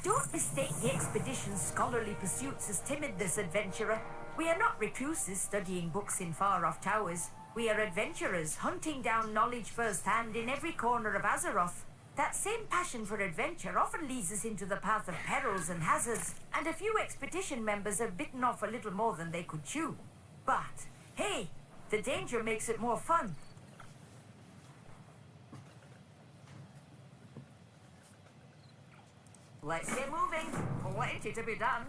Don't mistake the expedition's scholarly pursuits as timidness, adventurer. We are not recluses studying books in far-off towers. We are adventurers, hunting down knowledge firsthand in every corner of Azeroth. That same passion for adventure often leads us into the path of perils and hazards, and a few expedition members have bitten off a little more than they could chew. But, hey, the danger makes it more fun. Let's get moving. Plenty to be done.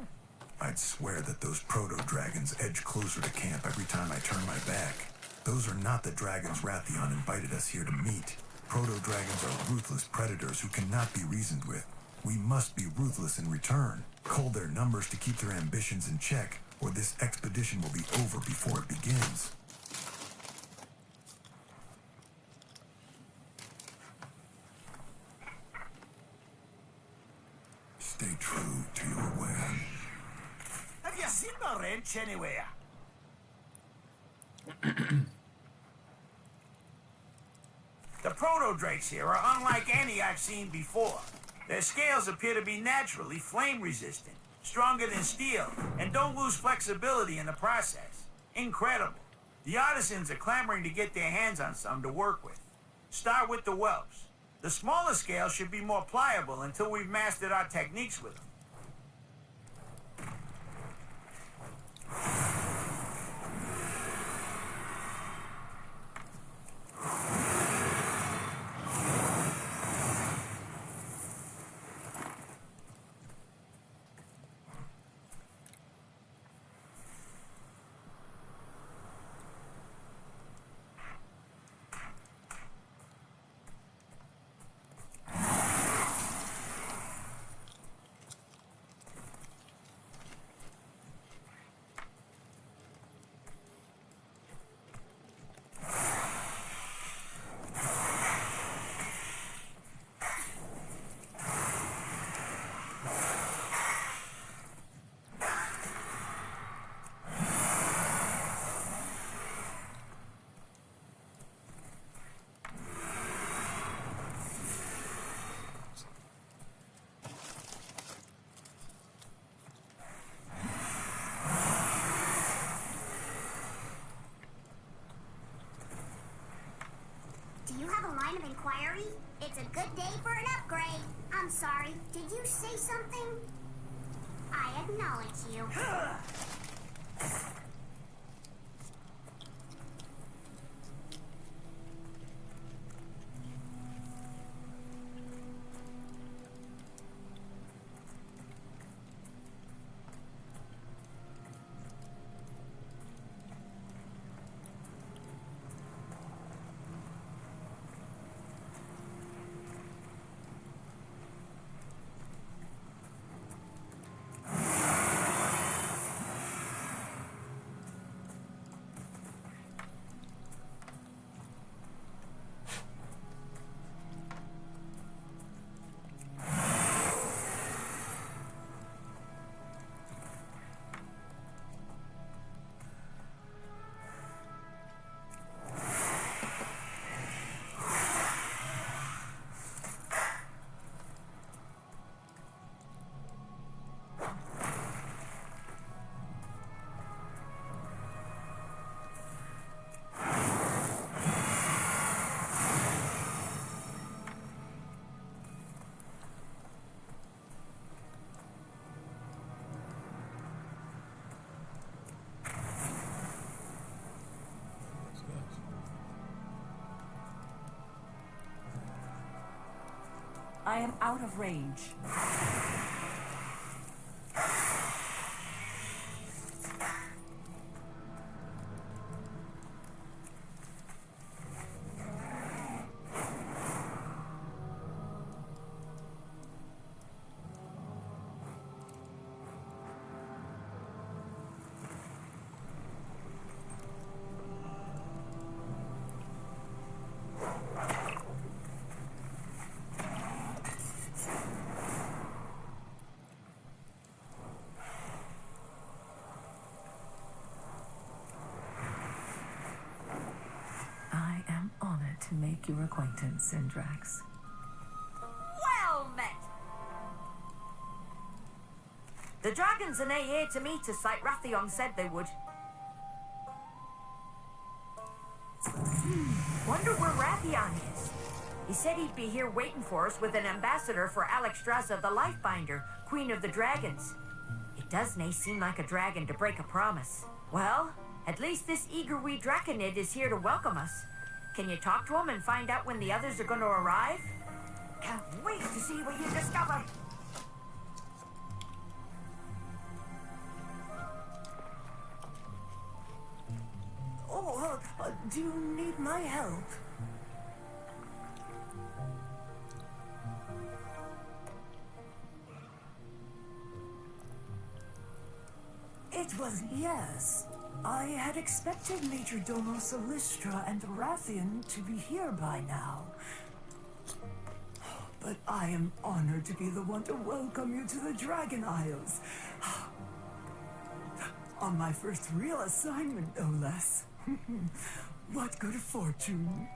I'd swear that those proto-dragons edge closer to camp every time I turn my back. Those are not the dragons Rathion invited us here to meet. Proto-dragons are ruthless predators who cannot be reasoned with. We must be ruthless in return. Cull their numbers to keep their ambitions in check, or this expedition will be over before it begins. Stay true to your way. Have you seen the wrench anywhere? The proto-drakes here are unlike any I've seen before. Their scales appear to be naturally flame-resistant, stronger than steel, and don't lose flexibility in the process. Incredible. The artisans are clamoring to get their hands on some to work with. Start with the whelps. The smaller scales should be more pliable until we've mastered our techniques with them. Do you have a line of inquiry? It's a good day for an upgrade. I'm sorry, did you say something? I acknowledge you. I am out of range. To make your acquaintance, Syndrax. Well met! The dragons are nae here to meet us like Rathion said they would. Wonder where Rathion is. He said he'd be here waiting for us with an ambassador for Alexstrasza the Lifebinder, Queen of the Dragons. It does nae seem like a dragon to break a promise. Well, at least this eager wee draconid is here to welcome us. Can you talk to him and find out when the others are going to arrive? Can't wait to see what you discover. Oh, do you need my help? It was, yes. I had expected Major Domo Solistra and Rathian to be here by now. But I am honored to be the one to welcome you to the Dragon Isles. On my first real assignment, no less. What good fortune.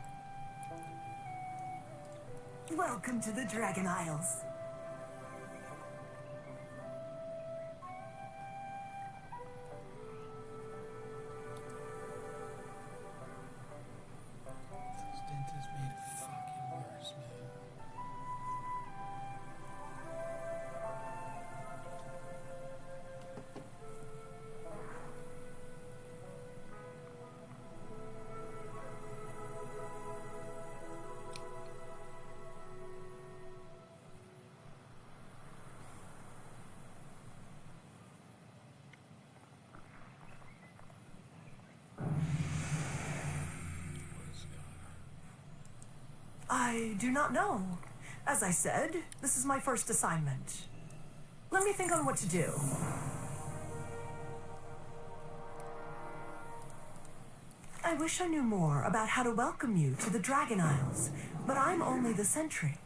Welcome to the Dragon Isles. Dentist made it fucking worse, man. I do not know. As I said, this is my first assignment. Let me think on what to do. I wish I knew more about how to welcome you to the Dragon Isles, but I'm only the sentry.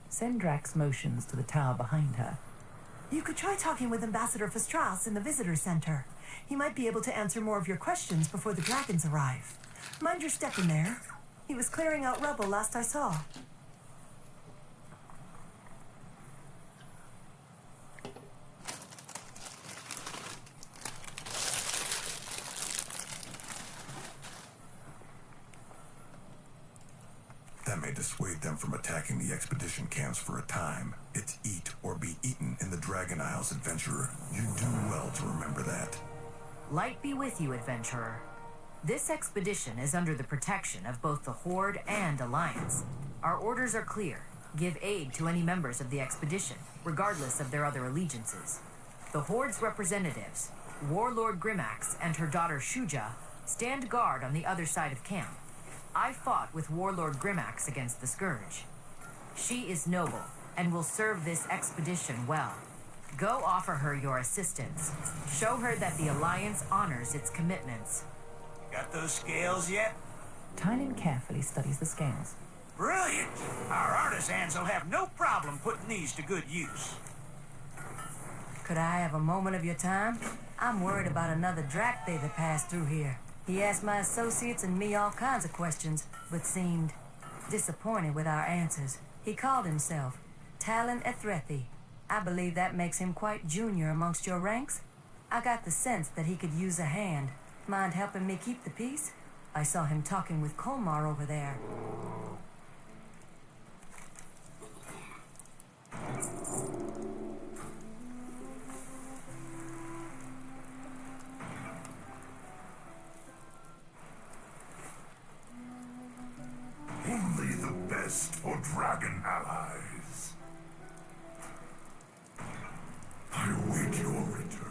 Sendrax motions to the tower behind her. You could try talking with Ambassador Festras in the visitor center. He might be able to answer more of your questions before the dragons arrive. Mind your step in there. He was clearing out rubble last I saw. That may dissuade them from attacking the expedition camps for a time. It's eat or be eaten in the Dragon Isles, adventurer. You do well to remember that. Light be with you, adventurer. This expedition is under the protection of both the Horde and Alliance. Our orders are clear. Give aid to any members of the expedition, regardless of their other allegiances. The Horde's representatives, Warlord Grimax and her daughter Shuja, stand guard on the other side of camp. I fought with Warlord Grimax against the Scourge. She is noble and will serve this expedition well. Go offer her your assistance. Show her that the Alliance honors its commitments. Got those scales yet? Tynan carefully studies the scales. Brilliant! Our artisans will have no problem putting these to good use. Could I have a moment of your time? I'm worried about another Drakthey that passed through here. He asked my associates and me all kinds of questions, but seemed disappointed with our answers. He called himself Talon Ethrethi. I believe that makes him quite junior amongst your ranks. I got the sense that he could use a hand. Mind helping me keep the peace? I saw him talking with Kolmar over there. Only the best for dragon allies. I await your return.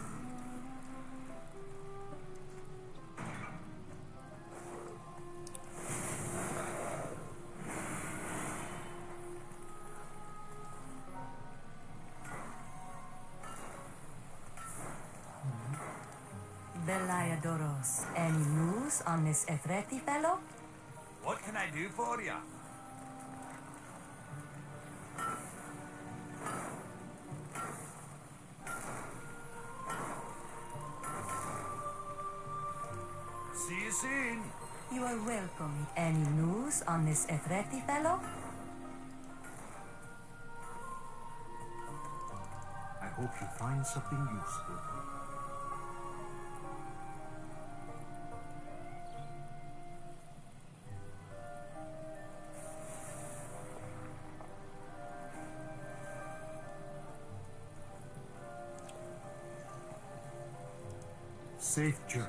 Belayadoros, any news on this Ethrethi fellow? What can I do for ya? See you soon. You are welcome. Any news on this Ethrethi fellow? I hope you find something useful. Safe journey.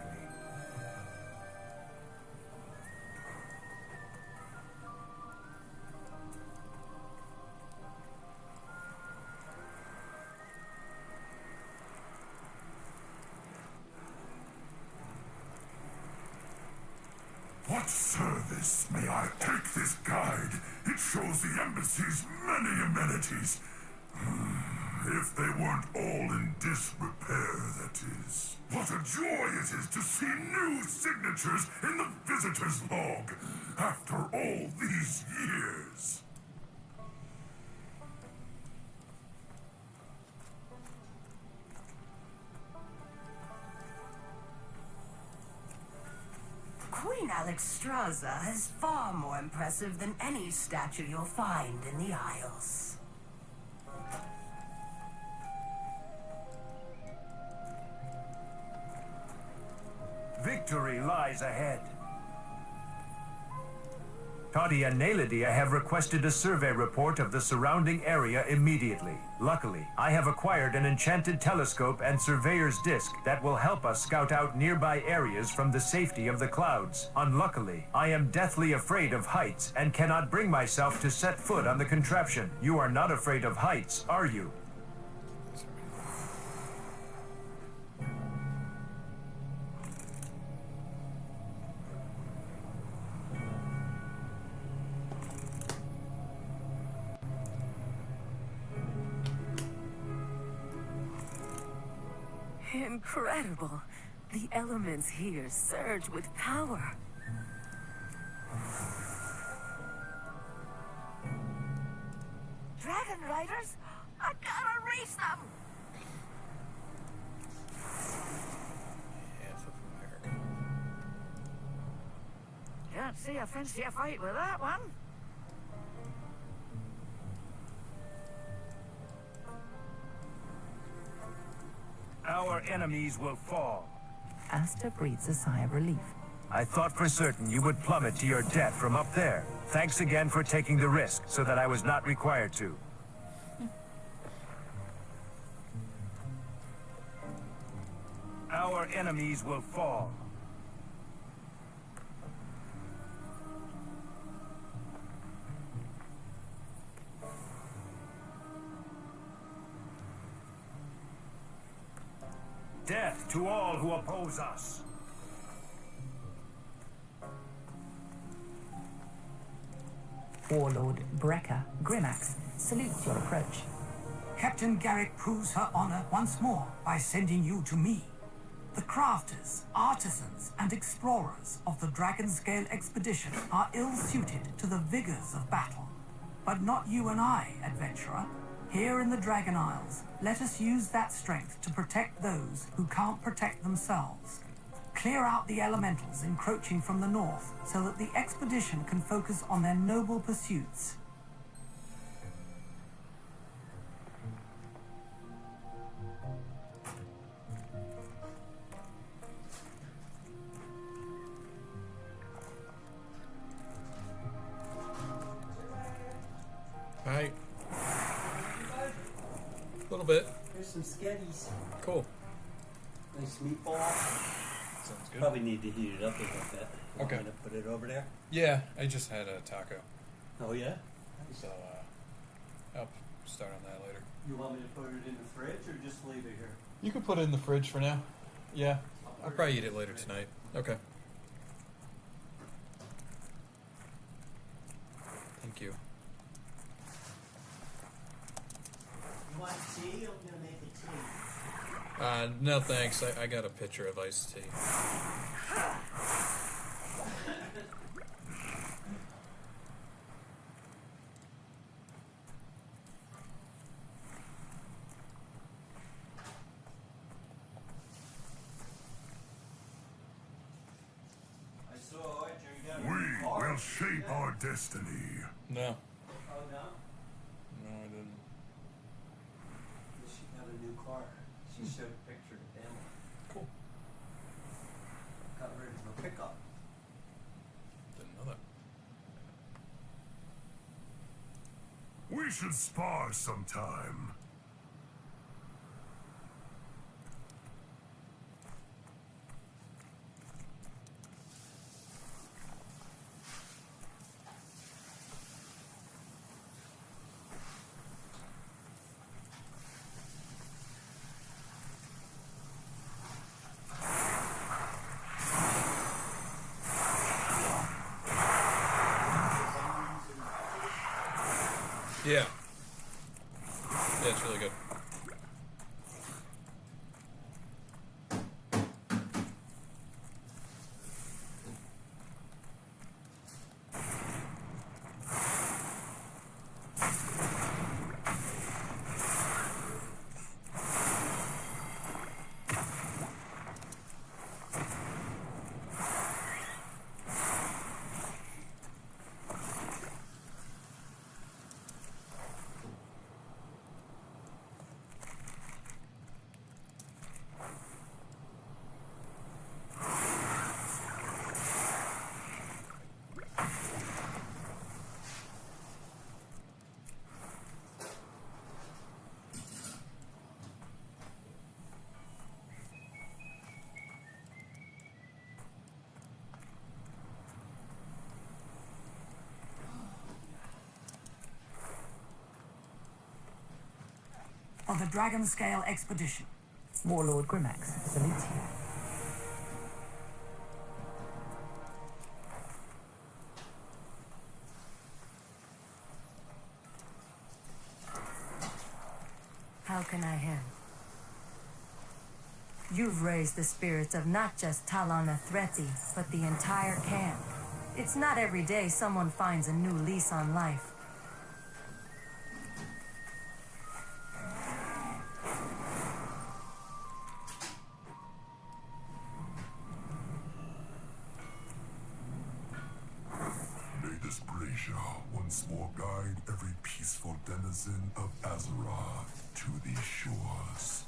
What service may I take this guide? It shows the embassy's many amenities. If they weren't all in disrepair, that is. What a joy it is to see new signatures in the visitor's log after all these years. Queen Alexstrasza is far more impressive than any statue you'll find in the Isles. Victory lies ahead. Toddy and Naylidia have requested a survey report of the surrounding area immediately. Luckily, I have acquired an enchanted telescope and surveyor's disc that will help us scout out nearby areas from the safety of the clouds. Unluckily, I am deathly afraid of heights and cannot bring myself to set foot on the contraption. You are not afraid of heights, are you? Incredible. The elements here surge with power. Dragon Riders? I gotta race them! Half of America. Can't see a fancier fight with that one. Our enemies will fall. Asta breathes a sigh of relief. I thought for certain you would plummet to your death from up there. Thanks again for taking the risk so that I was not required to. Our enemies will fall. Death to all who oppose us. Warlord Brecker Grimax salutes your approach. Captain Garrick proves her honor once more by sending you to me. The crafters, artisans, and explorers of the Dragonscale expedition are ill-suited to the vigors of battle. But not you and I, adventurer. Here in the Dragon Isles, let us use that strength to protect those who can't protect themselves. Clear out the elementals encroaching from the north so that the expedition can focus on their noble pursuits. Alright. A little bit. Here's some sketties. Cool. Nice meatball. Sounds good. Probably need to heat it up a little bit. Okay. I'm gonna put it over there. Yeah, I just had a taco. Oh yeah? Nice. So, I'll start on that later. You want me to put it in the fridge or just leave it here? You can put it in the fridge for now. Yeah. I'll probably eat it later tonight. Okay. Thank you. You want tea? I'm gonna make a tea. No thanks. I got a pitcher of iced tea. I saw it. You got a We new car. will shape our destiny. No. Oh no? No, I didn't. She got a new car. She showed a picture to Pamela. Cool. Got rid of her pickup. Didn't know that. We should spar sometime. Yeah. Yeah, it's really good. Of the Dragon Scale Expedition. Warlord Grimax salutes you. How can I help? You've raised the spirits of not just Talon Athreti, but the entire camp. It's not every day someone finds a new lease on life. May this brazier once more guide every peaceful denizen of Azara to these shores.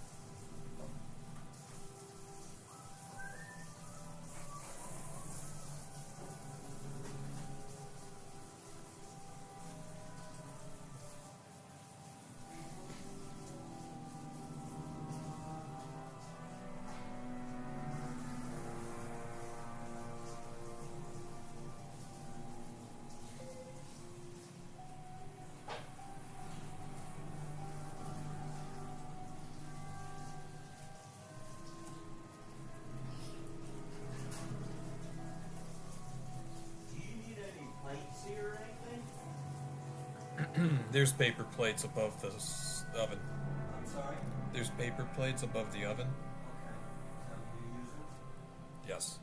There's paper plates above the oven. I'm sorry? There's paper plates above the oven. Okay. Is that what you use it? Yes.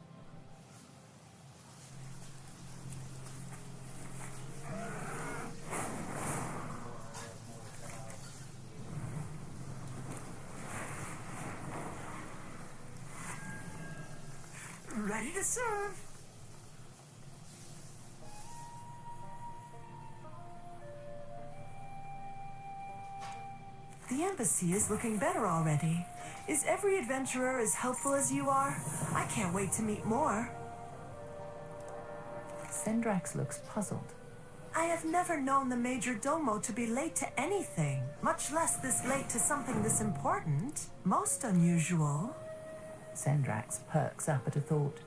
Ready to serve. The embassy is looking better already. Is every adventurer as helpful as you are? I can't wait to meet more. Sendrax looks puzzled. I have never known the Major Domo to be late to anything, much less this late to something this important. Most unusual. Sendrax perks up at a thought.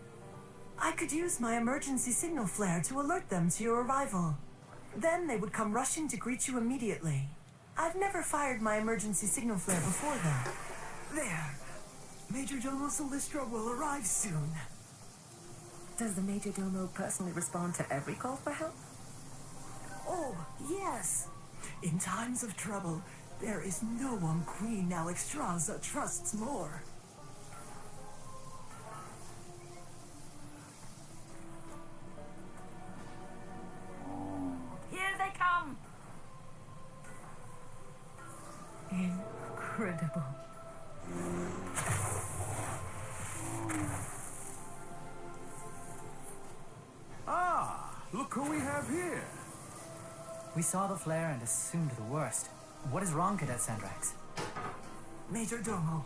I could use my emergency signal flare to alert them to your arrival. Then they would come rushing to greet you immediately. I've never fired my emergency signal flare before, though. There. Major Domo Solistra will arrive soon. Does the Major Domo personally respond to every call for help? Oh, yes. In times of trouble, there is no one Queen Alexstrasza trusts more. Here they come! Incredible. Ah, look who we have here. We saw the flare and assumed the worst. What is wrong, Cadet Sendrax? Major Domo,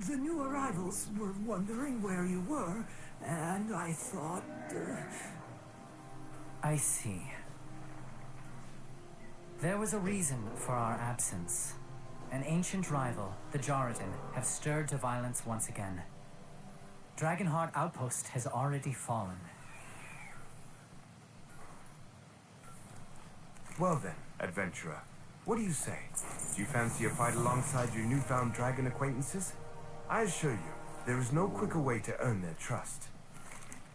the new arrivals were wondering where you were, and I thought... I see. There was a reason for our absence. An ancient rival, the Jordan, have stirred to violence once again. Dragonheart Outpost has already fallen. Well then, adventurer, what do you say? Do you fancy a fight alongside your newfound dragon acquaintances? I assure you, there is no quicker way to earn their trust.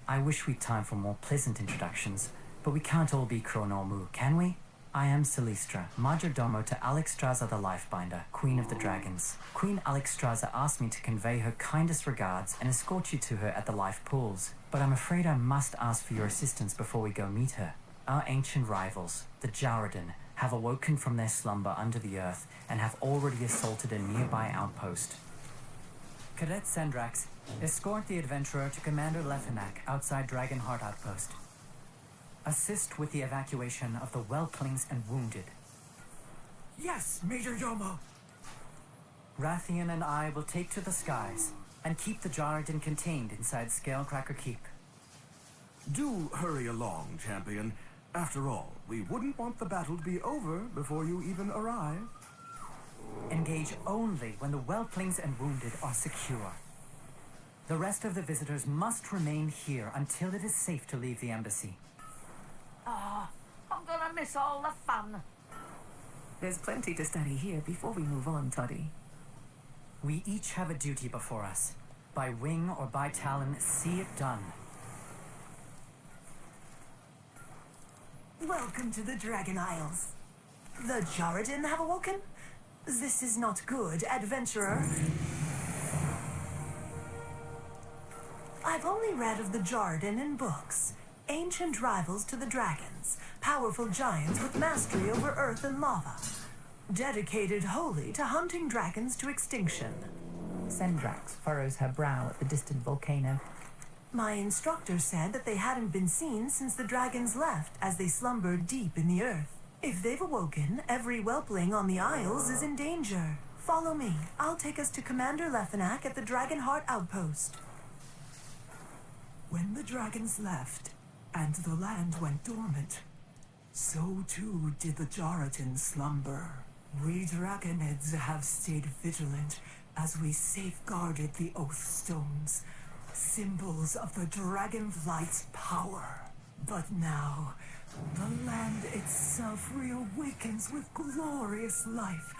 I wish we'd time for more pleasant introductions, but we can't all be Chronormu, can we? I am Celistra, Majordomo to Alexstrasza the Lifebinder, Queen of the Dragons. Queen Alexstrasza asked me to convey her kindest regards and escort you to her at the Life Pools, but I'm afraid I must ask for your assistance before we go meet her. Our ancient rivals, the Jordan, have awoken from their slumber under the earth and have already assaulted a nearby outpost. Cadet Sendrax, escort the adventurer to Commander Lethenak outside Dragonheart Outpost. Assist with the evacuation of the whelplings and wounded. Yes, Major Domo. Rathian and I will take to the skies and keep the Jordan contained inside Scalecracker Keep. Do hurry along, champion. After all, we wouldn't want the battle to be over before you even arrive. Engage only when the whelplings and wounded are secure. The rest of the visitors must remain here until it is safe to leave the embassy. Ah, I'm gonna miss all the fun. There's plenty to study here before we move on, Toddy. We each have a duty before us. By wing or by talon, see it done. Welcome to the Dragon Isles. The Jordan have awoken? This is not good, adventurer. I've only read of the Jordan in books. Ancient rivals to the dragons, powerful giants with mastery over earth and lava. Dedicated wholly to hunting dragons to extinction. Sendrax furrows her brow at the distant volcano. My instructor said that they hadn't been seen since the dragons left as they slumbered deep in the earth. If they've awoken, every whelpling on the Isles is in danger. Follow me. I'll take us to Commander Lethenak at the Dragonheart Outpost. When the dragons left, and the land went dormant, so too did the Jordan slumber. We Dragonids have stayed vigilant as we safeguarded the Oath Stones, symbols of the Dragonflight's power. But now, the land itself reawakens with glorious life.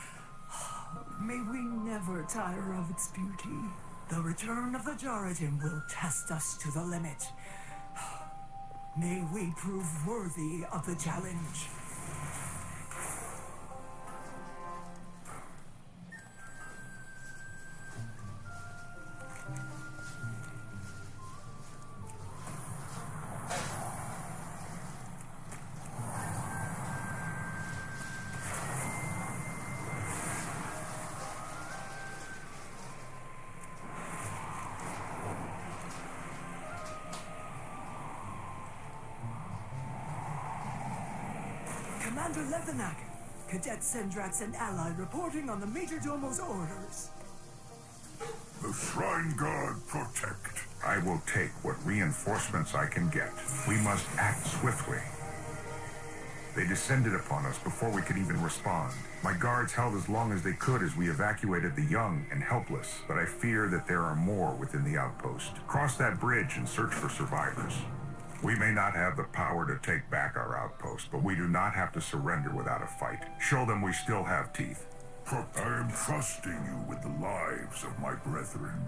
May we never tire of its beauty. The return of the Jordan will test us to the limit. May we prove worthy of the challenge. Commander Lethenak, Cadet Sendrax and ally reporting on the Major Domo's orders. The Shrine Guard protect. I will take what reinforcements I can get. We must act swiftly. They descended upon us before we could even respond. My guards held as long as they could as we evacuated the young and helpless, but I fear that there are more within the outpost. Cross that bridge and search for survivors. We may not have the power to take back our outpost, but we do not have to surrender without a fight. Show them we still have teeth. I am trusting you with the lives of my brethren.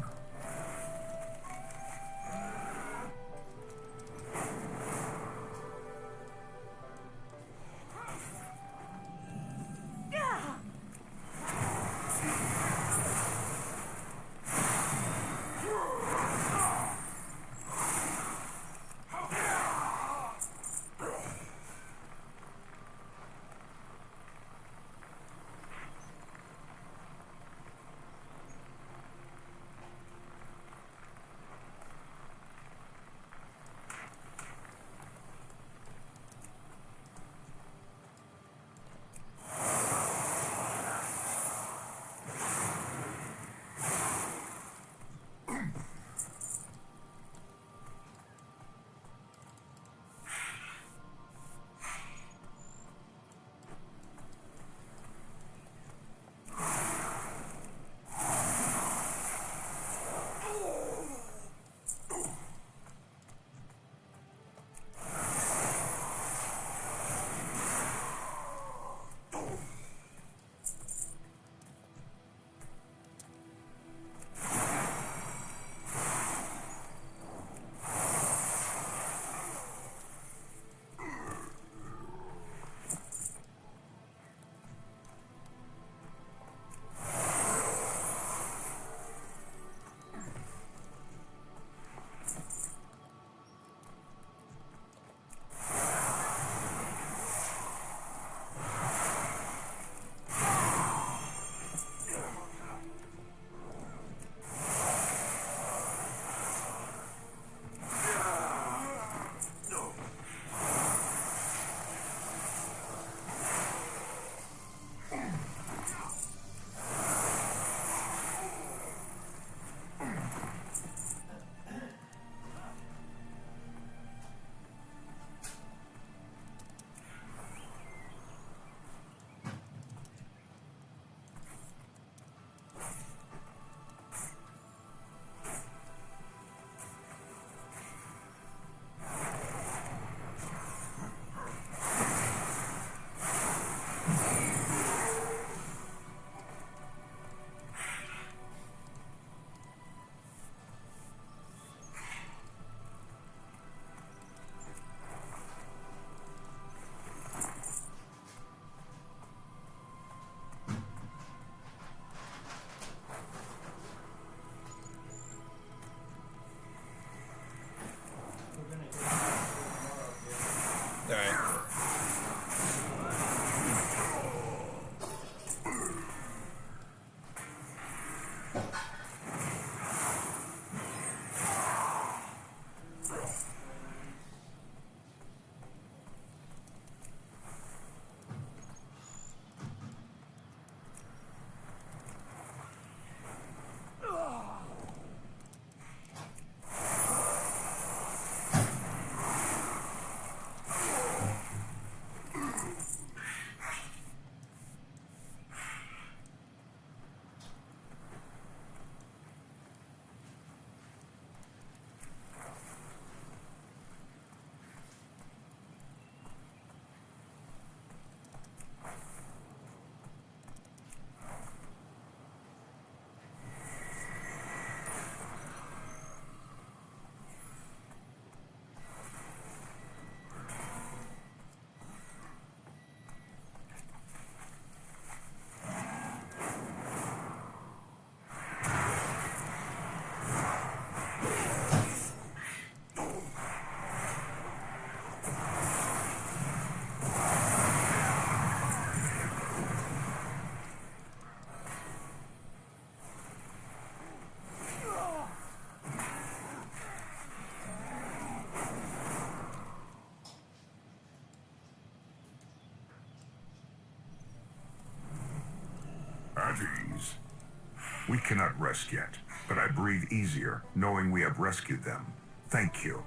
We cannot rest yet, but I breathe easier knowing we have rescued them. Thank you.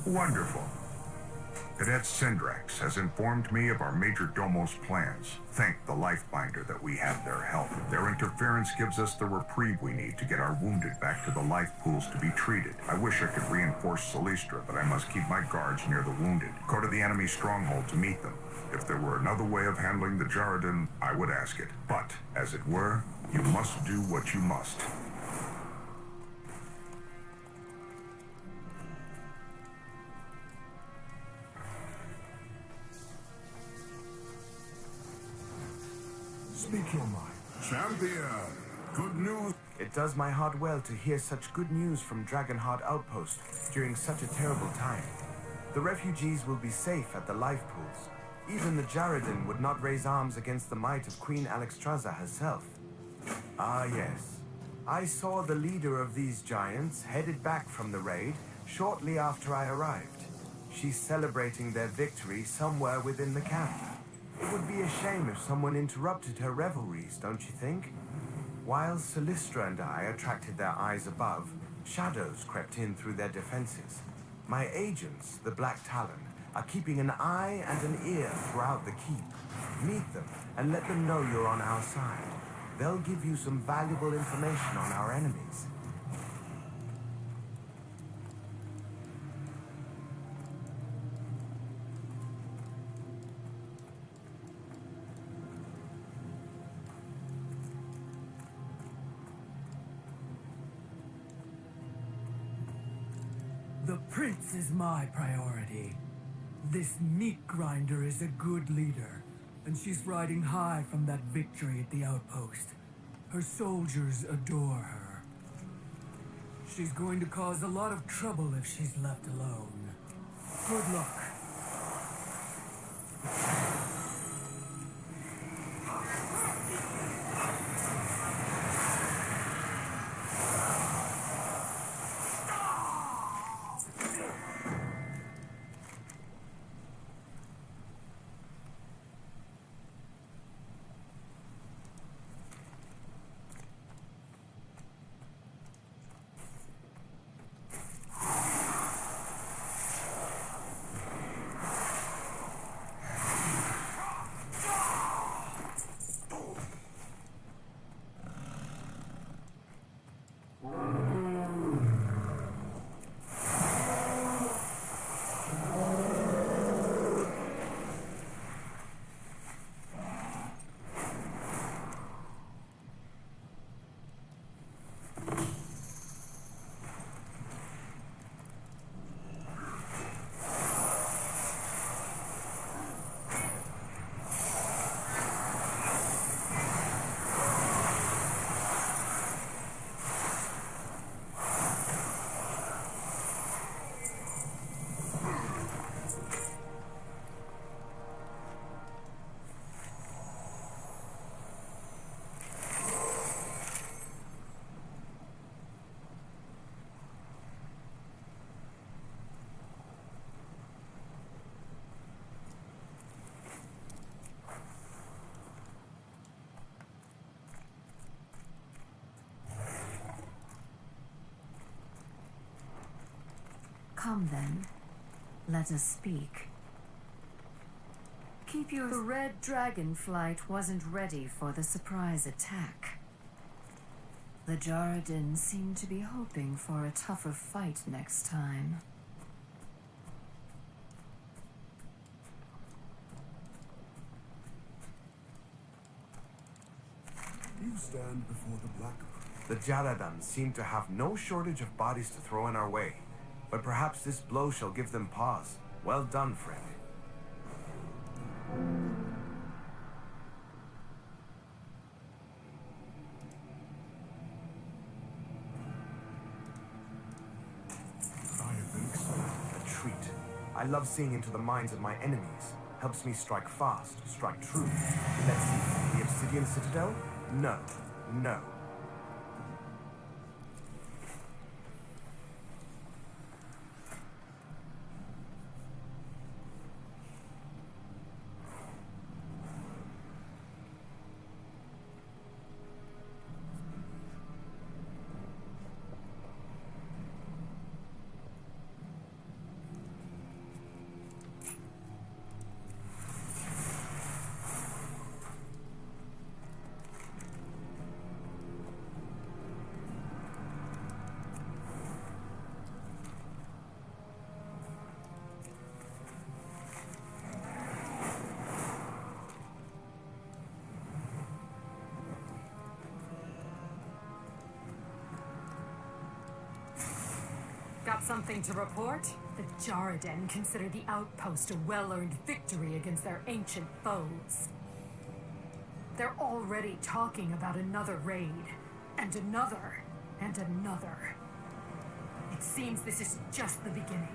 Wonderful. Cadet Syndrax has informed me of our Major Domo's plans. Thank the Lifebinder that we have their help. Their interference gives us the reprieve we need to get our wounded back to the life pools to be treated. I wish I could reinforce Silistra, but I must keep my guards near the wounded. Go to the enemy stronghold to meet them. If there were another way of handling the Jaradan, I would ask it. But, as it were, you must do what you must. Speak your mind. Champion, good news. It does my heart well to hear such good news from Dragonheart Outpost during such a terrible time. The refugees will be safe at the life pools. Even the Jaradan would not raise arms against the might of Queen Alexstrasza herself. Ah, yes. I saw the leader of these giants headed back from the raid shortly after I arrived. She's celebrating their victory somewhere within the camp. It would be a shame if someone interrupted her revelries, don't you think? While Silistra and I attracted their eyes above, shadows crept in through their defenses. My agents, the Black Talon, are keeping an eye and an ear throughout the keep. Meet them and let them know you're on our side. They'll give you some valuable information on our enemies. The prince is my priority. This meat grinder is a good leader, and she's riding high from that victory at the outpost. Her soldiers adore her. She's going to cause a lot of trouble if she's left alone. Good luck. Come then, let us speak. Keep your... The red dragon flight wasn't ready for the surprise attack. The Jaradan seem to be hoping for a tougher fight next time. You stand before the Black. The Jaradan seem to have no shortage of bodies to throw in our way. But perhaps this blow shall give them pause. Well done, friend. I have been excited. A treat. I love seeing into the minds of my enemies. Helps me strike fast, strike true. Let's see. The Obsidian Citadel? No. No. something to report? The Jareden consider the outpost a well-earned victory against their ancient foes. They're already talking about another raid, and another, and another. It seems this is just the beginning.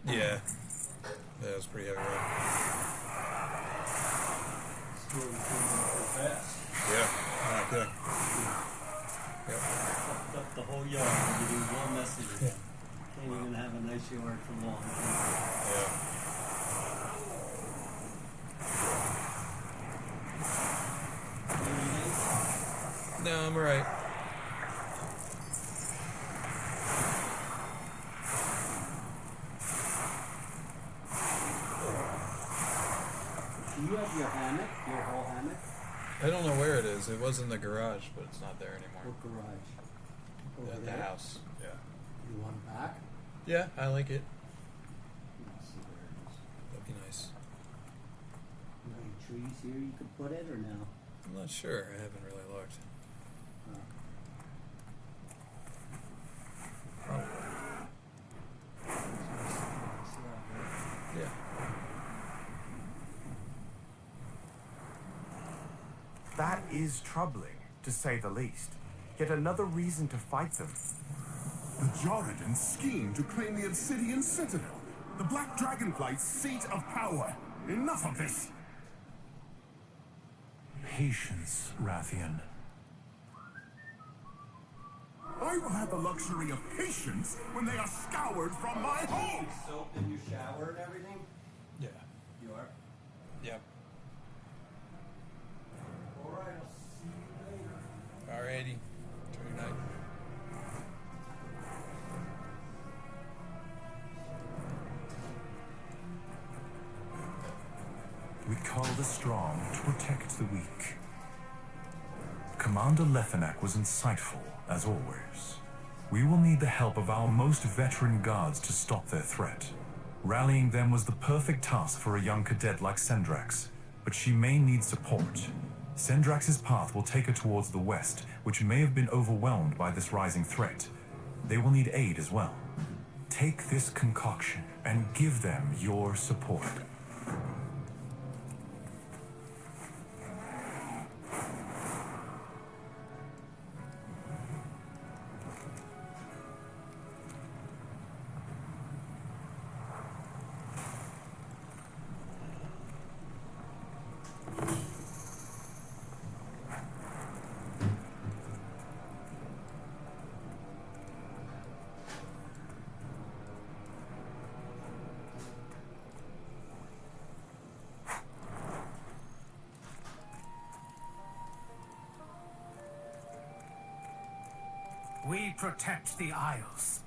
Yeah. That was pretty heavy, right? Yeah. Not good. Yep. Fucked up the whole yard. You do one message again. Can't even have a nice yard for long. Yeah. No, I'm alright. Do you have your hammock? Your whole hammock? I don't know where it is. It was in the garage, but it's not there anymore. What garage? Over At there? the house. Yeah. You want it back? Yeah, I like it. Let's see where it is. That'd be nice. You know any trees here you could put it or no? I'm not sure. I haven't really looked. Yeah. That is troubling, to say the least. Yet another reason to fight them. The Jareden scheme to claim the Obsidian Citadel, the Black Dragonflight's seat of power. Enough of this! Patience, Rathian. I will have the luxury of patience when they are scoured from my home! Soap in your shower and everything? Yeah. You are? Yep. Alright, I'll see you later. Alrighty. Enjoy your night. We call the strong to protect the weak. Commander Lethanak was insightful, as always. We will need the help of our most veteran guards to stop their threat. Rallying them was the perfect task for a young cadet like Sendrax, but she may need support. Sendrax's path will take her towards the west, which may have been overwhelmed by this rising threat. They will need aid as well. Take this concoction and give them your support. We protect the Isles.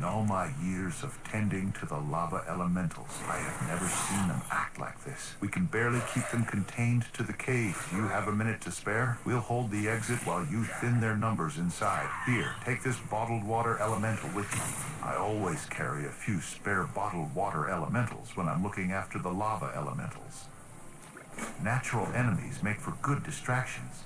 all my years of tending to the lava elementals, I have never seen them act like this. We can barely keep them contained to the cave. Do you have a minute to spare? We'll hold the exit while you thin their numbers inside. Here, take this bottled water elemental with you. I always carry a few spare bottled water elementals when I'm looking after the lava elementals. Natural enemies make for good distractions.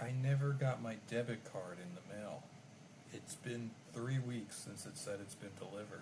I never got my debit card in the mail. It's been 3 weeks since it said it's been delivered.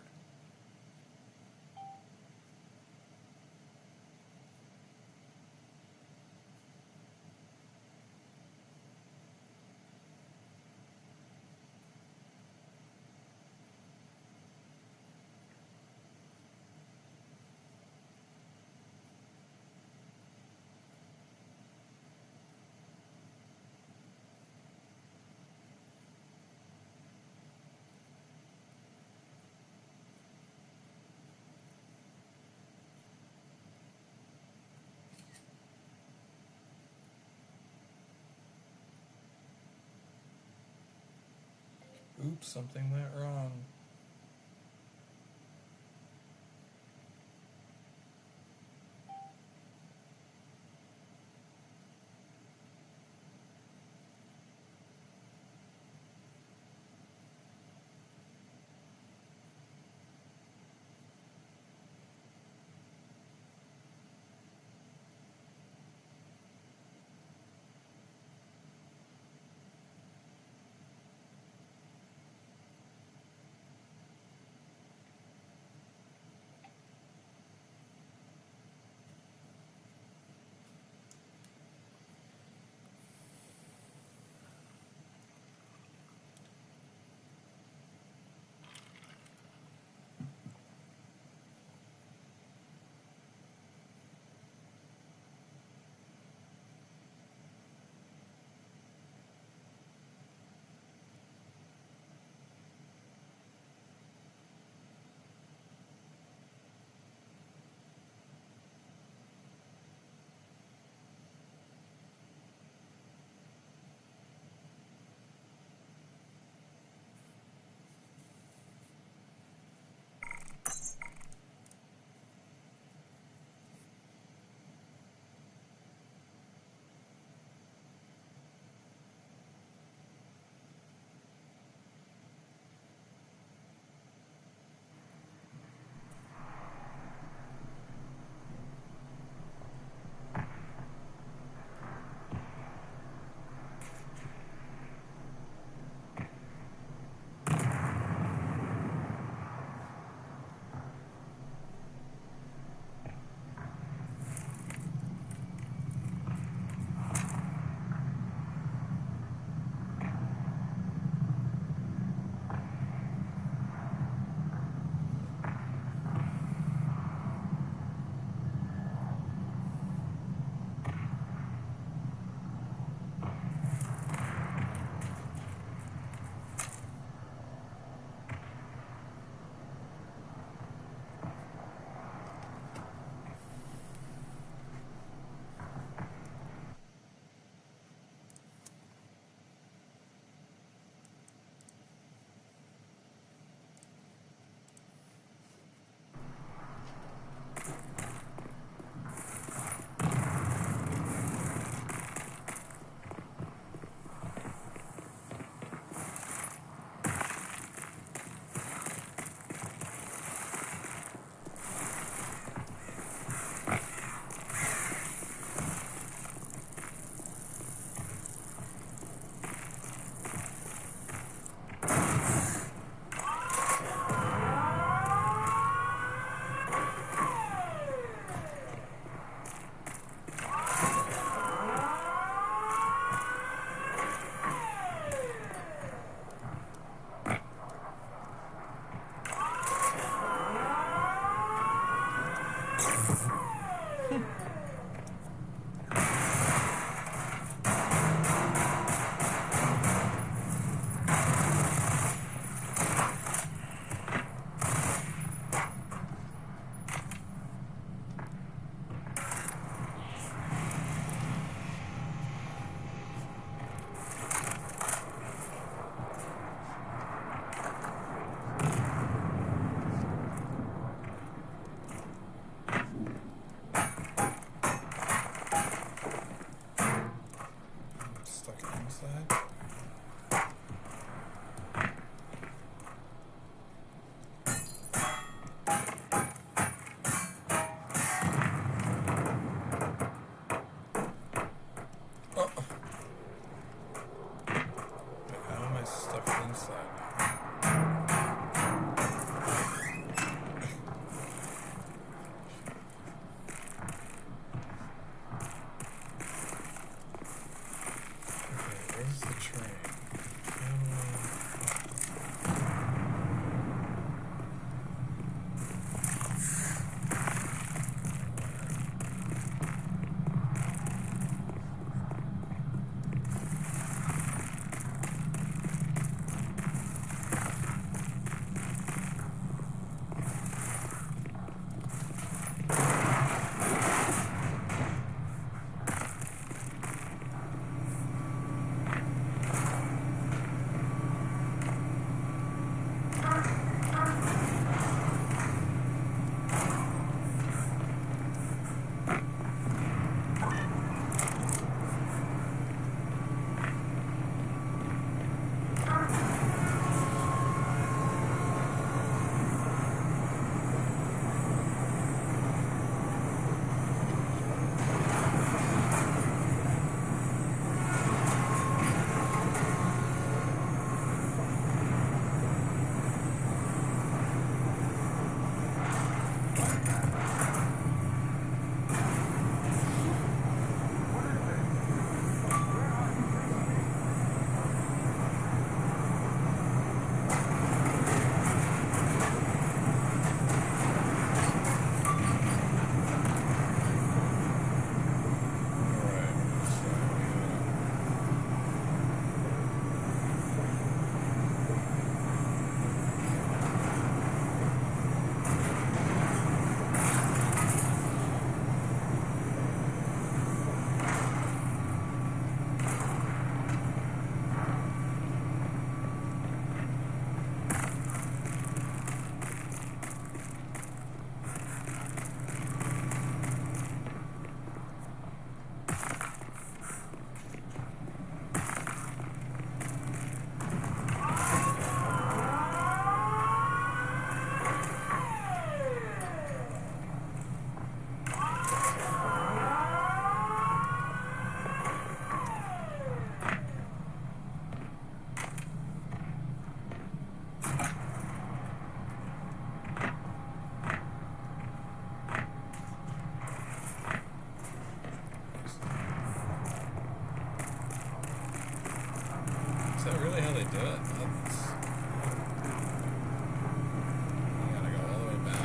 Oops, something went wrong. this stuff inside. Okay, where's the train? Is that really how they do it? That's... You gotta go all the way back.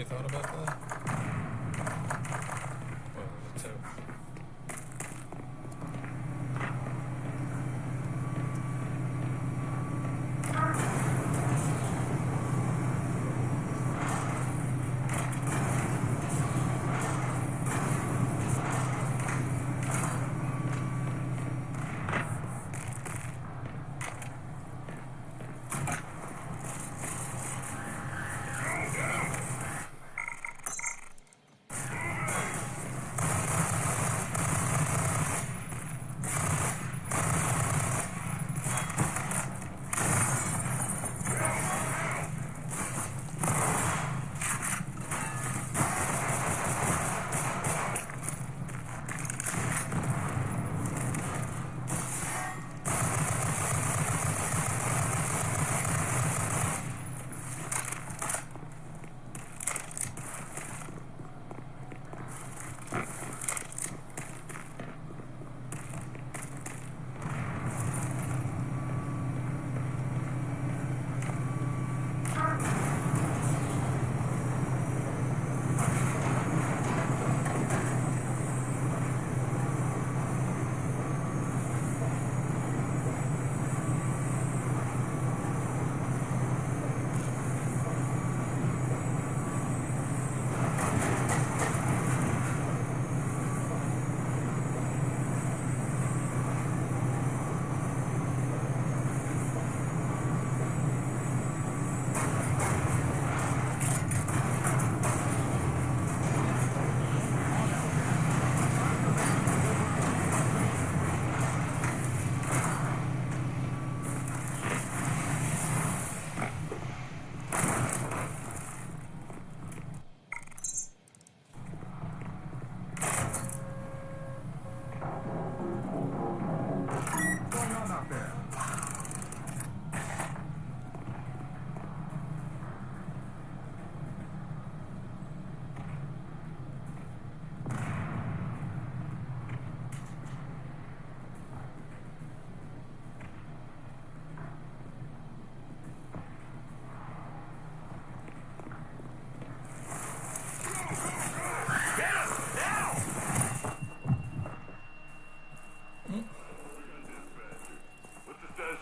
Thought about that? Well, the two.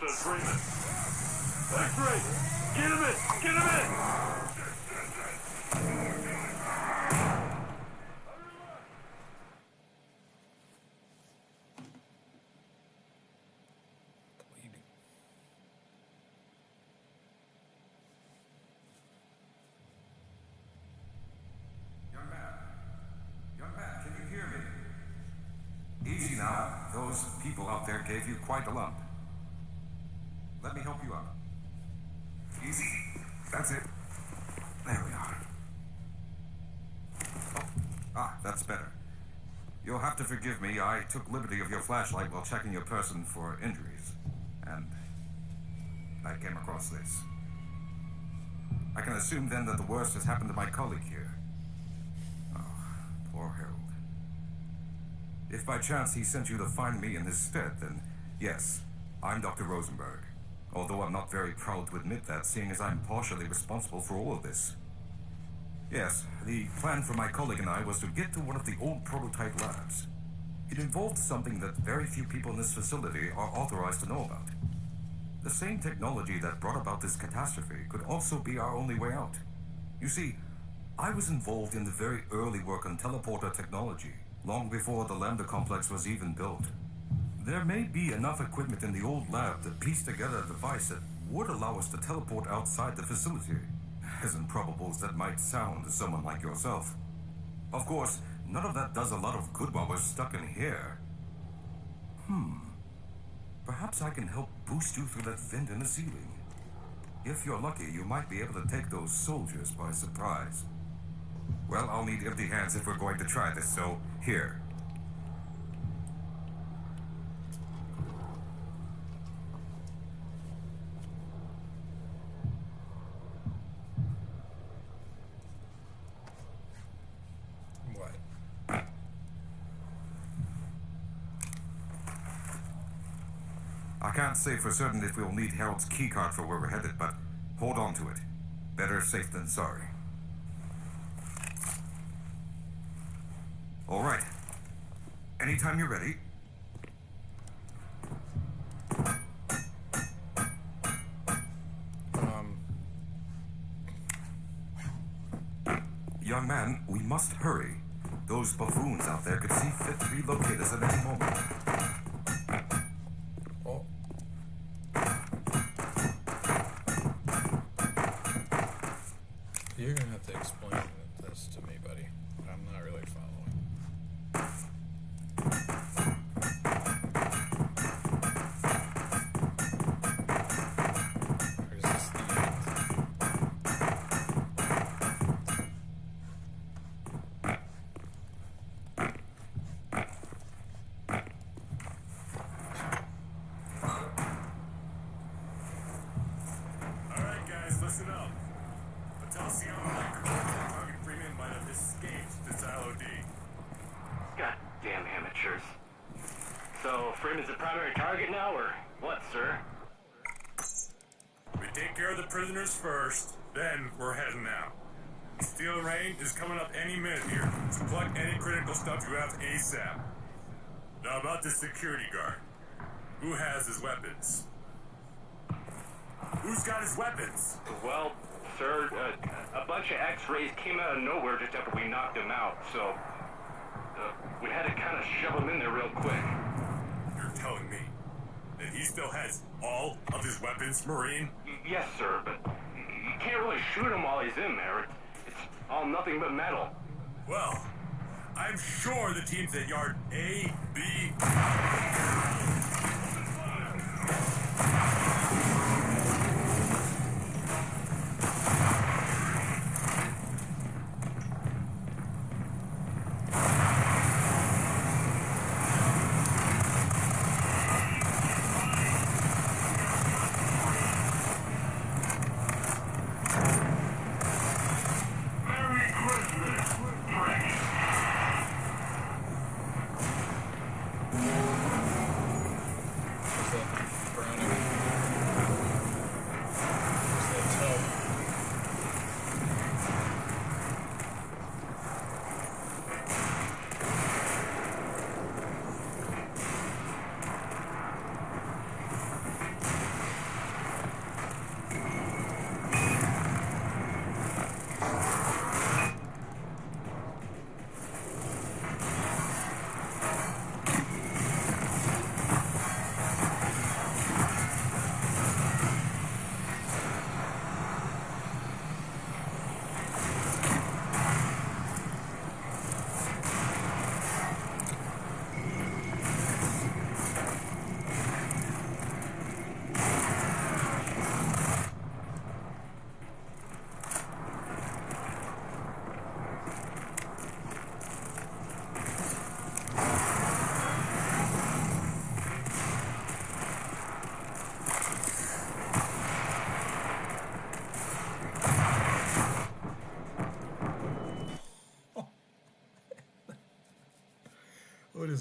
says Freeman. X-ray! Get him in! Get him in! Easy now. Those people out there gave you quite a lump. Let me help you out. Easy. That's it. There we are. Oh. That's better. You'll have to forgive me. I took liberty of your flashlight while checking your person for injuries. And I came across this. I can assume then that the worst has happened to my colleague here. Oh, poor Harold. If by chance he sent you to find me in his stead, then yes, I'm Dr. Rosenberg. Although I'm not very proud to admit that, seeing as I'm partially responsible for all of this. Yes, the plan for my colleague and I was to get to one of the old prototype labs. It involved something that very few people in this facility are authorized to know about. The same technology that brought about this catastrophe could also be our only way out. You see, I was involved in the very early work on teleporter technology, long before the Lambda complex was even built. There may be enough equipment in the old lab to piece together a device that would allow us to teleport outside the facility, as improbable as that might sound to someone like yourself. Of course, none of that does a lot of good while we're stuck in here. Perhaps I can help boost you through that vent in the ceiling. If you're lucky, you might be able to take those soldiers by surprise. Well, I'll need empty hands if we're going to try this, so here. What? I can't say for certain if we'll need Harold's keycard for where we're headed, but hold on to it. Better safe than sorry. All right. Anytime you're ready. Young man, we must hurry. Those buffoons out there could see fit to relocate us at any moment. Oh. You're gonna have to explain this to me, buddy. I'm not really following. Or is this the end? Alright guys, listen up. Potassium target Freeman might have escaped the Silo D. Goddamn amateurs. So, Freeman's the primary target now, or what, sir? We take care of the prisoners first, then we're heading out. Steel rain is coming up any minute here, so collect any critical stuff you have ASAP. Now about this security guard. Who has his weapons? Who's got his weapons? Well, sir, a bunch of X-rays came out of nowhere just after we knocked him out, so we had to kind of shove him in there real quick. You're telling me that he still has all of his weapons, Marine? Yes, sir, but you can't really shoot him while he's in there. It's all nothing but metal. Well, I'm sure the teams at Yard A, B... Is that brown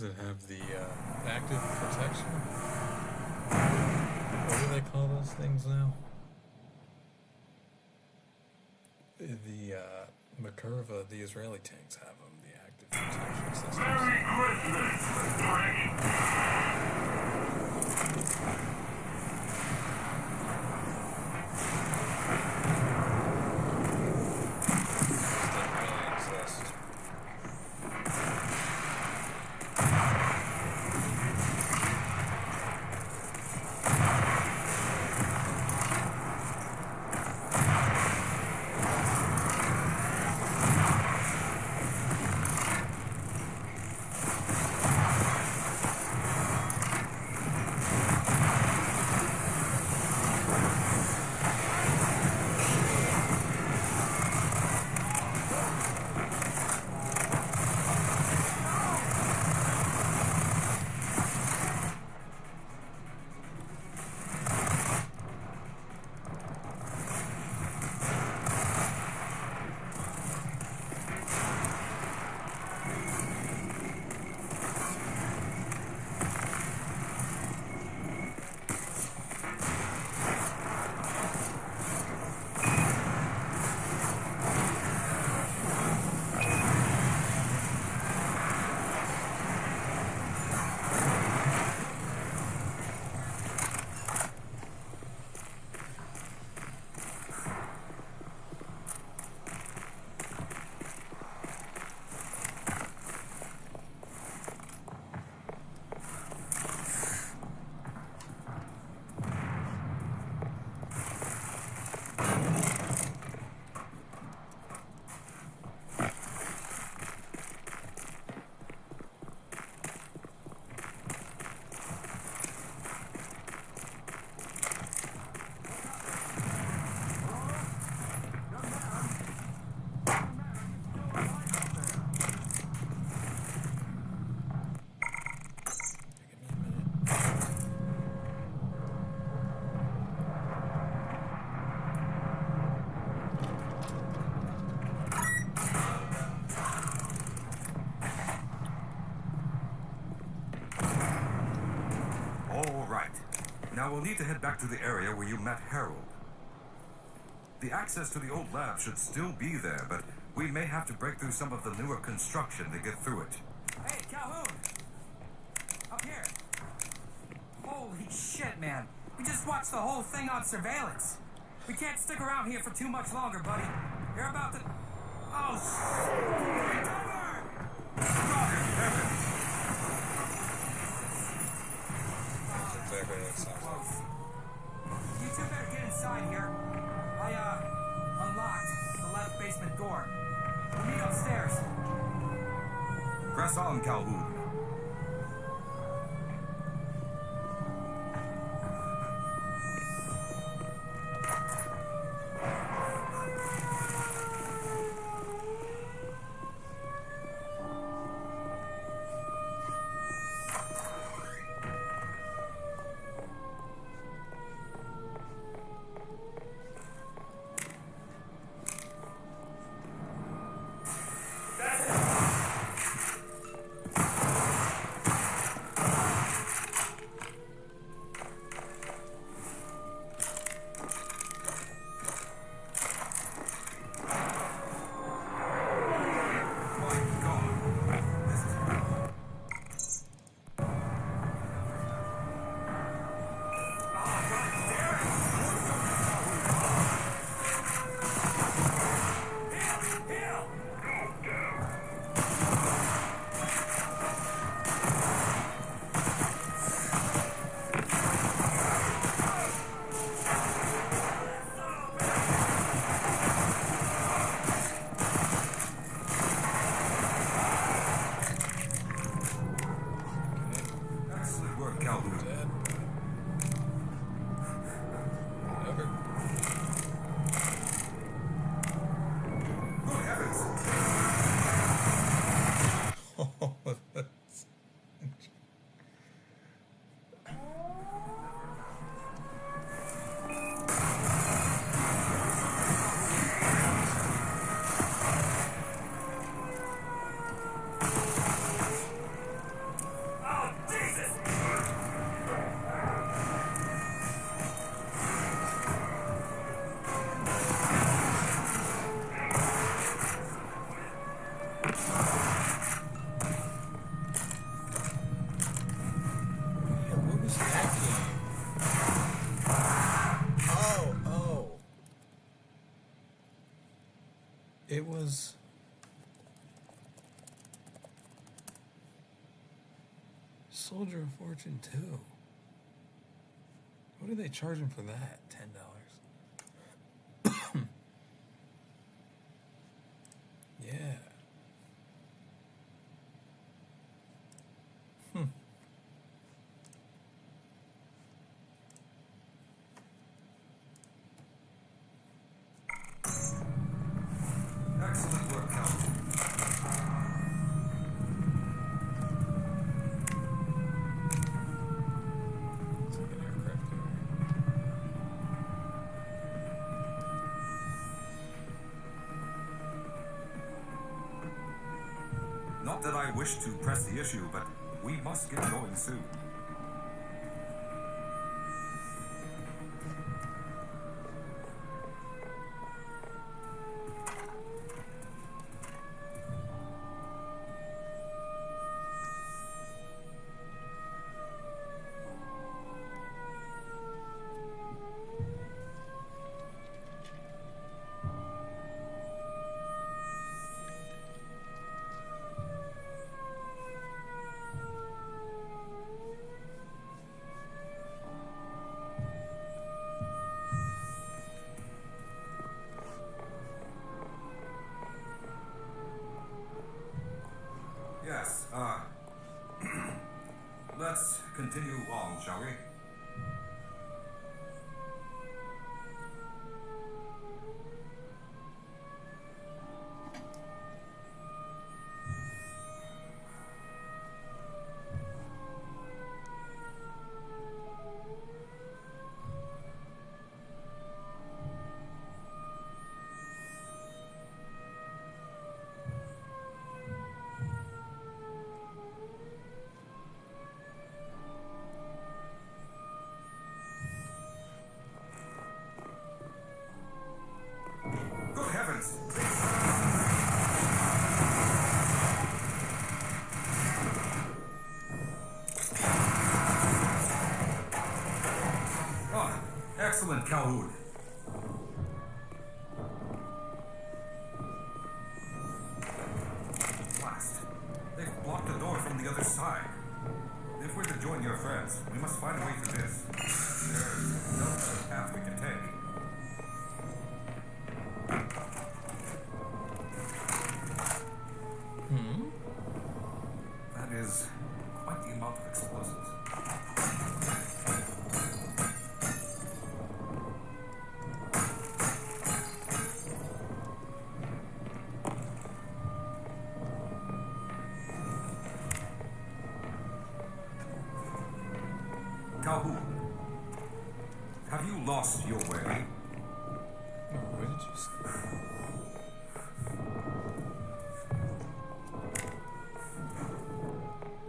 does it have? The active protection? What do they call those things now? The Makurva, the Israeli tanks have them, the active protection systems. Merry Christmas, prick! Now we'll need to head back to the area where you met Harold. The access to the old lab should still be there, but we may have to break through some of the newer construction to get through it. Hey, Calhoun! Up here! Holy shit, man. We just watched the whole thing on surveillance. We can't stick around here for too much longer, buddy. You're about to... Oh, shit! That's exactly what it sounds like. You two better get inside here. I, unlocked the left basement door. We'll meet upstairs. Press on, Calhoun. It was... Soldier of Fortune 2. What are they charging for that? $10. Yeah. Excellent work, Calhoun. It's like an aircraft carrier. Not that I wish to press the issue, but we must get going soon. Yes, let's continue on, shall we? Good heavens! Oh, excellent, Calhoun. Blast. They've blocked the door from the other side. If we're to join your friends, we must find a way through this. There's no other path we can take. That is quite the amount of explosives. Calhoun, have you lost your way? No, what did you say?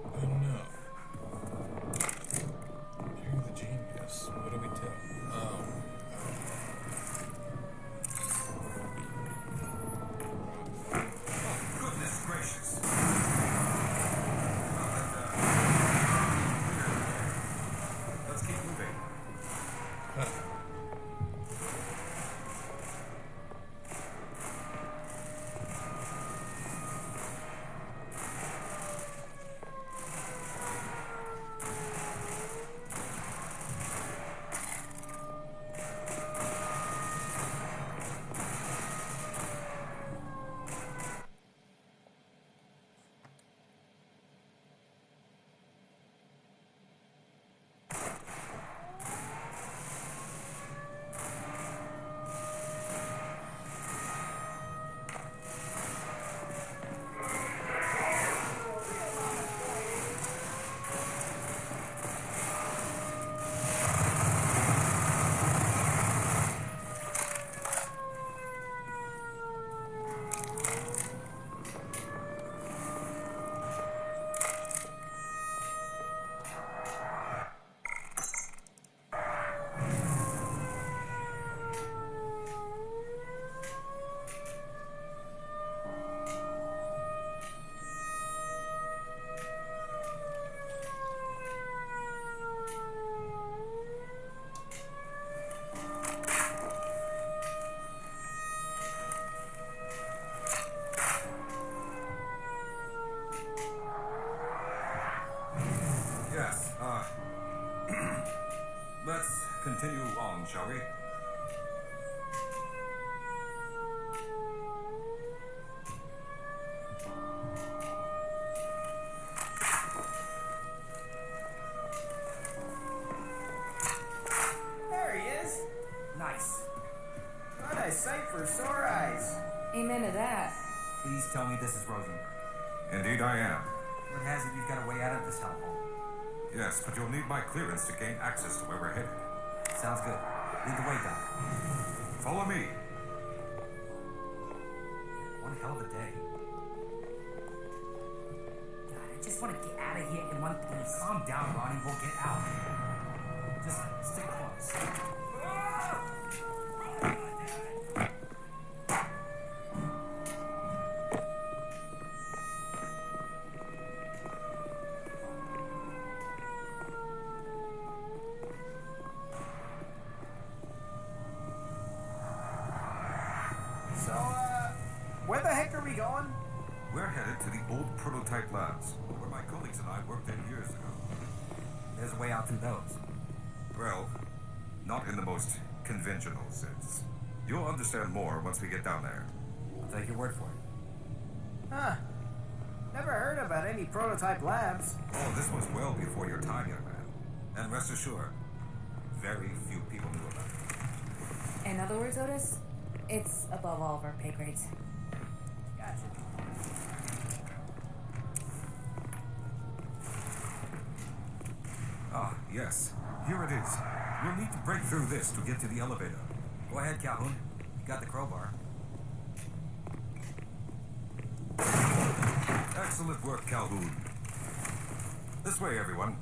I don't know. You're the genius. What do we tell? Oh. Goodness gracious. Let's keep moving. continue on, shall we? There he is. Nice. What a sight for sore eyes. Amen to that. Please tell me this is Rosenberg. Indeed I am. What has it you've got a way out of this hellhole? Yes, but you'll need my clearance to gain access to where we're headed. Sounds good. Lead the way, Doc. Follow me. One hell of a day. God, I just want to get out of here in one piece. Calm down, Ronnie. We'll get out. Just stick close. Where the heck are we going? We're headed to the old prototype labs, where my colleagues and I worked 10 years ago. There's a way out through those. Well, not in the most conventional sense. You'll understand more once we get down there. I'll take your word for it. Huh. Never heard about any prototype labs. Oh, this was well before your time, young man. And rest assured, very few people knew about it. In other words, Otis, it's above all of our pay grades. Gotcha. Ah, yes. Here it is. You'll need to break through this to get to the elevator. Go ahead, Calhoun. You got the crowbar. Excellent work, Calhoun. This way, everyone.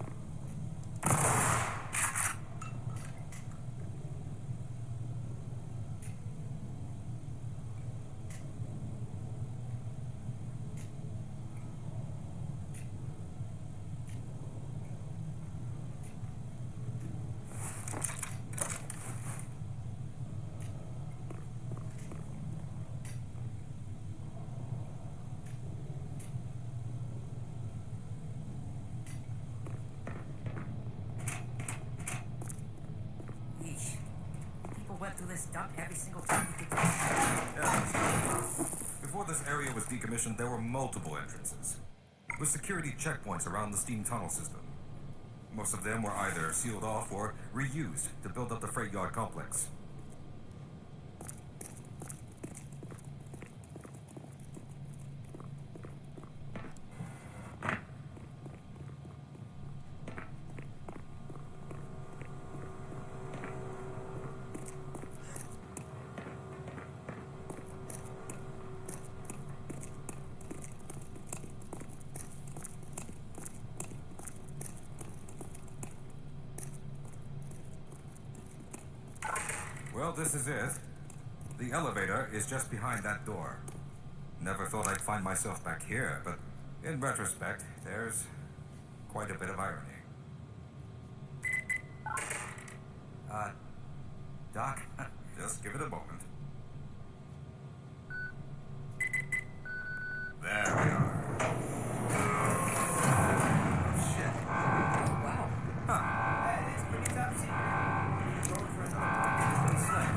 Went through this dump every single time we could. Before this area was decommissioned, there were multiple entrances, with security checkpoints around the steam tunnel system. Most of them were either sealed off or reused to build up the freight yard complex. Well, this is it. The elevator is just behind that door. Never thought I'd find myself back here, but in retrospect, there's quite a bit of irony. Doc? Just give it a moment. There we are. Shit. Oh, wow. Huh. That is pretty top secret. Going for another slick.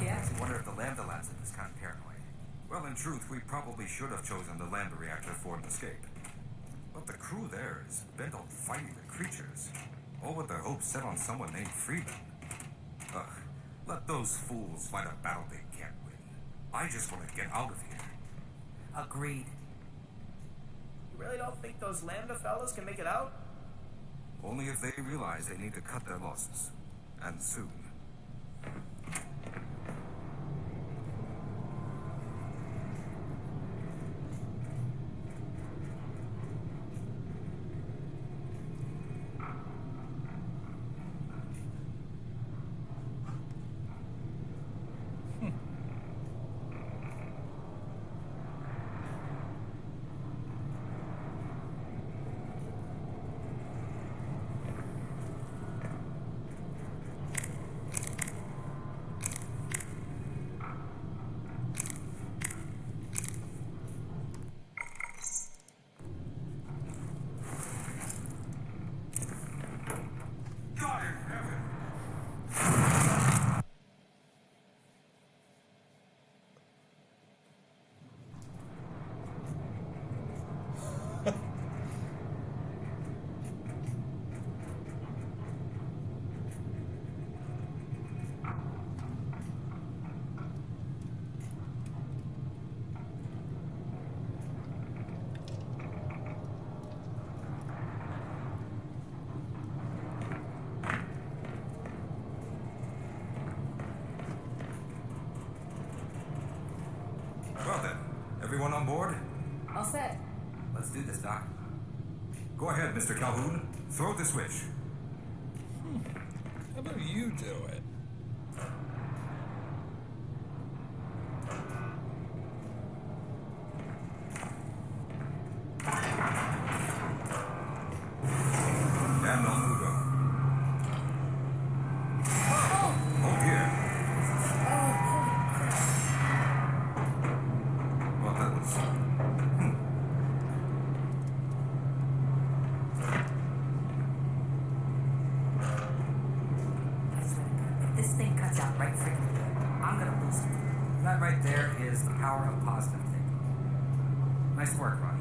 Yeah. I wonder if the Lambda Labs is kind of paranoid. Well, in truth, we probably should have chosen the Lambda reactor for an escape. But the crew there is bent on fighting the creatures, all with their hopes set on someone named Freeman. Ugh, let those fools fight a battle they can't win. I just want to get out of here. Agreed. You really don't think those Lambda fellas can make it out? Only if they realize they need to cut their losses. And soon. on board? All set. Let's do this, Doc. Go ahead, Mr. Calhoun. Throw the switch. How about you do it? And on we go. Oh dear. Well, that was... If this thing cuts out right freaking here, I'm gonna lose it. That right there is the power of positive thinking. Nice work, Ronnie.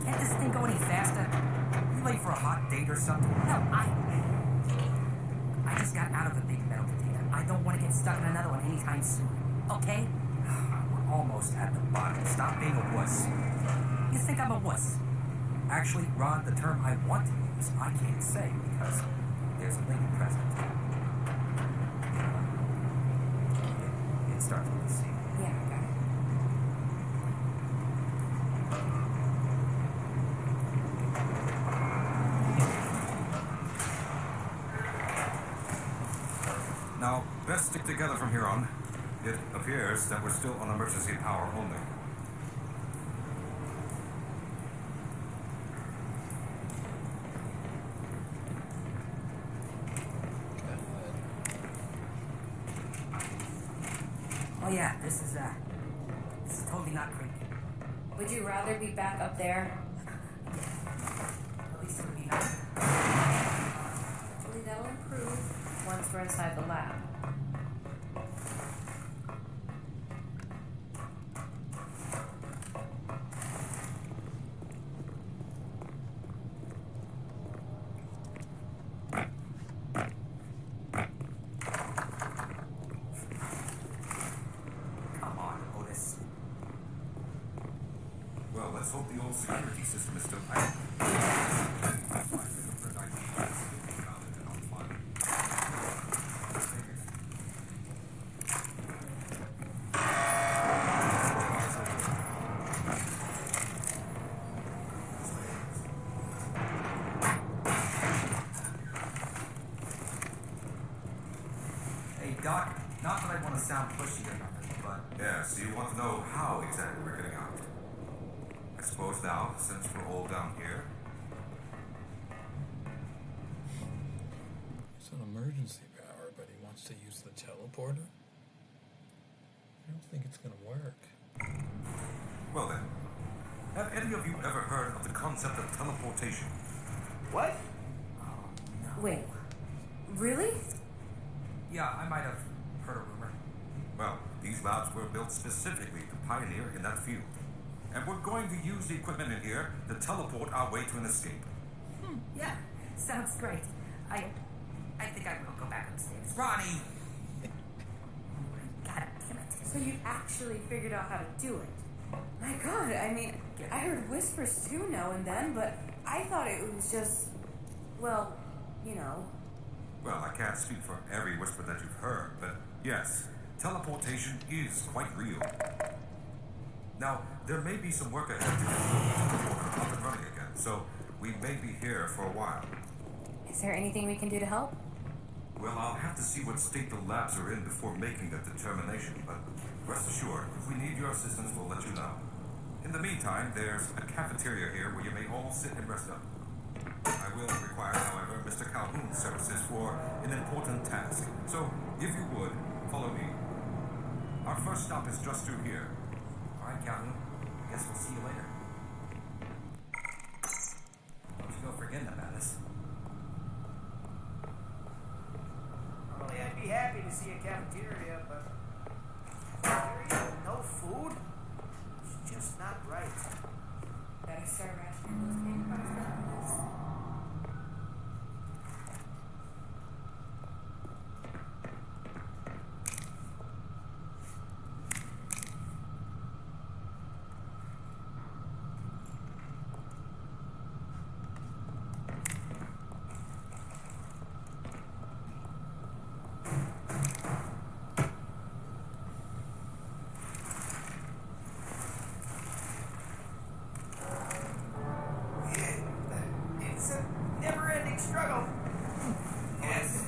Can't this thing go any faster? You late for a hot date or something? No, I just got out of a big metal container. I don't want to get stuck in another one anytime soon. Okay? We're almost at the bottom. Stop being a wuss. You think I'm a wuss? Actually, Ron, the term I want to use, I can't say because there's a lady present. It starts with a C. Yeah, I got it. Now, best stick together from here on. It appears that we're still on emergency power only. Oh yeah, this is totally not creepy. Would you rather be back up there? At least it would be nice. Hopefully that'll improve once we're inside the lab. Come on, Otis. Well, let's hope the old security system is still active. My fingerprint ID is still valid and on file. Hey, Doc, not that I want to sound pushy or nothing, but Yeah, so you want to know how exactly we're getting out. I suppose now, since we're all down here, It's an emergency power, but he wants to use the teleporter? I don't think it's gonna work. well then, have any of you ever heard of the concept of teleportation? What? Wait, really? yeah, I might have heard a rumor. Well, these labs were built specifically to pioneer in that field. And we're going to use the equipment in here to teleport our way to an escape. Yeah, sounds great. I think I will go back upstairs. Ronnie! God damn it. So you actually figured out how to do it? My God, I mean, I heard whispers too now and then, but I thought it was just, well, you know. Well, I can't speak for every whisper that you've heard, but yes, teleportation is quite real. Now, there may be some work ahead to get the teleporter up and running again, so we may be here for a while. Is there anything we can do to help? Well, I'll have to see what state the labs are in before making that determination, but rest assured, if we need your assistance, we'll let you know. In the meantime, there's a cafeteria here where you may all sit and rest up. I will require, however, Mr. Calhoun's services for an important task. So, if you would, follow me. Our first stop is just through here. All right, Calhoun. Guess we'll see you later. Don't you go forgetting about us. Normally I'd be happy to see a cafeteria, but cafeteria? No no food? It's just not right. Better start rationing those game cards down, Liz. It's a never-ending struggle. Yes.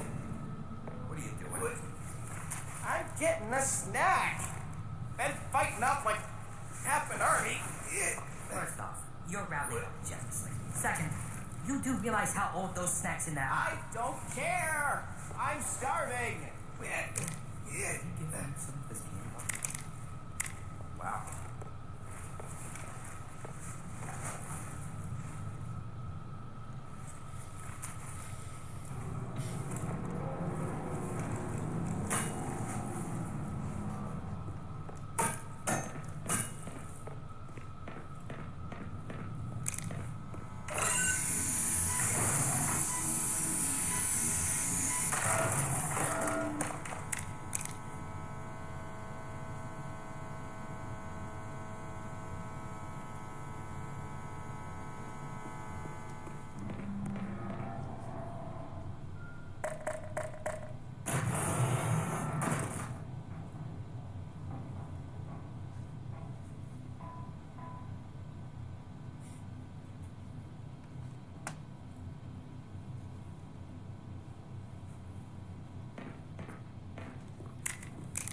What are you doing? I'm getting a snack. Been fighting off like half an army. First off, you're rallying up jealously. Second, you do realize how old those snacks in there are. I don't care. I'm starving. Give them some of this candy. Wow.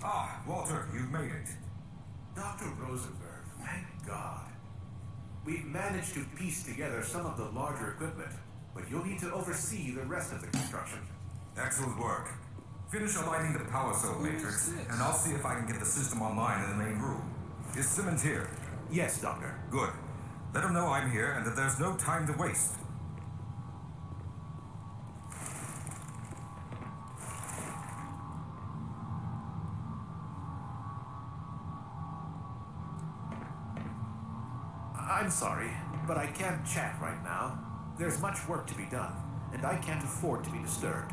Ah, Walter, you've made it. Dr. Rosenberg, thank God. We've managed to piece together some of the larger equipment, but you'll need to oversee the rest of the construction. Excellent work. Finish aligning the power cell matrix, and I'll see if I can get the system online in the main room. Is Simmons here? Yes, Doctor. Good. Let him know I'm here and that there's no time to waste. I'm sorry, but I can't chat right now. There's much work to be done, and I can't afford to be disturbed.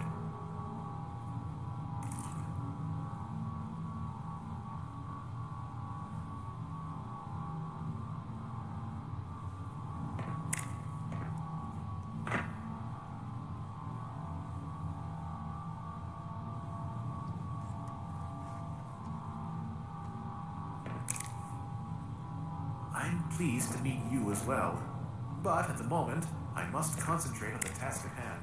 I'm pleased to meet you as well. But at the moment, I must concentrate on the task at hand.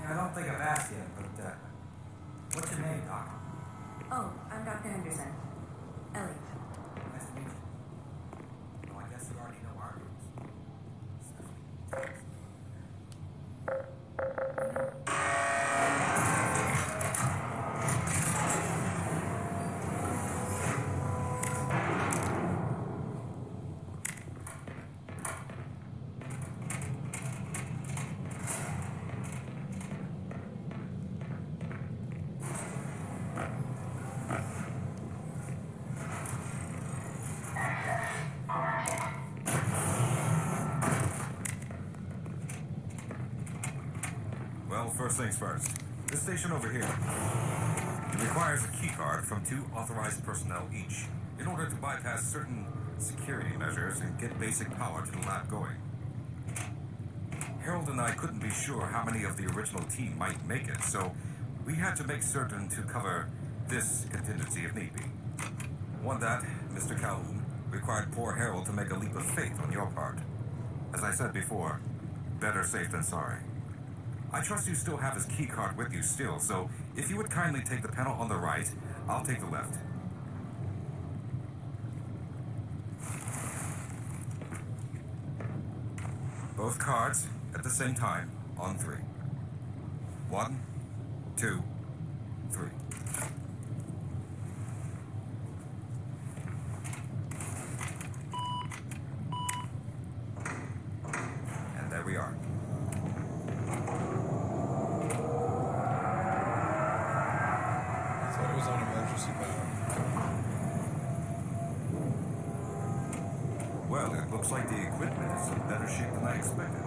I don't think I've asked yet, but, what's your name, Doc? Oh, I'm Dr. Henderson. Ellie. Nice to meet you. Well, I guess you already know our names. First things first. This station over here. It requires a keycard from 2 authorized personnel each in order to bypass certain security measures and get basic power to the lab going. Harold and I couldn't be sure how many of the original team might make it, so we had to make certain to cover this contingency if need be. One that, Mr. Calhoun, required poor Harold to make a leap of faith on your part. As I said before, better safe than sorry. I trust you still have his keycard with you still, so if you would kindly take the panel on the right, I'll take the left. Both cards at the same time on 3. 1, 2, 3. And there we are. I thought it was on emergency power. Well, it looks like the equipment is in better shape than I expected.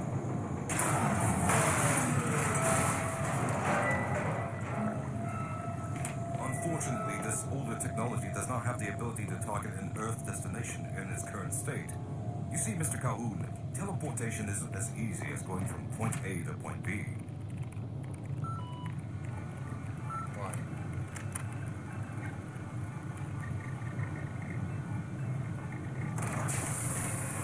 Unfortunately, this older technology does not have the ability to target an Earth destination in its current state. You see, Mr. Calhoun, teleportation isn't as easy as going from point A to point B. Why?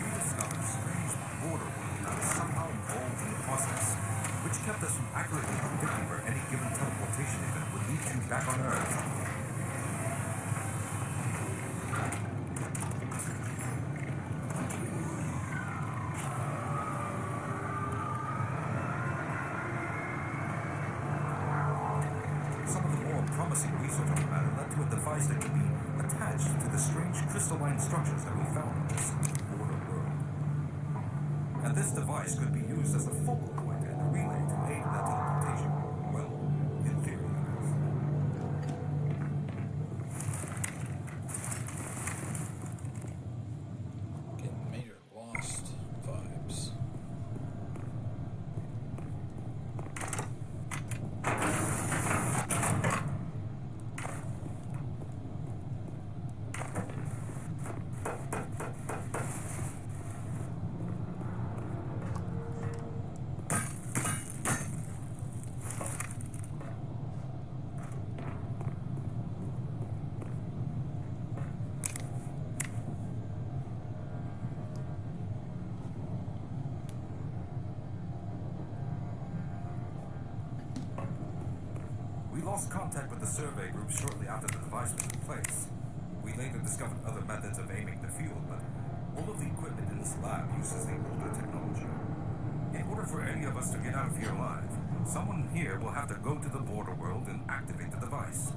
We discovered strange border work that was somehow involved in the process, which kept us from accurately predicting where any given teleportation event would lead you back on Earth. Some of the more promising research on the matter led to a device that could be attached to the strange crystalline structures that we found on this border world. And this device could be used as a focal point and a relay to aid in that teleportation. Well, in theory, that is. Getting Major Lost vibes. We lost contact with the survey group shortly after the device was in place. We later discovered other methods of aiming the field, but all of the equipment in this lab uses the older technology. In order for any of us to get out of here alive, someone here will have to go to the border world and activate the device.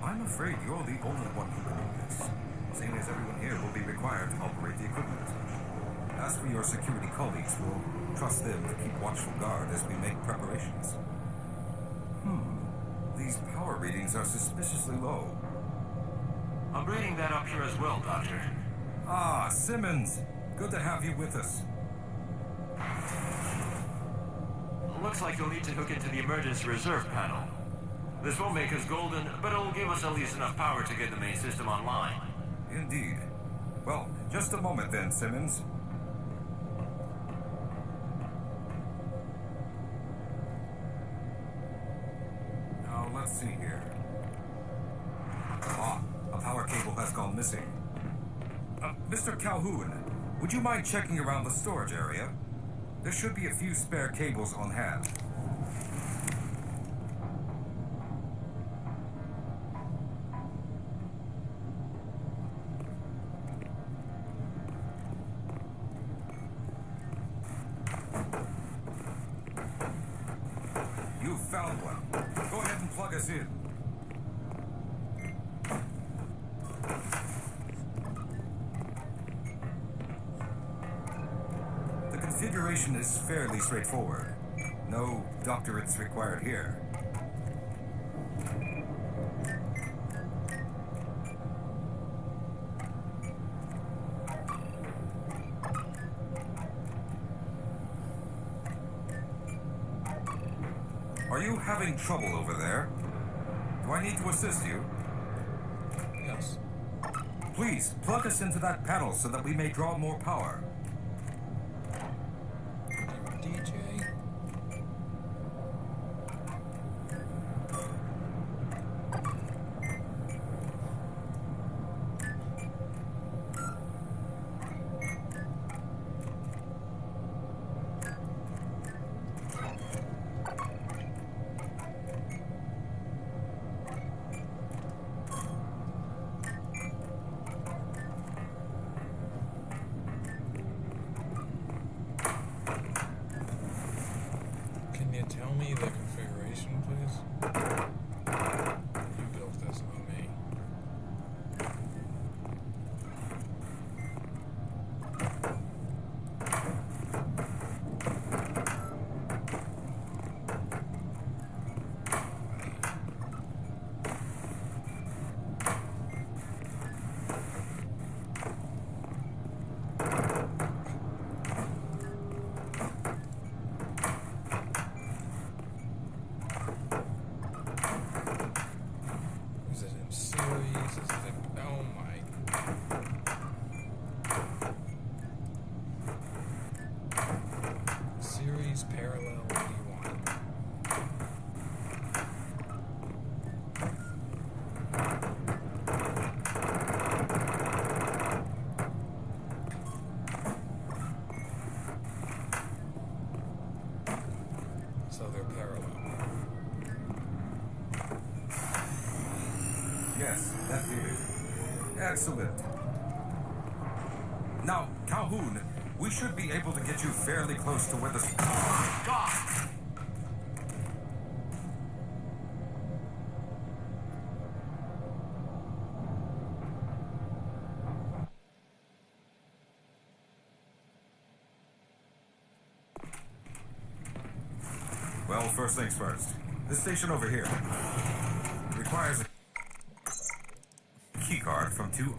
I'm afraid you're the only one who can do this, seeing as everyone here will be required to operate the equipment. As for your security colleagues, we'll trust them to keep watchful guard as we make preparations. These power readings are suspiciously low. I'm reading that up here as well, Doctor. Ah, Simmons! Good to have you with us. Looks like you'll need to hook into the emergency reserve panel. This won't make us golden, but it'll give us at least enough power to get the main system online. Indeed. Well, just a moment then, Simmons. Now, let's see here. Ah, a power cable has gone missing. Mr. Calhoun, would you mind checking around the storage area? There should be a few spare cables on hand. You found one. Go ahead and plug us in. The configuration is fairly straightforward. No doctorates required here. Are you having trouble over there? Do I need to assist you? Yes. Please, plug us into that panel so that we may draw more power. DJ? Can you tell me the configuration, please? You built this, not me. Is it in series? Is it in... Oh my... Series, parallel, what do you want? So they're parallel. Yes, that is. Excellent. Now, Calhoun, we should be able to get you fairly close to where the... God! Well, first things first. This station over here requires a keycard from two...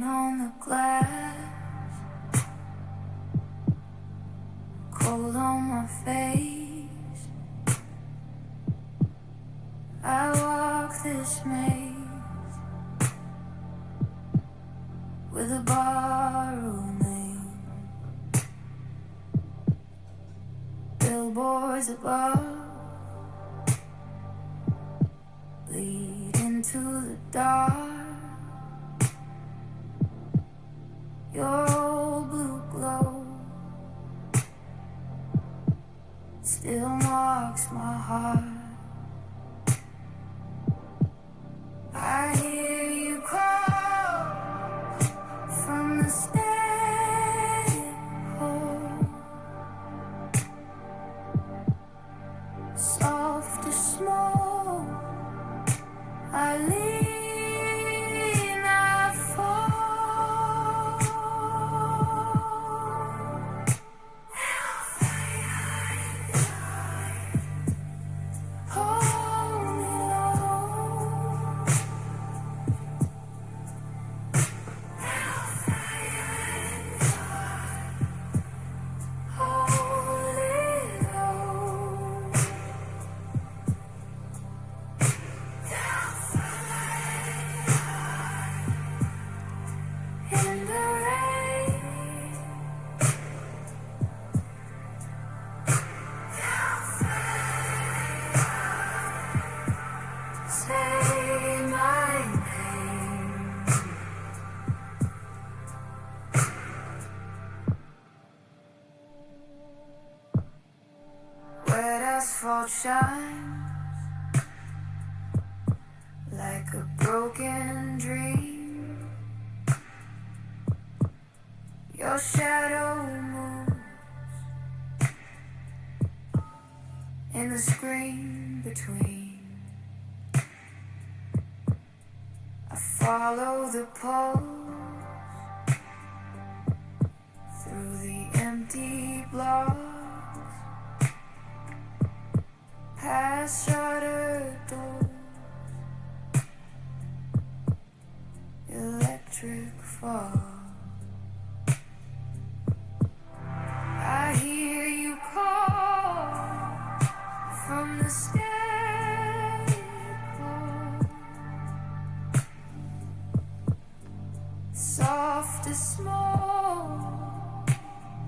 on the glass, cold on my face. I walk this maze with a borrowed name. Billboards above lead into the dark. Your old blue glow still marks my heart. I hear you call from the stairwell, soft as smoke. I lean, I fall. Hold me low. Hold it low. In the rain, say my name. Wet asphalt shines like a broken dream. Your shadow moves in the screen between. I follow the pose through the empty blocks, past shuttered doors, electric fog. I hear you call from the stairwell, soft as smoke.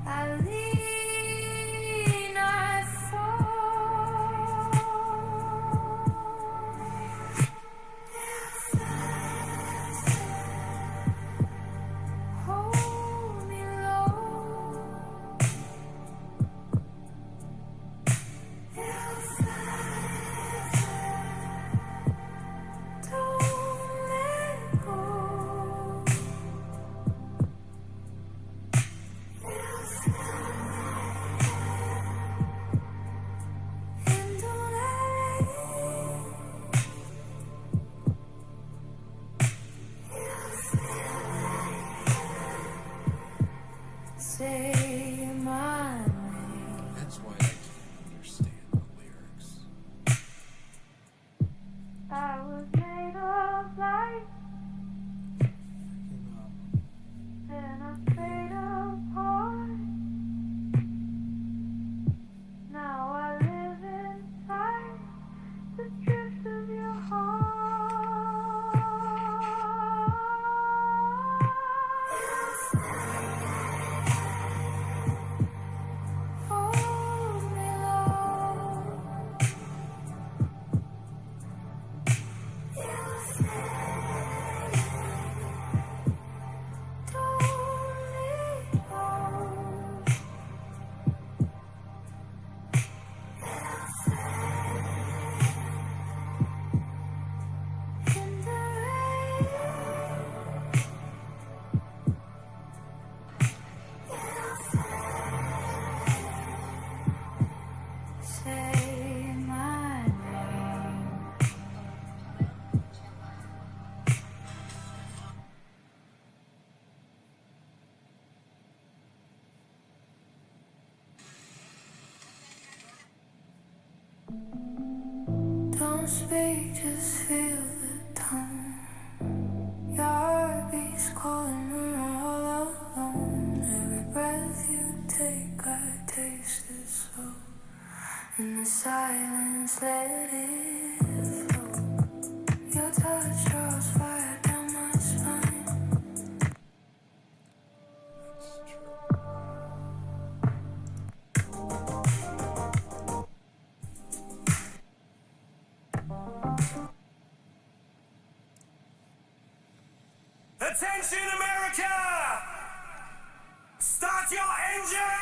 I lean, I fall. Hold me low. Don't let go. And don't let say my name. That's why I can't understand the lyrics. I was made of light, then I fade apart. Now I live inside the drift of your heart. Hold me low. Say my name. Don't speak, just feel the tone. Your beat's calling silence, let it flow. Your touch draws fire down my spine. Attention, America! Start your engines!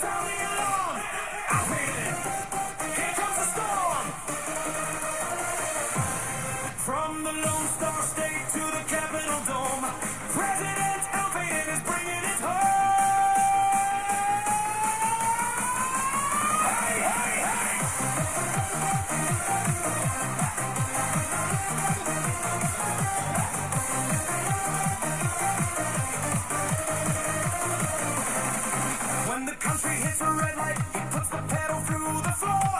Sound the alarm! Illphated! Here comes the storm! From the Lone Star State to the Capitol Dome, President Illphated is bringing it home! Hey, hey, hey! When the country hits a red light, he puts the pedal through the floor.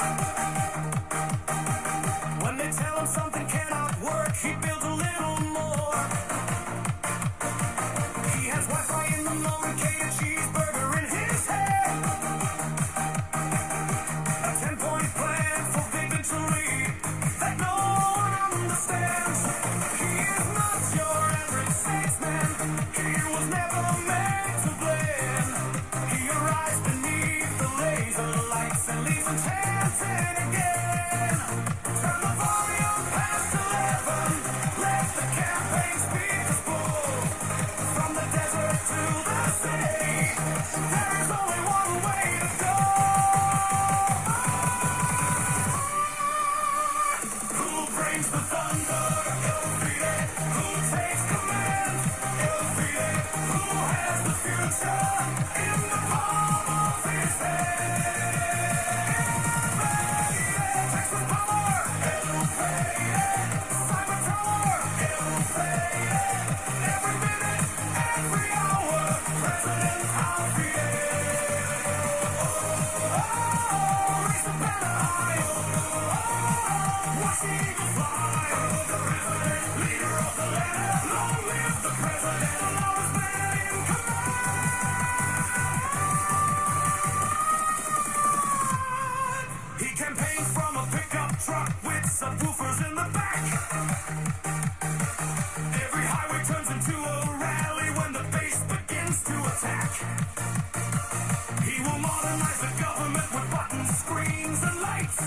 When they tell him something cannot work, he builds a little more. He has Wi-Fi in the motorcade, a cheeseburger in his head. A 10-point plan for victory that no one understands. He is not your average statesman. He was never made to blend. He arrives beneath the laser lights and leaves enchanted again. Turn the volume past 11. Let the campaign speakers pull. From the desert to the city, there is only one way to go. Who brings the thunder? Illphated. Who takes command? Illphated. Who has the future in the palm of his hand? Texas power. Illphated. Cyber tower. Illphated. Every minute, every hour, President Illphated. Raise the banner high. Watch the eagle fly. The president, leader of the land. Long live the president, the loudest man in command. He campaigns from a pickup truck with subwoofers in the back. Every highway turns into a rally when the base begins to attack. He will modernize the government with buttons, screens, and lights.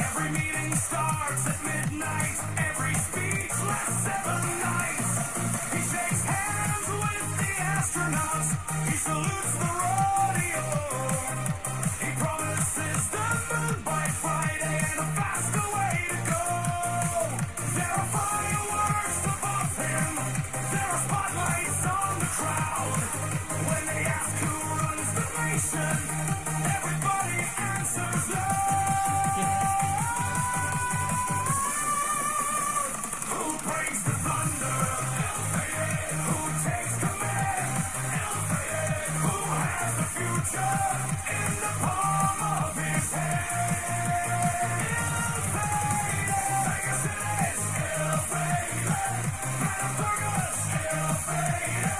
Every meeting starts at midnight. Every speech lasts 7 nights. He shakes hands with the astronauts. He salutes the rodeo. He promises the moon by Friday and a faster way to go. There are fireworks above him. There are spotlights on the crowd. When they ask who runs the nation, everybody answers Who brings the thunder? Illphated. Who takes command? Illphated. Who has the future in the palm of his hand? Illphated. Vegas it is. Illphated. Madam Burgers. Illphated.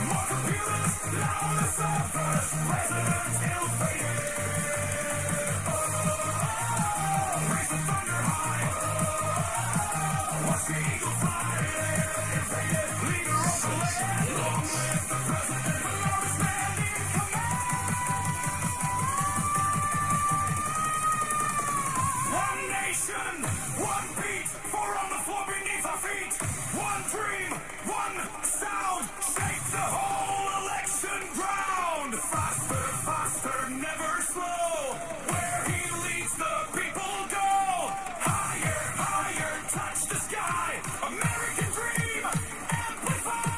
More computers, louder servers. President Illphated. Raise the thunder high. Watch the eagle fly. Illphated, leader of the land. Long live the president, the loudest man in command. One nation, one beat, four on the floor beneath our feet. One dream, one sound, shake the whole election ground. Faster, faster, never slow. Where he leads, the people go. Higher, higher, touch the sky. American dream, amplified.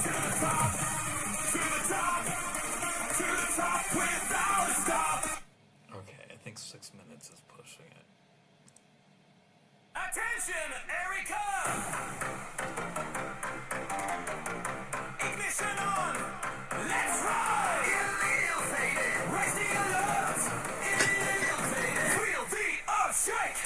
To the top, to the top, to the top without a stop. Okay, I think 6 minutes is pushing it. Attention, Erica! Ignition on! Let's ride! Illphated! Raise the alert! Illphated! Feel the earth shake!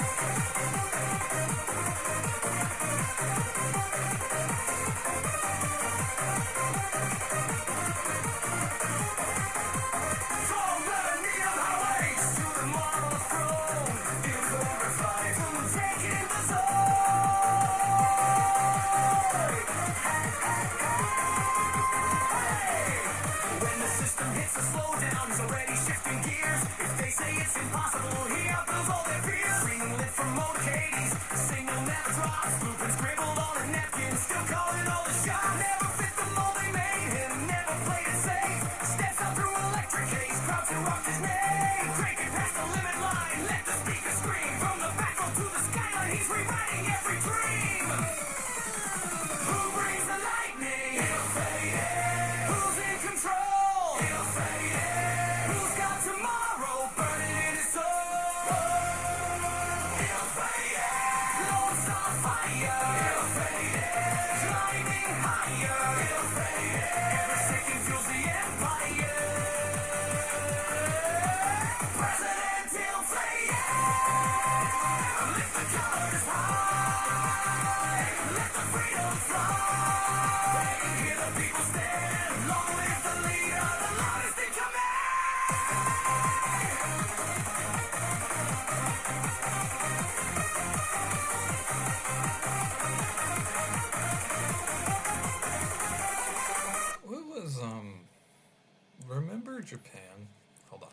remember Japan. Hold on.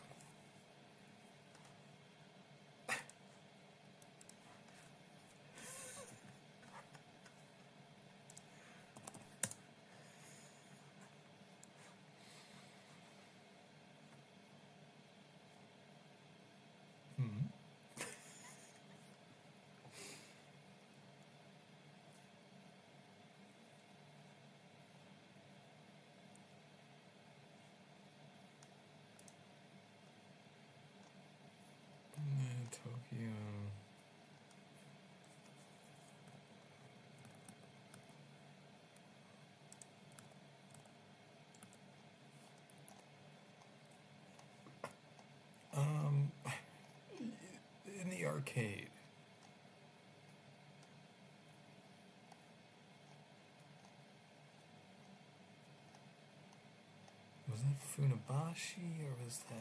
Tokyo. In the arcade. Was that Funabashi or was that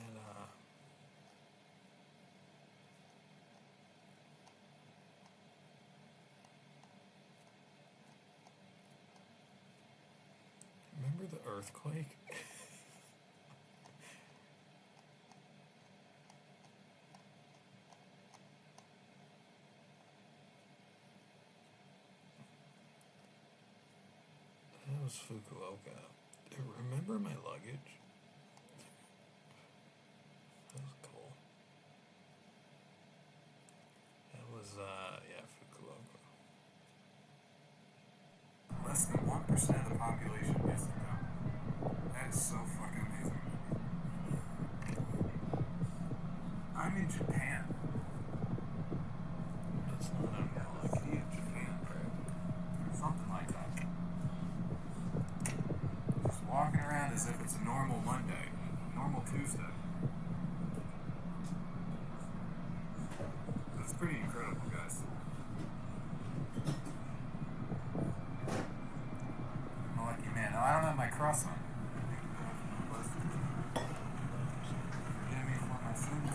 remember the earthquake? That was Fukuoka. Remember my luggage? That was cool. That was, yeah, Fukuoka. Less than 1% of the population gets to go. That is so fucking amazing. I'm in Japan. That's not lucky in Japan, right? Something like that. Just walking around as if it's a normal Monday, normal Tuesday. That's pretty incredible, guys. I'm a lucky man. No, I don't have my cross on. Forgive me for my sins.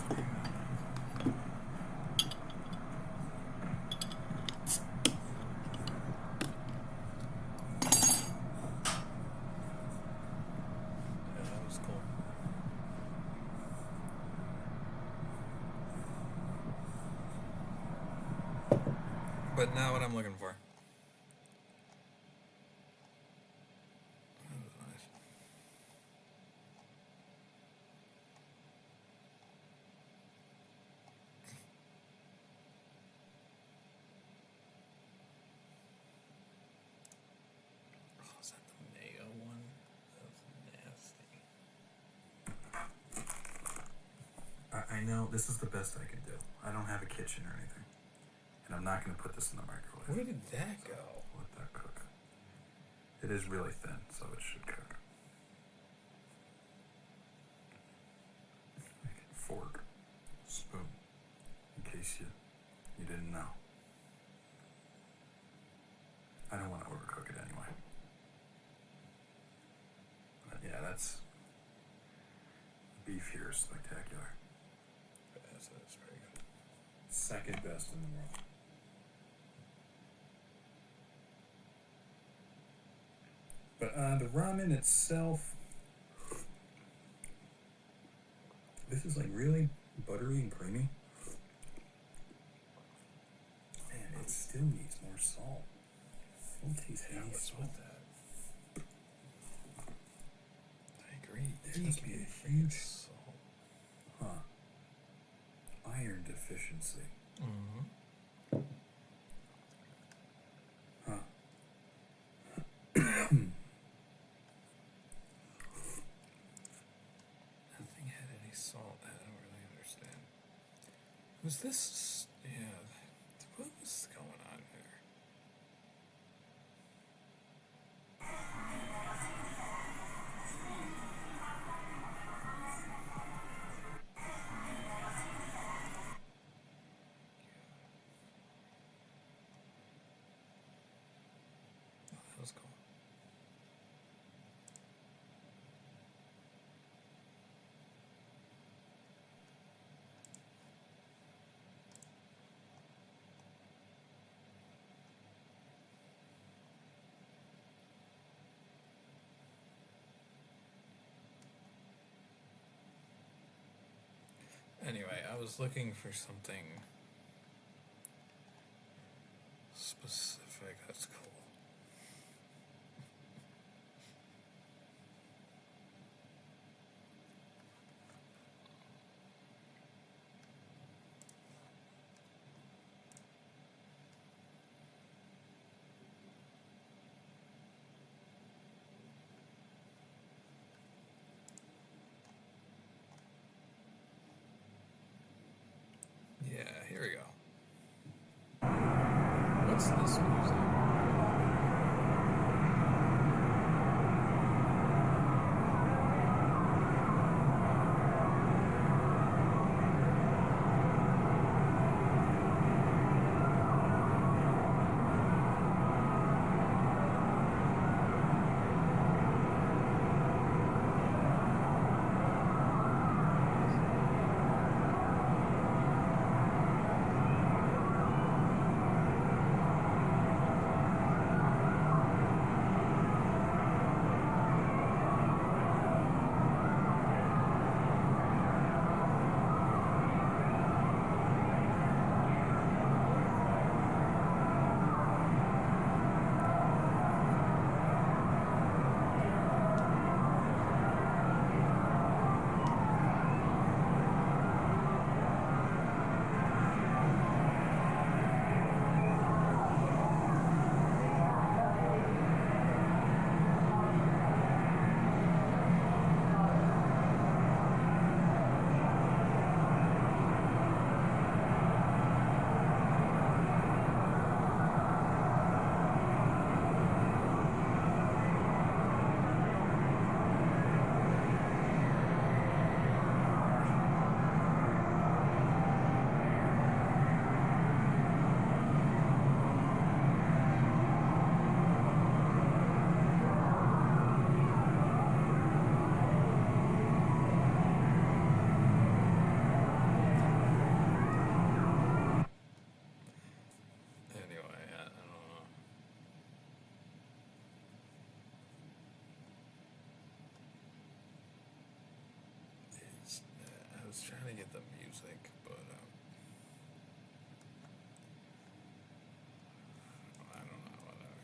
But now what I'm looking for. That was nice. Oh, is that the mayo one? That was nasty. I know this is the best I can do. I don't have a kitchen or anything. And I'm not going to put this in the microwave. Where did that go? Let that cook. It is really thin, so it should cook. Fork, spoon, in case you didn't know. I don't want to overcook it anyway. But yeah, that's beef here is spectacular. That's pretty good. Second best in the world. But the ramen itself, this is like really buttery and creamy. And it still needs more salt. I don't taste any salt. With that? I agree. There must be a huge salt. Huh. Iron deficiency. Mm-hmm. Huh. Nothing had any salt. I don't really understand. Was this? Yeah. What was going on here? Oh, that was cool. Anyway, I was looking for something specific. That's cool. Yeah, here we go. What's this music? I was trying to get the music, but I don't know, whatever.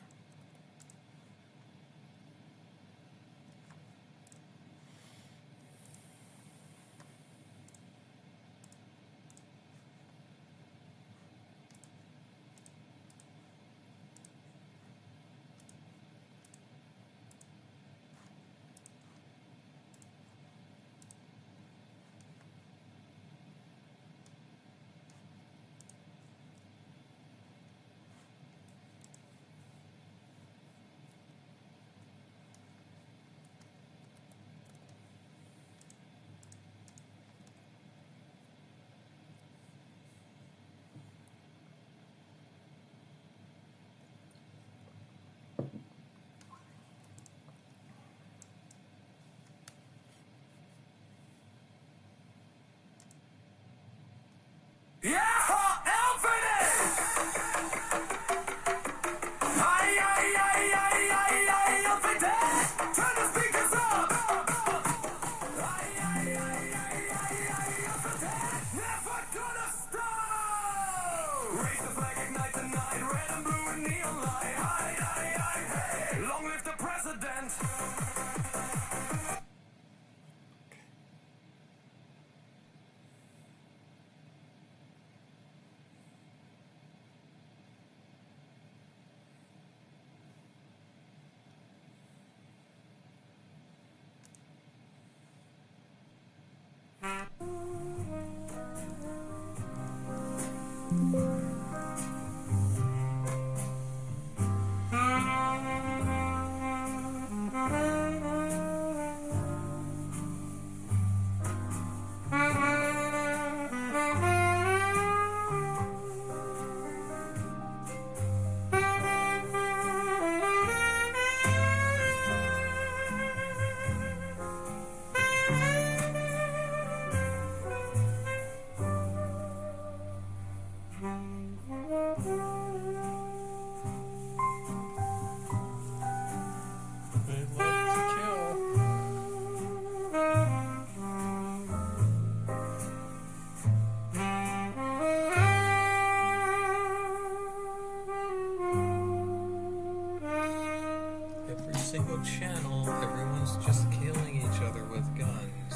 channel, everyone's just killing each other with guns.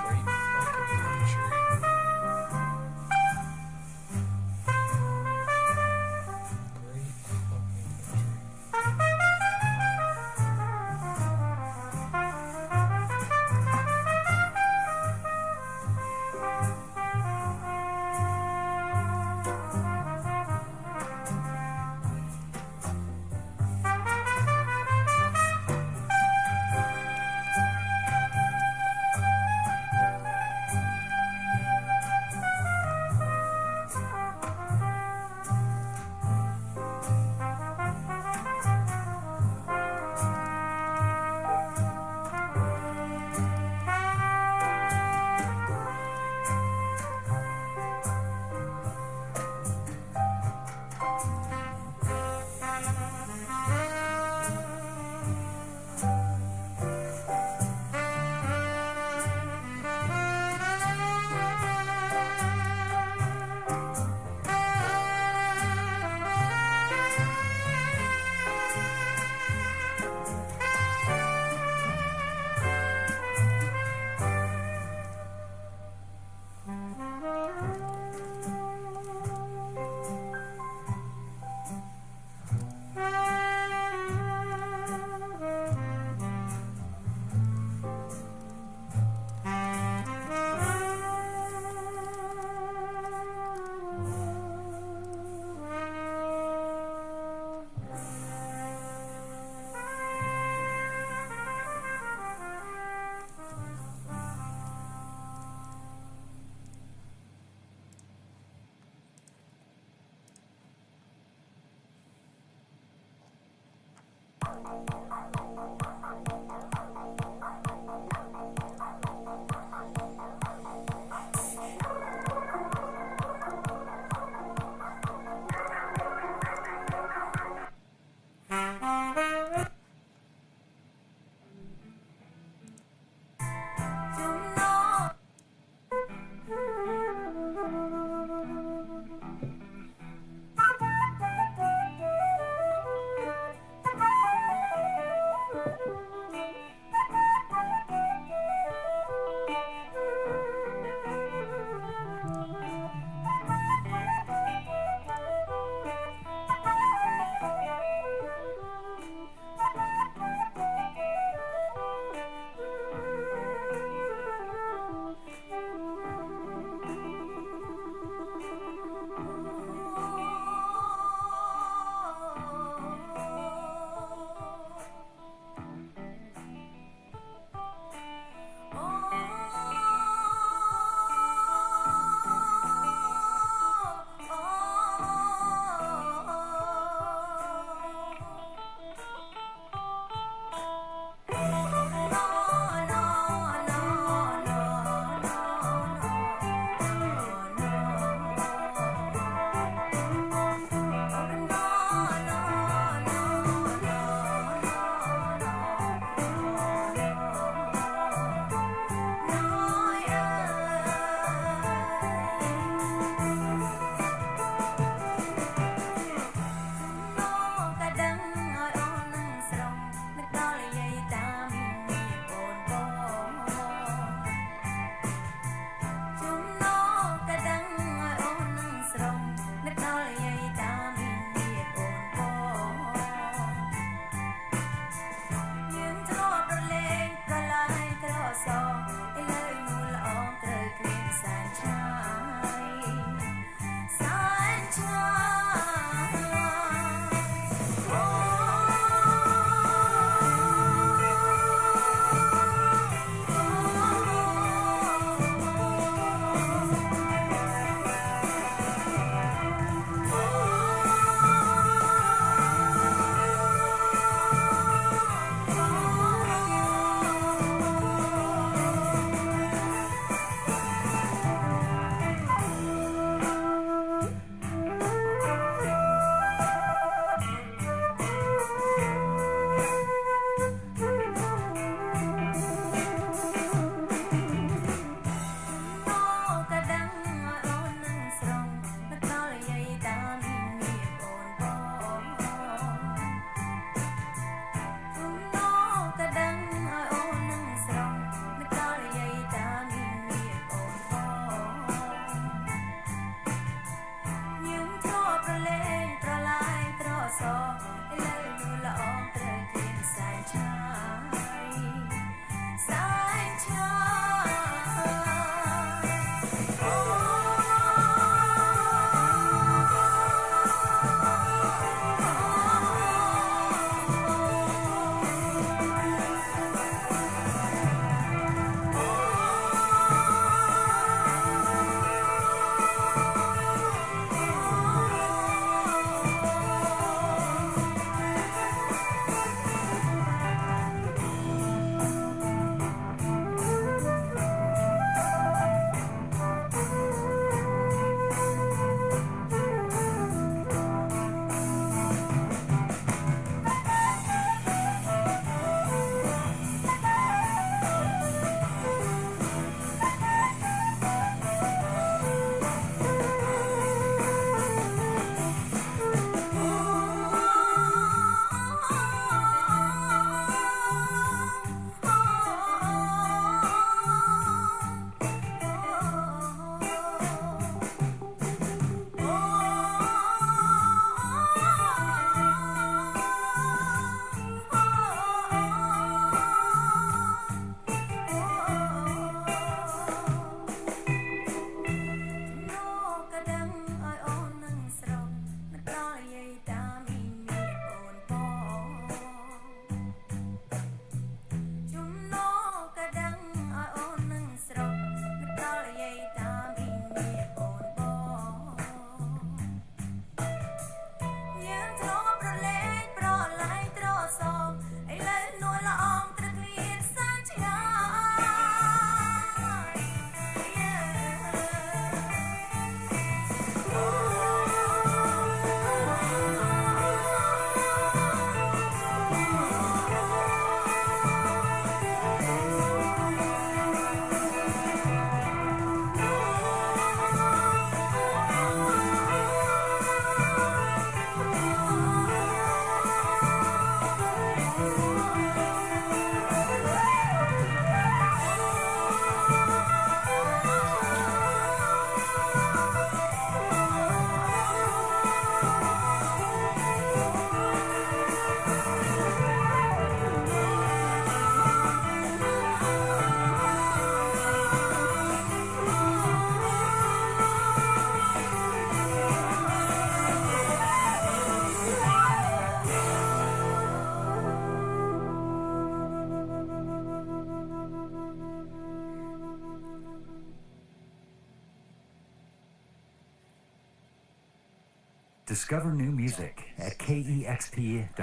Great fucking country. Great fucking country. Discover new music at kexp.org.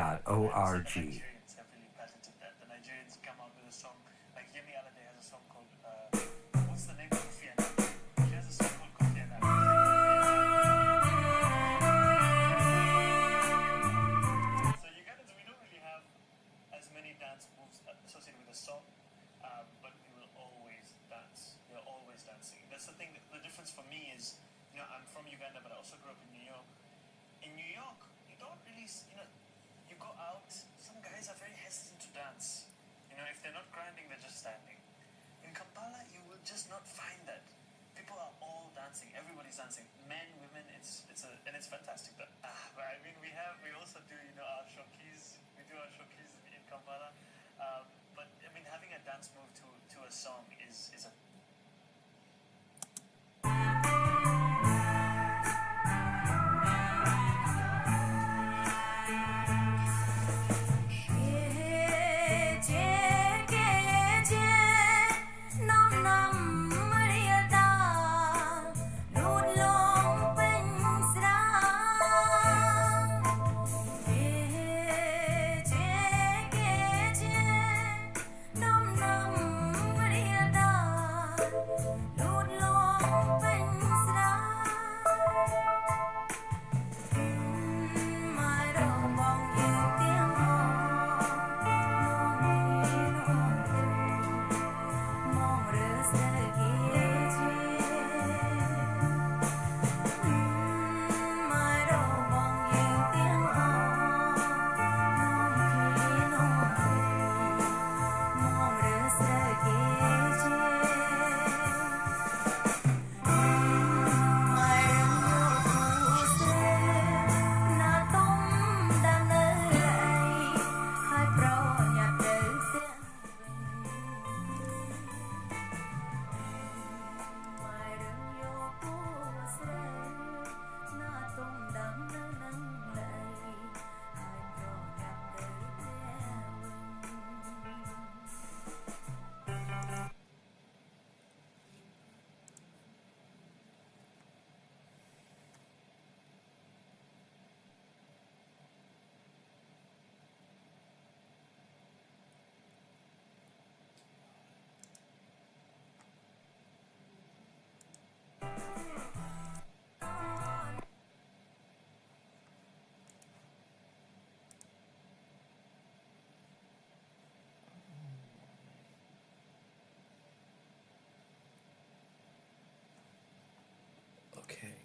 Okay.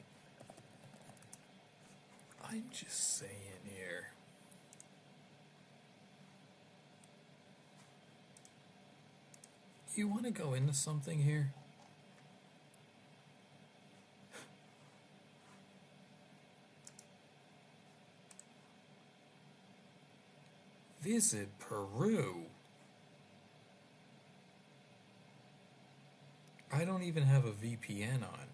I'm just saying here. You want to go into something here? Visit Peru. I don't even have a VPN on.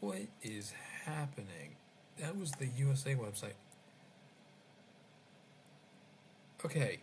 What is happening? That was the USA website. Okay.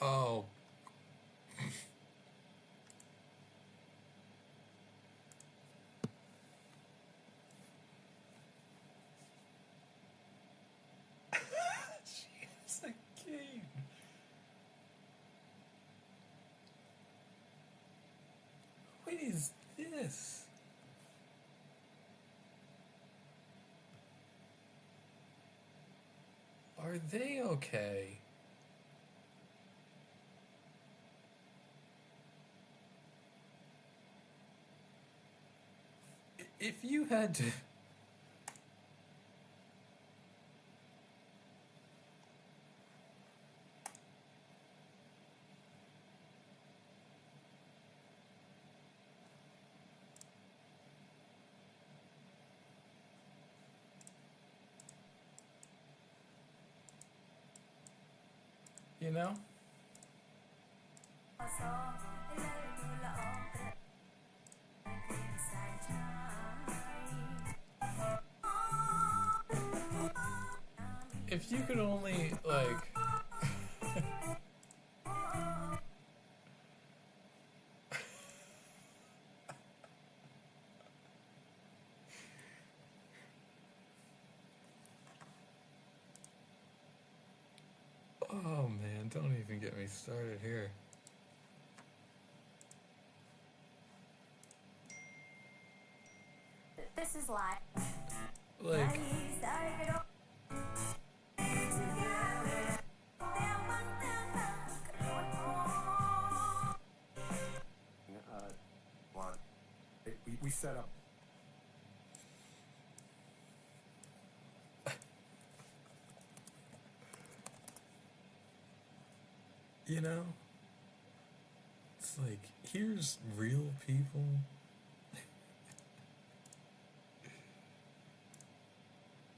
Oh. She's a king. What is this? Are they okay? If you had to... You know? If you could only, like... Oh man, don't even get me started here. This is like... What? We set up. You know? It's like, here's real people.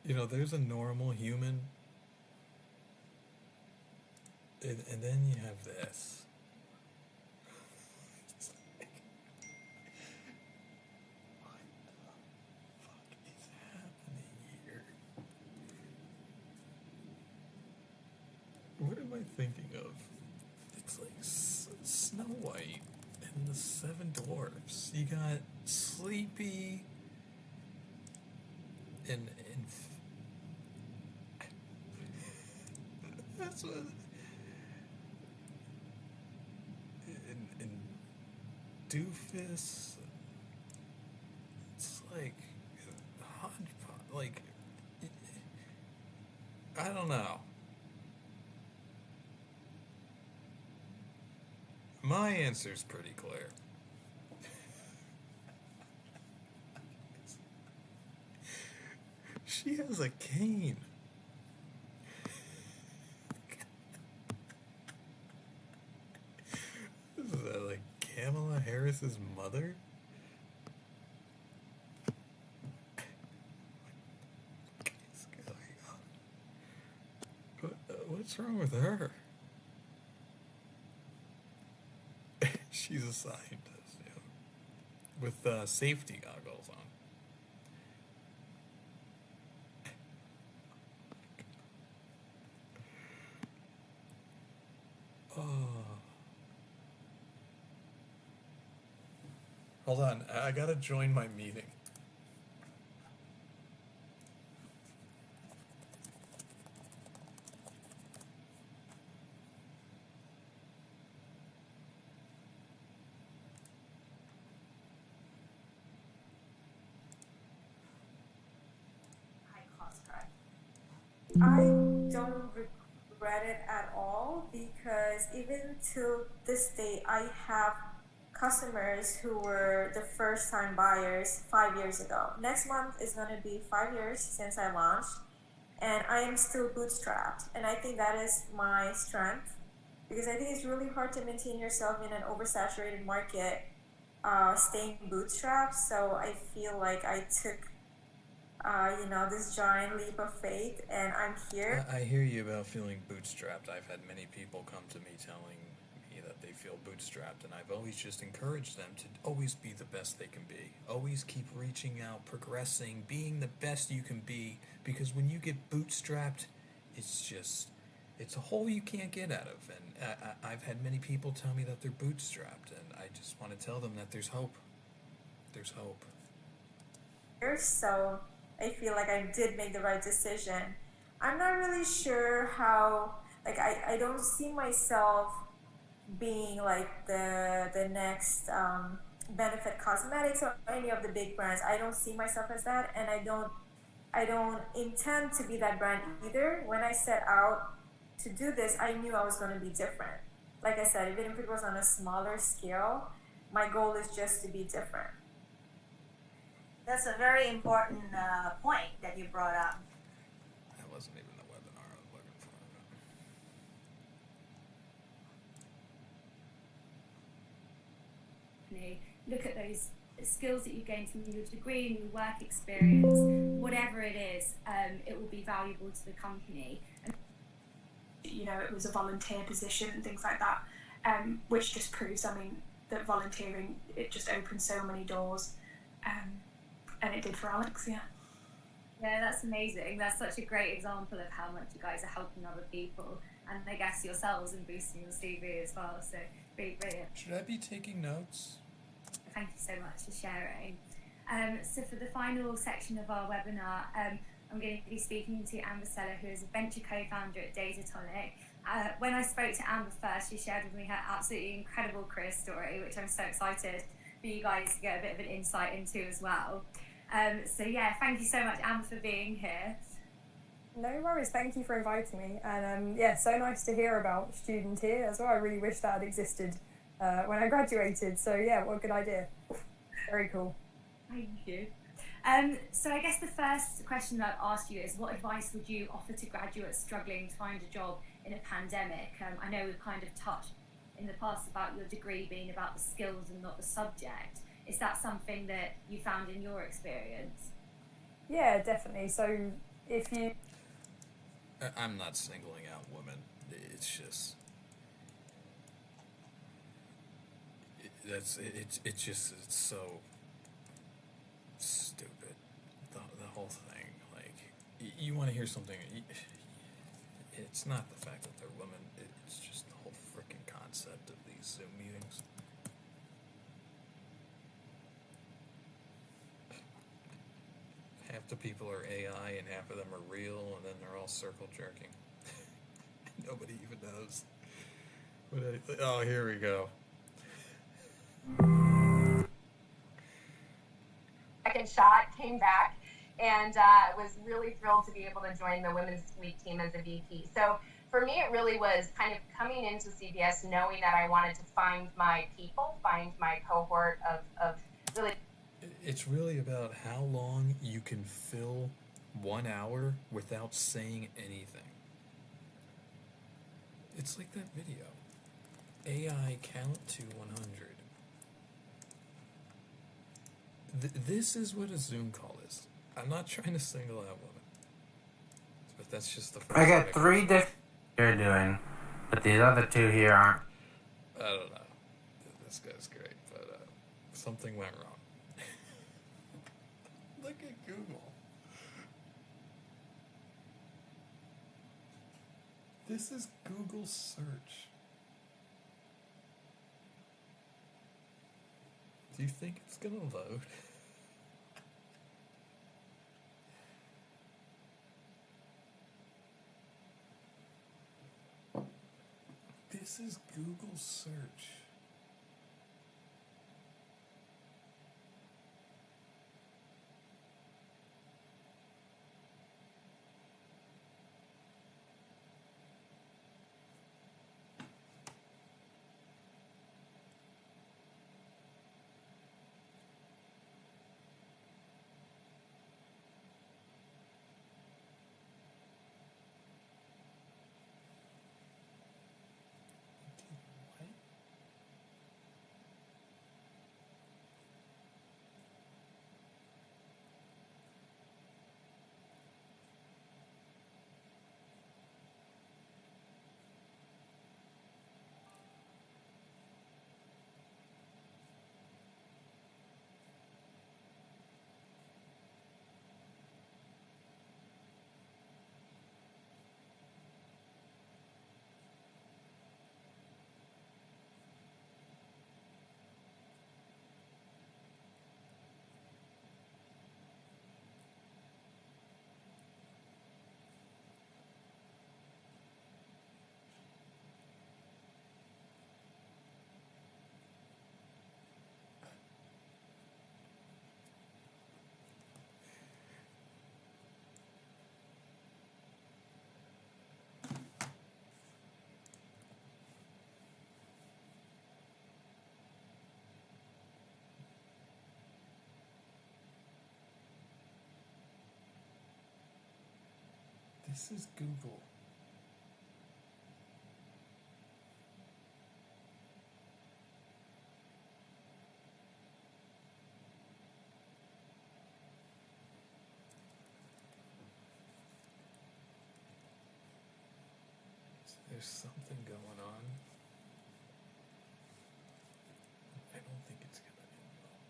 You know, there's a normal human. And then you have this. It's like, what the fuck is happening here? What am I thinking of? It's like Snow White and the Seven Dwarfs. You got Sleepy and that's what. And Doofus. It's like hodgepodge. Like, I don't know. My answer's pretty clear. She has a cane. Is that like Kamala Harris's mother? What's wrong with her? She's a scientist, you know, with safety goggles on. Oh. Hold on, I gotta join my meeting. I don't regret it at all because even to this day, I have customers who were the first time buyers 5 years ago. Next month is going to be 5 years since I launched, and I am still bootstrapped. And I think that is my strength because I think it's really hard to maintain yourself in an oversaturated market, staying bootstrapped. So I feel like I took this giant leap of faith, and I'm here. I hear you about feeling bootstrapped. I've had many people come to me telling me that they feel bootstrapped, and I've always just encouraged them to always be the best they can be. Always keep reaching out, progressing, being the best you can be, because when you get bootstrapped, it's a hole you can't get out of. And I've had many people tell me that they're bootstrapped, and I just want to tell them that there's hope. There's hope. So I feel like I did make the right decision. I'm not really sure how, like, I don't see myself being like the next Benefit Cosmetics or any of the big brands. I don't see myself as that, and I don't intend to be that brand either. When I set out to do this, I knew I was going to be different. Like I said, even if it was on a smaller scale, my goal is just to be different. That's a very important point that you brought up. That wasn't even the webinar I was looking for. Look at those skills that you gain from your degree and your work experience. Whatever it is, it will be valuable to the company. you know, it was a volunteer position and things like that, which just proves, I mean, that volunteering, it just opens so many doors, and it did for Alex, yeah. Yeah, that's amazing. That's such a great example of how much you guys are helping other people, and I guess yourselves, and boosting your CV as well. So really brilliant. Should I be taking notes? Thank you so much for sharing. So for the final section of our webinar, I'm going to be speaking to Amber Seller, who is a venture co-founder at Datatonic. When I spoke to Amber first, she shared with me her absolutely incredible career story, which I'm so excited for you guys to get a bit of an insight into as well. So yeah, thank you so much, Amber, for being here. No worries, thank you for inviting me. And yeah, so nice to hear about Student here as well. I really wish that had existed when I graduated. So yeah, what a good idea. Very cool. Thank you. So I guess the first question I'd ask you is, what advice would you offer to graduates struggling to find a job in a pandemic? I know we've kind of touched in the past about your degree being about the skills and not the subject. Is that something that you found in your experience? Yeah, definitely. So if you... I'm not singling out women. It's just... It's so stupid. The whole thing. Like, you want to hear something... It's not the fact that they're women. It's just the whole freaking concept of these Zoom meetings. Half the people are AI and half of them are real, and then they're all circle jerking. Nobody even knows. Oh, here we go. Second shot, came back, and was really thrilled to be able to join the Women's Week team as a VP. So for me, it really was kind of coming into CBS knowing that I wanted to find my people, find my cohort of really... It's really about how long you can fill 1 hour without saying anything. It's like that video. AI count to 100. This is what a Zoom call is. I'm not trying to single out women, but that's just the first I got 3 different you're doing, but these other 2 here aren't. I don't know. This guy's great, but something went wrong. Look at Google. This is Google search. Do you think it's gonna load? This is Google search. This is Google. There's something going on. I don't think it's gonna end well.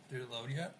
Did it load yet?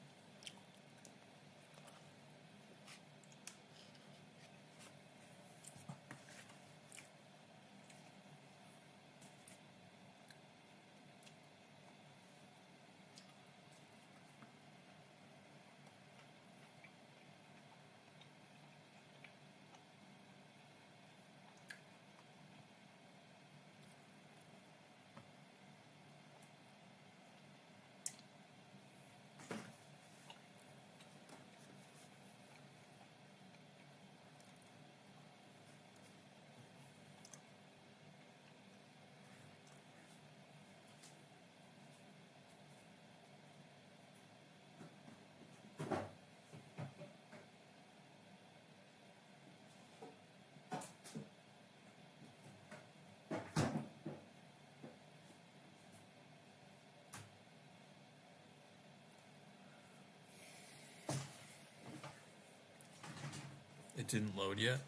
It didn't load yet?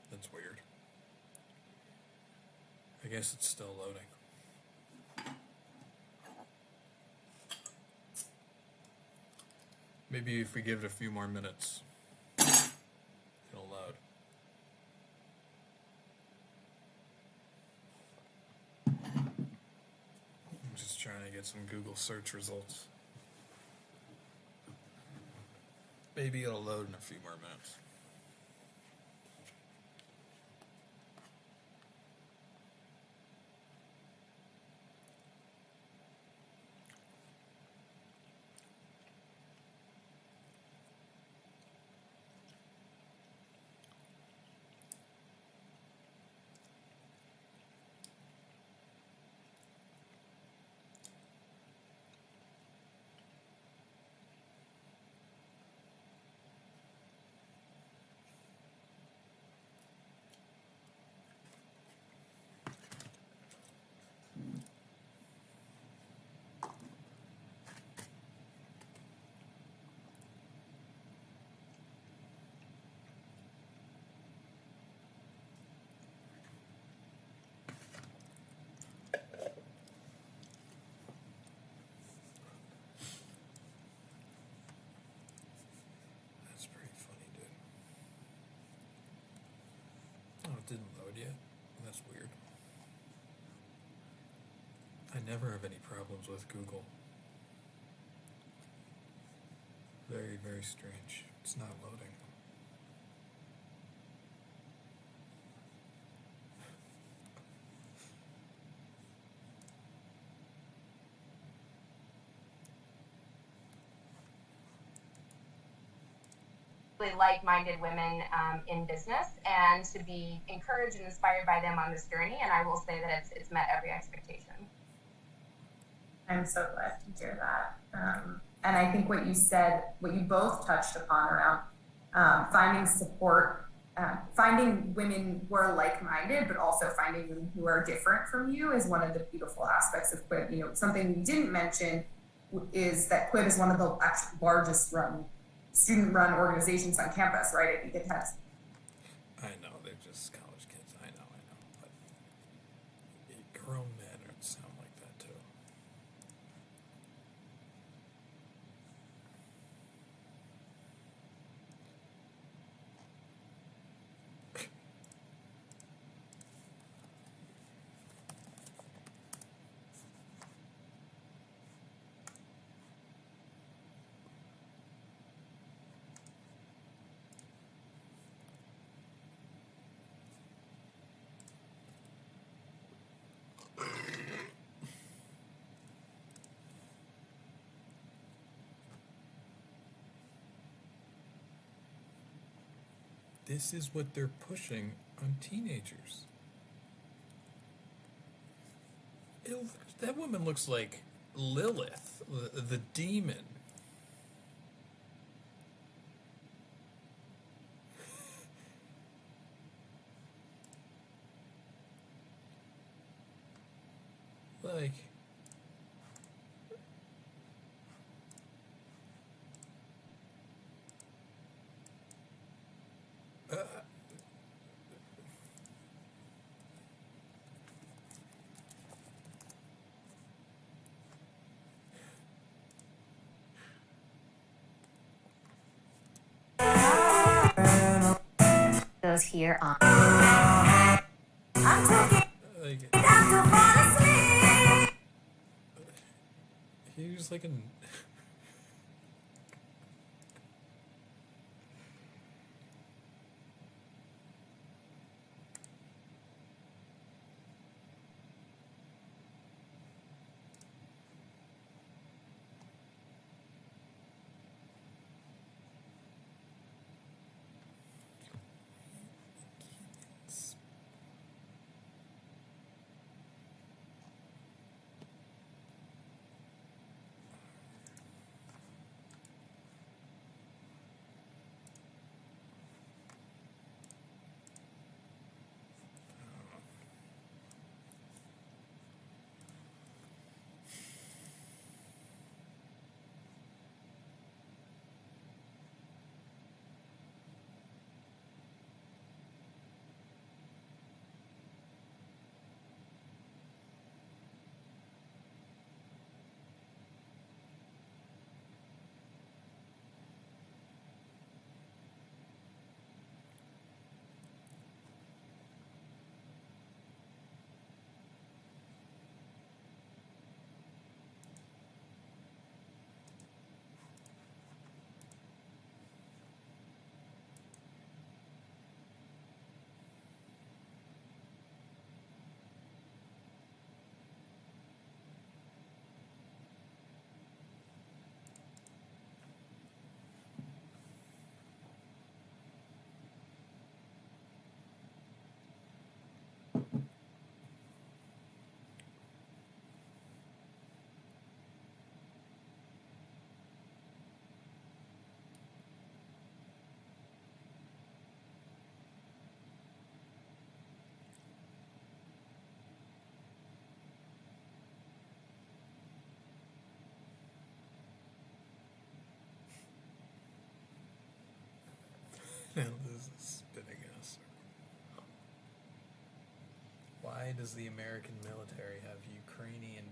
That's weird. I guess it's still loading. Maybe if we give it a few more minutes, it'll load. I'm just trying to get some Google search results. Maybe it'll load in a few more minutes. Didn't load yet. That's weird. I never have any problems with Google. Very, very strange. It's not loading. Like-minded women in business, and to be encouraged and inspired by them on this journey. And I will say that it's met every expectation. I'm so glad to hear that. And I think what you said, what you both touched upon around finding support, finding women who are like-minded, but also finding women who are different from you is one of the beautiful aspects of Quib. You know, something we didn't mention is that Quib is one of the actually largest student-run organizations on campus, right? I think it has. I know, they're just college kids. I know. But grown men sound like that too. This is what they're pushing on teenagers. That woman looks like Lilith, the demon. Like... Heroes here on. I'm talking Like, down to fall asleep. he was like an. Now this is spinning us. Why does the American military have Ukrainian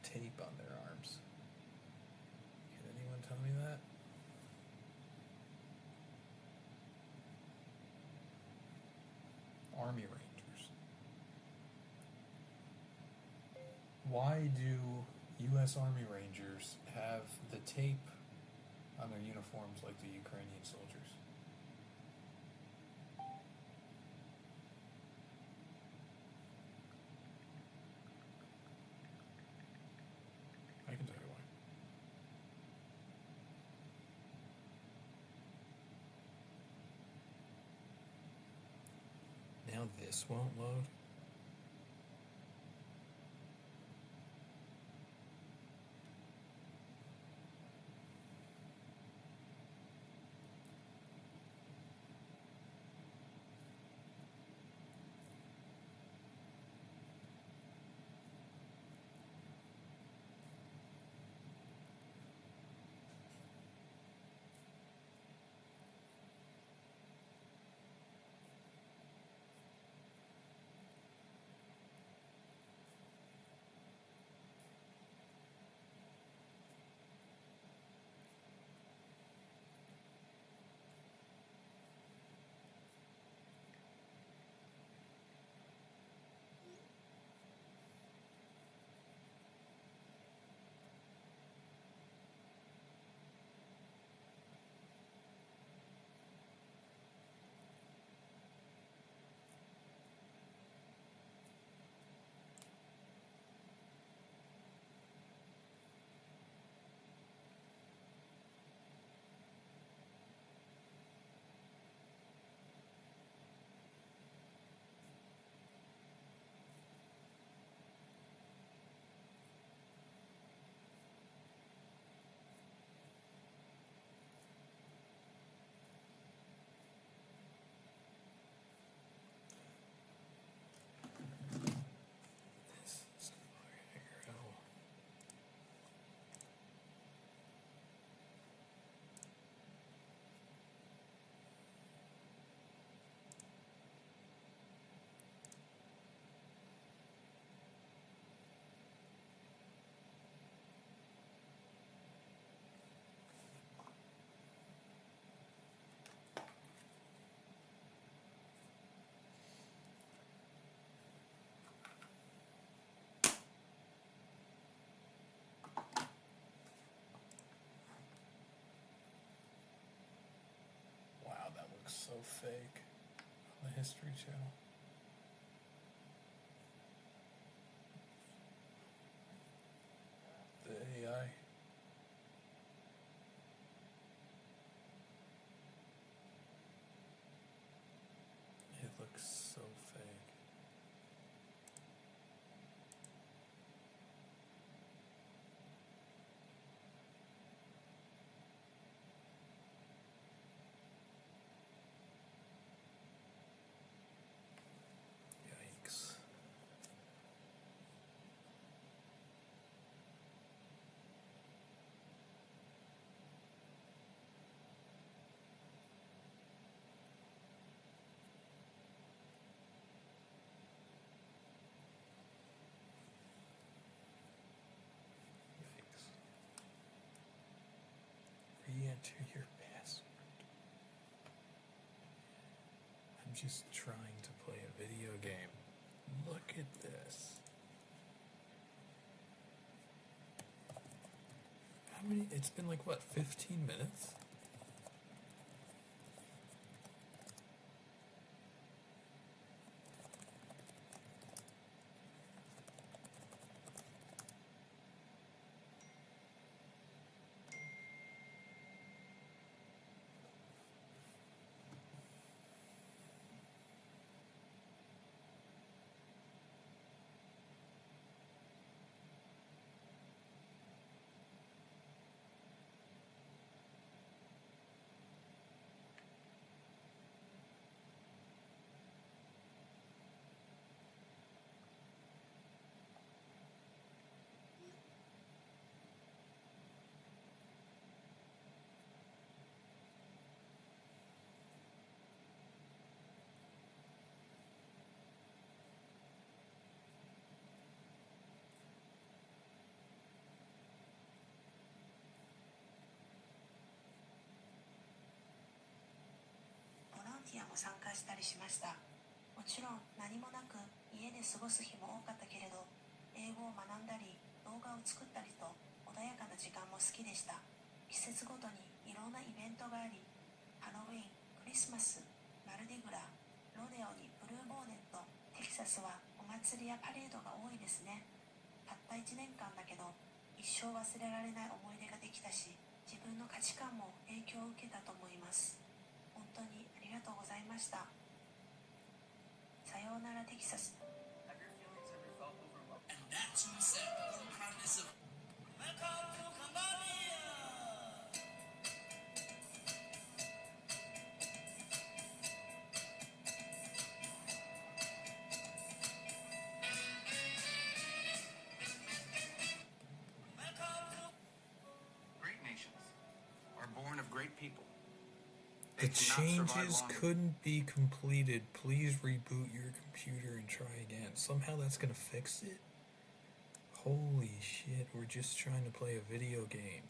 tape on their arms? Can anyone tell me that? Army Rangers. Why do U.S. Army Rangers have the tape on their uniforms like the Ukrainian soldiers? I can tell you why. Now this won't load? fake on the History Channel. The AI. It looks so fake. Yikes. Re-enter your password. I'm just trying to play a video game. Look at this. How many? It's been like, what, 15 minutes?ボランティアも参加したりしました。もちろん何もなく家で過ごす日も多かったけれど、英語を学んだり動画を作ったりと穏やかな時間も好きでした。季節ごとにいろんなイベントがあり、ハロウィン、クリスマス、マルディグラ、ロデオにブルーボーネット、テキサスはお祭りやパレードが多いですね。たった1年間だけど一生忘れられない思い出ができたし、自分の価値観も影響を受けたと思います。本当にありがとうございました。さようならテキサス。Great nations are born of great people. The changes couldn't be completed. Please reboot your computer and try again. Somehow that's gonna fix it? Holy shit, we're just trying to play a video game.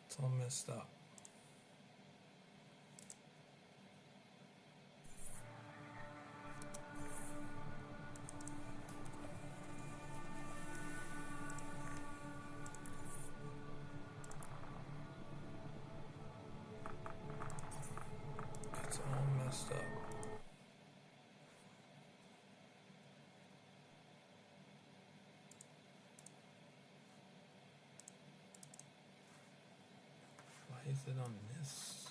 It's all messed up. It's all messed up. Why is it on this?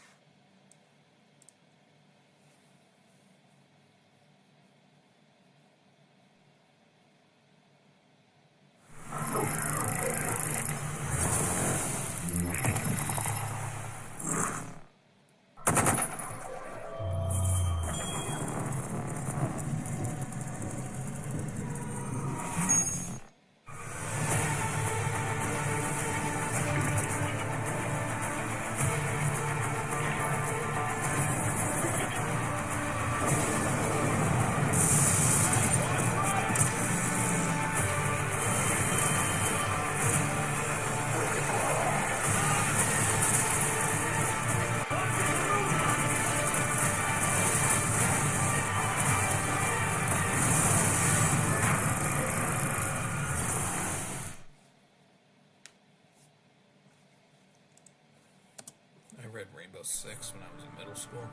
was 6 when I was in middle school.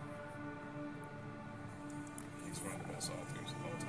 He's one of the best authors of all time.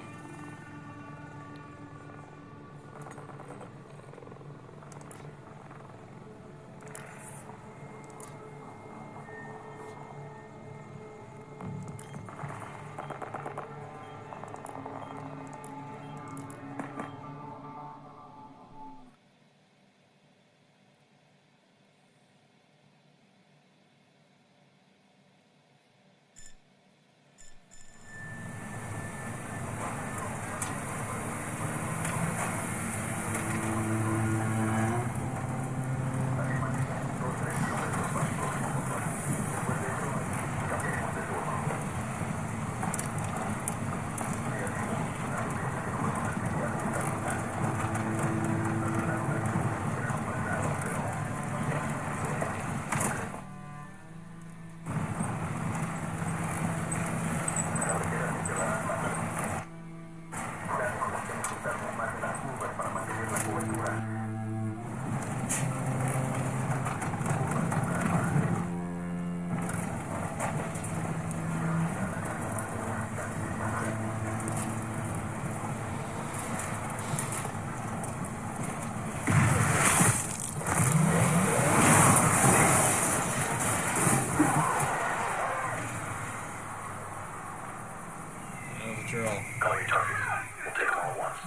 Call your targets. We'll take them all at once.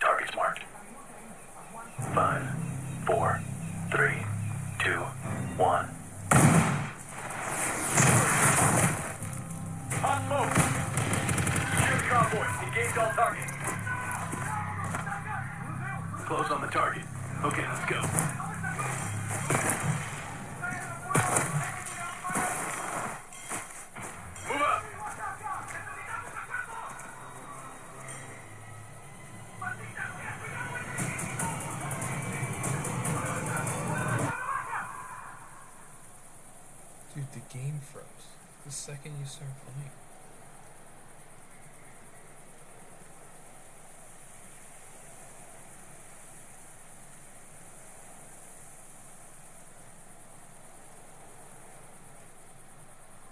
Targets marked. 5, 4, 3, 2, 1. Hot smoke! Shoot convoy. Engage all targets. Close on the target. Okay, let's go. Move up! Dude, the game froze the second you start playing.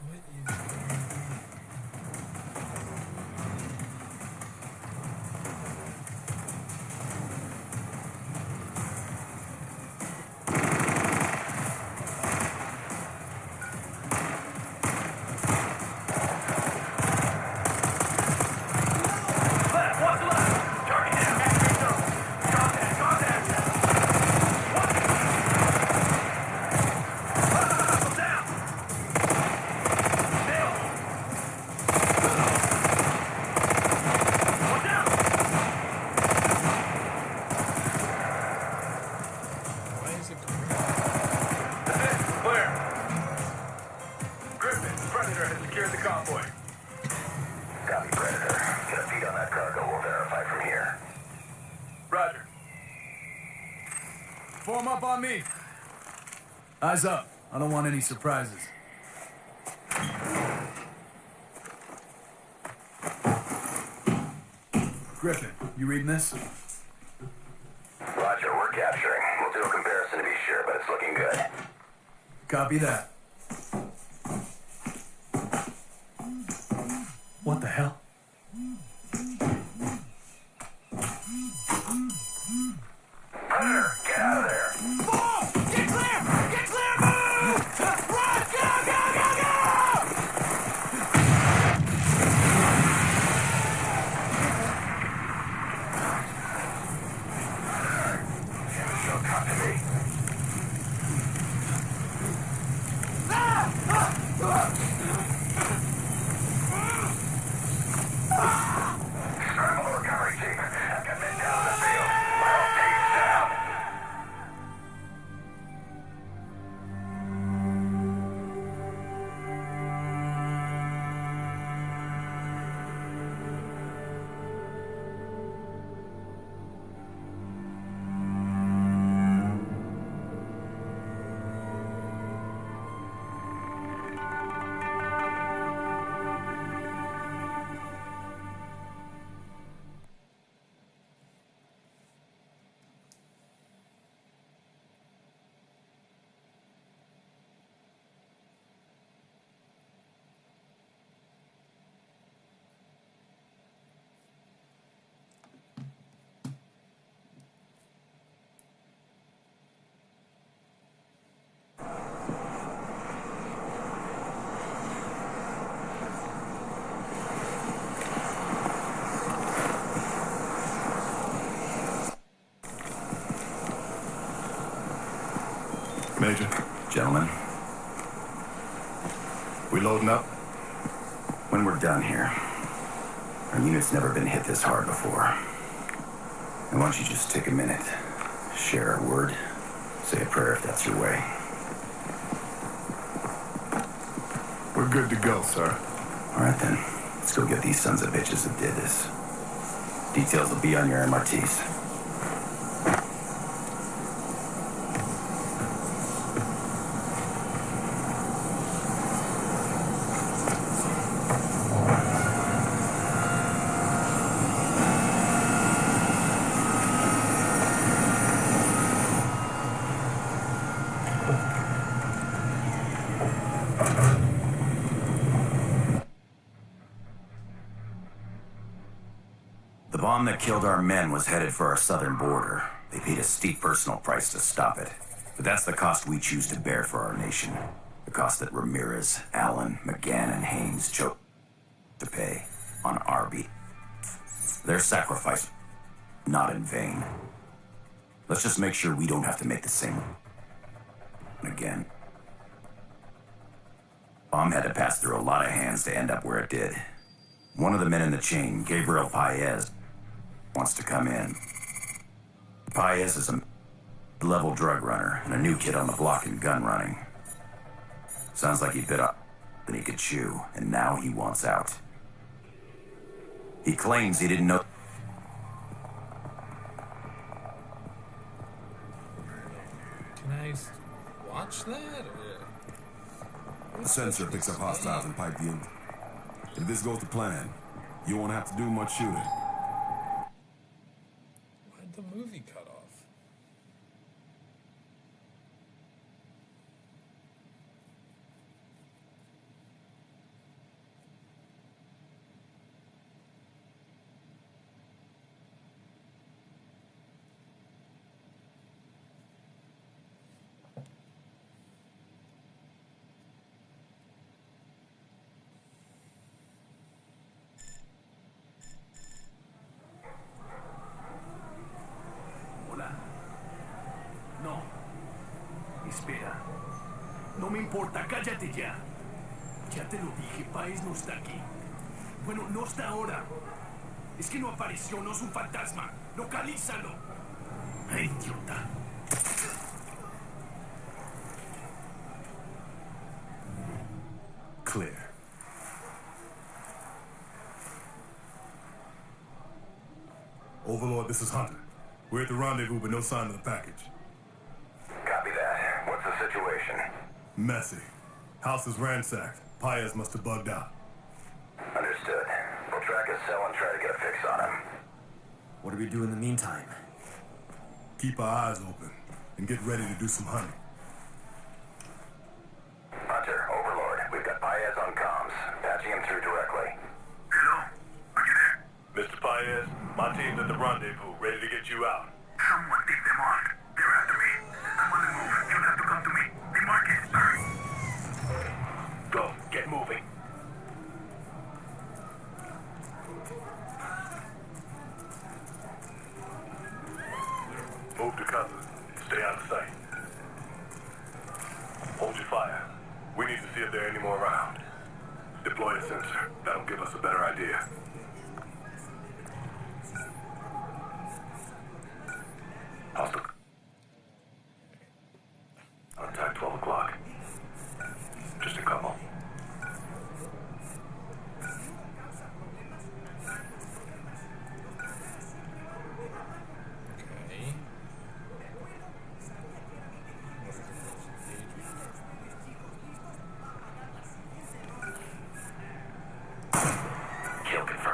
What is going on? Form up on me. Eyes up. I don't want any surprises. Griffin, you reading this? Roger, we're capturing. We'll do a comparison to be sure, but it's looking good. Copy that. What the hell? Predator, get out of there! Get clear! Get clear! Move! Run! Go! Go! Go! Go! Don't talk to me. Gentlemen, we loading up? when we're done here, our unit's never been hit this hard before. And why don't you just take a minute, share a word, say a prayer if that's your way. We're good to go, sir. All right then, let's go get these sons of bitches that did this. Details will be on your MRTs. The bomb that killed our men was headed for our southern border. They paid a steep personal price to stop it. But that's the cost we choose to bear for our nation. The cost that Ramirez, Allen, McGann, and Haynes chose to pay on our beat. Their sacrifice, not in vain. Let's just make sure we don't have to make the same again. Bomb had to pass through a lot of hands to end up where it did. One of the men in the chain, Gabriel Paez, wants to come in. Paez is a level drug runner and a new kid on the block in gun running. Sounds like he bit up than he could chew, and now he wants out. He claims he didn't know. Can I watch that? The sensor picks up hostiles and pipe the in. If this goes to plan, you won't have to do much shooting. Why'd the movie cut off? No. Espera. No me importa, cállate ya. Ya te lo dije, Paez no está aquí. Bueno, no está ahora. Es que no apareció, no es un fantasma. Localízalo. Ay, idiota. Clear. Overlord, this is Hunter. We're at the rendezvous, but no sign of the package. Copy that. What's the situation? Messy. House is ransacked. Paez must have bugged out. Understood. We'll track his cell and try to get a fix on him. What do we do in the meantime? Keep our eyes open and get ready to do some hunting. Hunter, Overlord, we've got Paez on comms. Patching him through directly. Hello? Are you there? Mr. Paez, my team's at the rendezvous, ready to get you out. Someone take them on. They're after me. I'm on the move. You'll have to come to me. Hey, Marcus, hurry. Go, get moving. Move to cover. Stay out of sight. Hold your fire. We need to see if there are any more around. Deploy a sensor. That'll give us a better idea. Hostile. On time, 12 o'clock. Just a couple. Okay. Kill confirmed.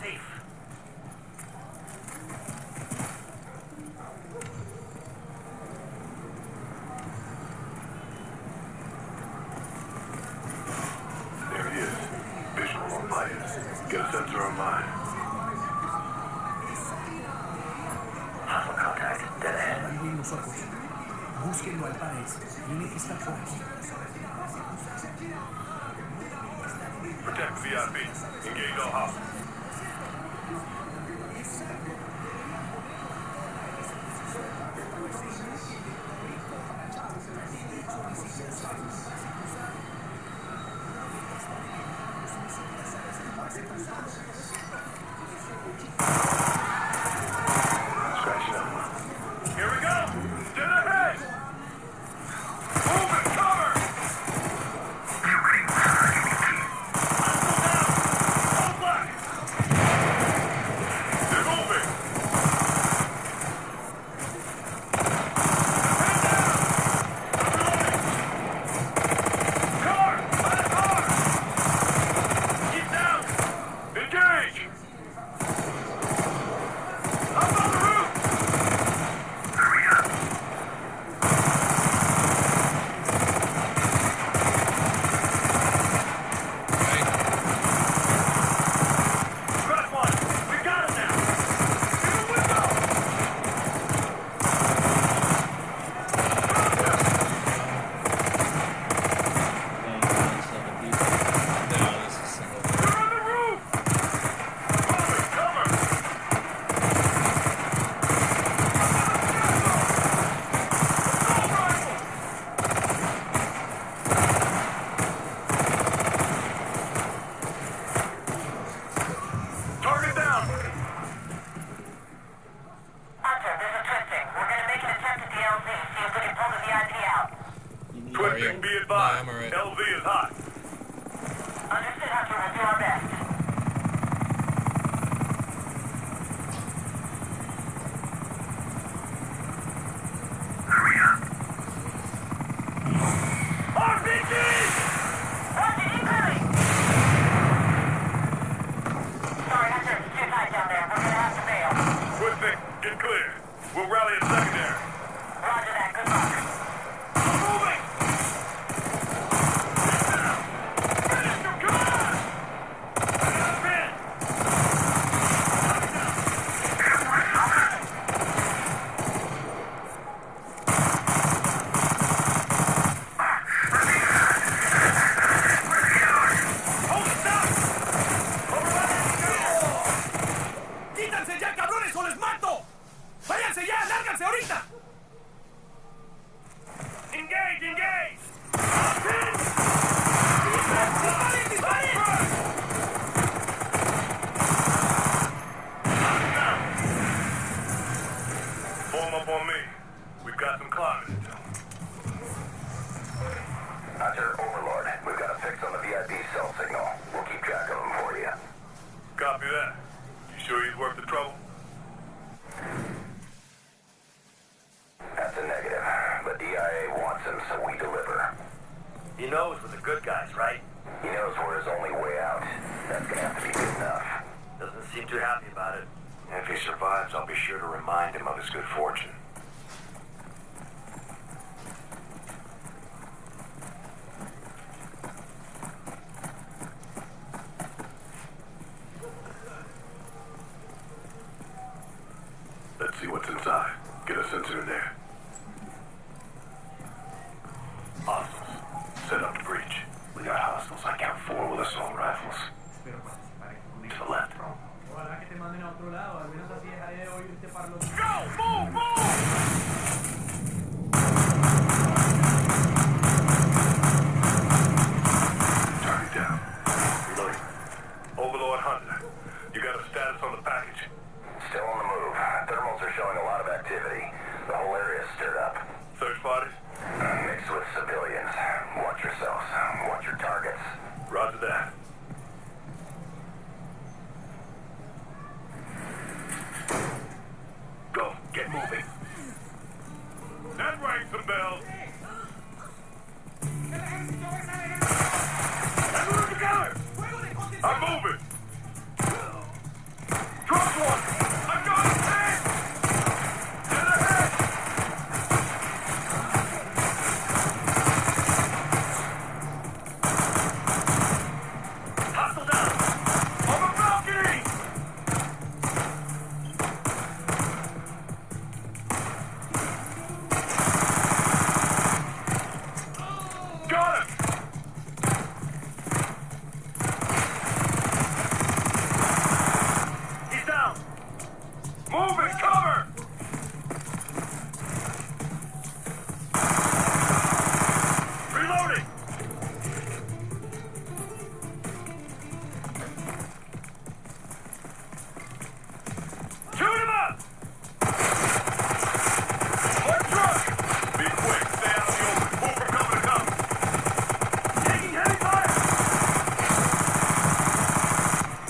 safe. There he is. Visual on bias. Get a sensor on mine. Hostile contact. Dead ahead. Viven los ojos. Búsquenlo al Páez. Tiene que estar por aquí. Protect the VIP. Engage all hostiles. Scratching up. Here we go! Dead ahead! Move it! Cover! Hold back! They're moving! Car! On the car! Keep down! Engage! Up on the roof! Hurry up! Got one! We got him now! In the window! They're on the roof! Move it! Cover! Target down! Hunter, there's a twisting. We're gonna make an attempt at the LZ. See if we can pull the VIP out. Twisting, be advised. I'm alright. LZ is hot. Understood, Hunter. We'll do our best. Hurry up. RPG! Roger, incoming! Sorry, Hunter. It's too tight down there. We're gonna have to bail. Twisting, get clear. We'll rally at secondary. Roger that. Good luck. Moving! Finish him! Come on! Up in! Hold it down! ¡Quítanse ya, cabrones, o les mato! ¡Váyanse ya! ¡Lárganse ahorita! Engage! Engage! ¡Disparen, disparen! Form up on me. We've got some climbing to do. Hunter, Overlord. We've got a fix on the VIP cell signal. We'll keep track of them for you. Copy that. You sure he's worth the trouble? That's a negative. But DIA wants him, so we deliver. He knows we're the good guys, right? He knows we're his only way out. That's gonna have to be good enough. Doesn't seem too happy about it. If he survives, I'll be sure to remind him of his good fortune. Let's see what's inside. Get a sensor in there. Hostiles. Set up to breach. We got hostiles. I count 4 with assault rifles. To the left. Go! Move! Move! Target down. Reloading. Overlord Hunter. You got a status on the package? Still on the move. Thermals are showing a lot of activity. The whole area's stirred up. Search parties? Mixed with civilians. Watch yourselves. Watch your targets. Roger that. Go. Get moving. That rang some bells. Let's move together. I'm moving. Move it, cover! Reloading! Shoot him up! One truck! Be quick, stay out of the open. Move from cover to cover. Taking heavy fire!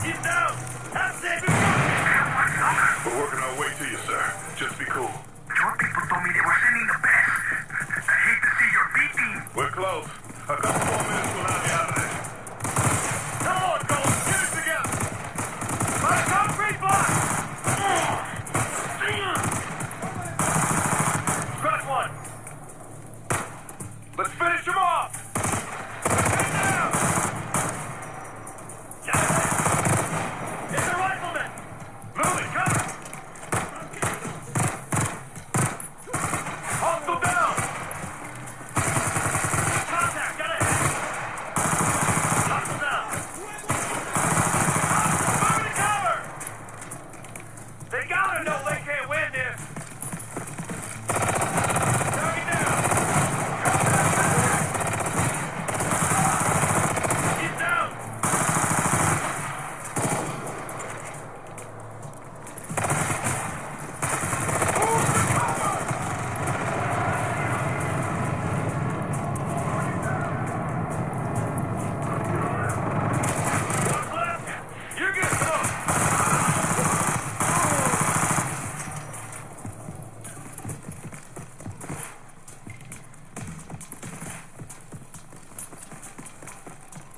He's down! That's it! We're working our way to you, sir. Just be cool. Your people told me they were sending the best. I hate to see your B team. We're close. A couple more minutes will have you out of there. Come on, Cole! Get it together! By the concrete block! Scratch one! Let's finish him off! Get down! Get it! It's a rifleman! Move it, cover! Hostile down! Contact, got it! Hostile down! Hostile, move to cover! They gotta know they can't win this! Target down! He's down! What's left? You're good, come on!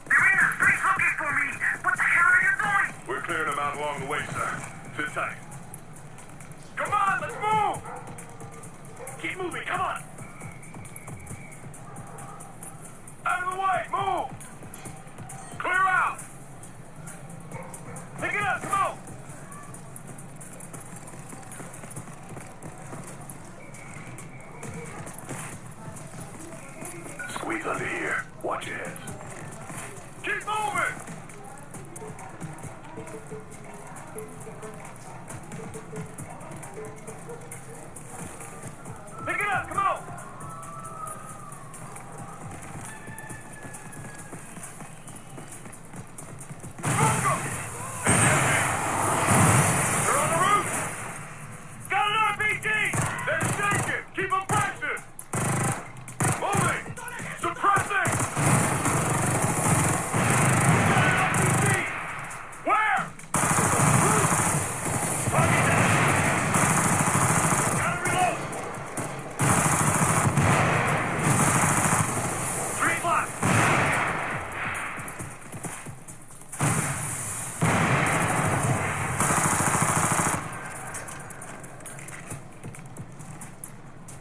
Marina, street's looking for me. What the hell are you doing? We're clearing them out along the way, sir. Sit tight. Come on, let's move! Keep moving, come on! Out of the way, move! Clear out! Pick it up, come on! Squeeze under here. Watch your heads. Keep moving! Pick it up, come on! They're on the roof! Got an RPG! They're shaking! Keep them pressing! Moving! Suppressing! Got an RPG! Where? Target down! Gotta reload! 3 blocks!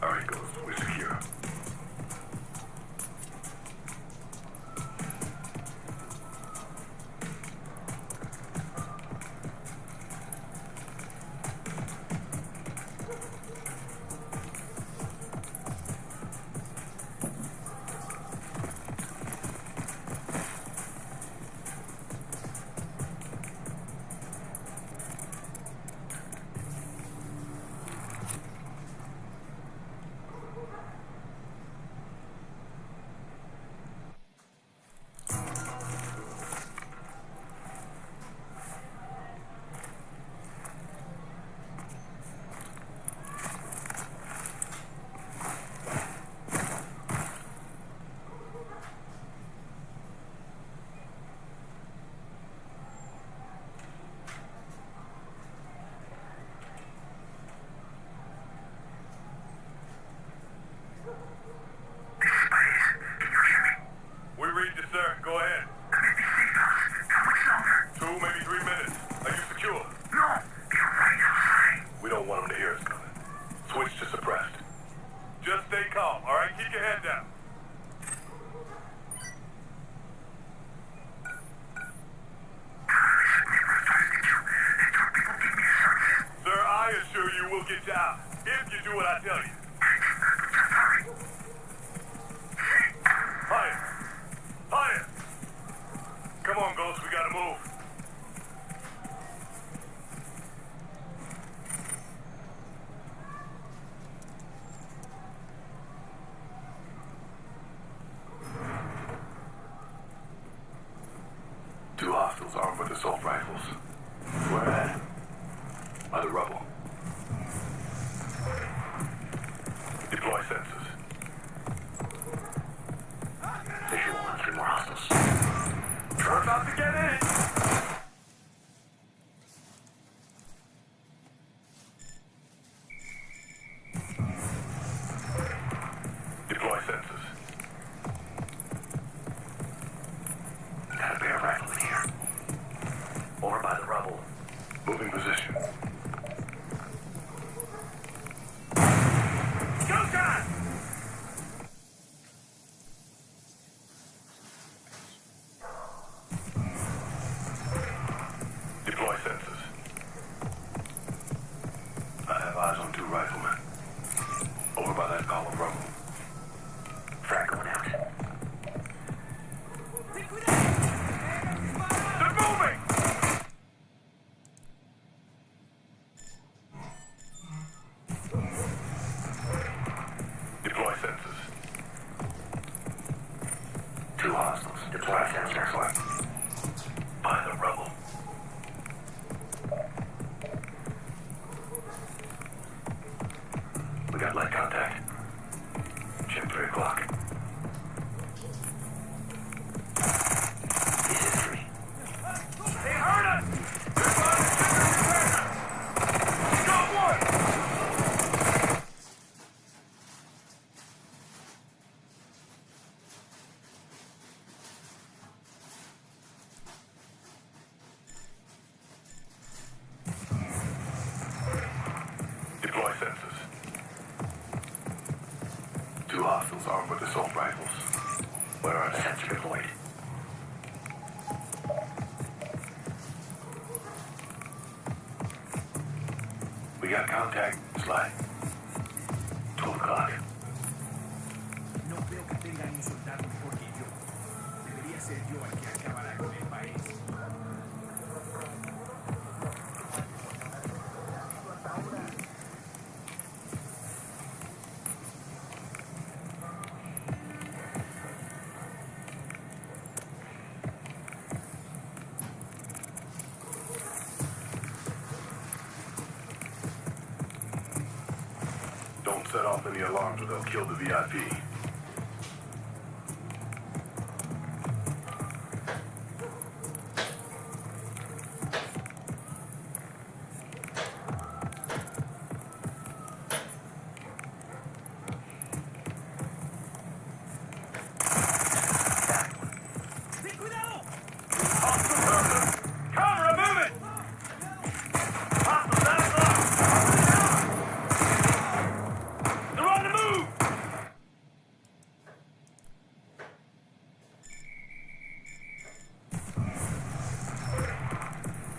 All right, Ghost. We're secure. We read you, sir. Go ahead. 2, maybe 3 minutes. Are you secure? No, they're right outside. We don't want them to hear us coming. Switch to suppressed. Just stay calm, all right? Keep your head down. Sir, I assure you we'll get you out. If you do what I tell you. Fire! Fire! Come on, Ghost, we gotta move. assault rifles. Where at? By the rubble. Deploy sensors. Visual on 3 more hostiles. We're about to get in. Deploy sensors. Got a bear rifle in here. Over by the rubble. Moving position. Go time! Deploy sensors. I have eyes on 2 riflemen. Over by that column rubble. Frag going out. They're moving! Deploy sensors. 2 hostiles. Deploy sensor. By the rubble. We got light contact. Jim, 3 o'clock. This is 3. They heard us! They're on the center. Got one! Deploy sensors. 2 hostiles armed with assault rifles. Where are they? Sensor deployed. We got contact. Slide. 12 o'clock. No veo que tengan un soldado mejor que yo. Debería ser yo el que acabará con el país. Don't set off any alarms or they'll kill the VIP. Cover, I'm moving! Hostiles out of block! They're on the move!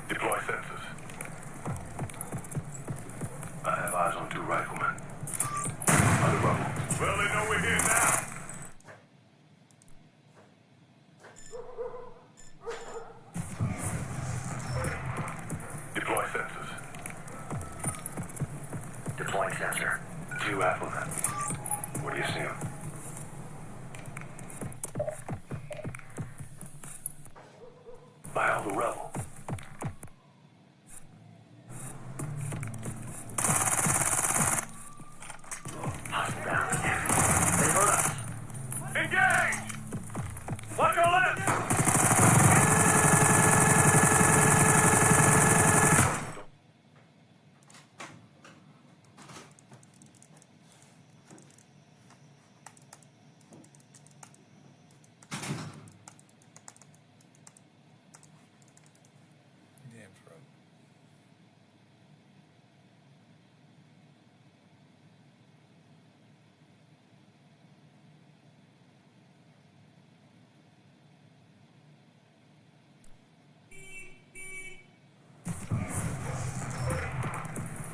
Deploy sensors. I have eyes on 2 riflemen. By the rubble. Well, they know we're here now. Deploy sensors. Deploying sensor. 2 riflemen. Where do you see them? By all the rubble. Hostile down. They heard us. Engage! Watch your left! Damn throat.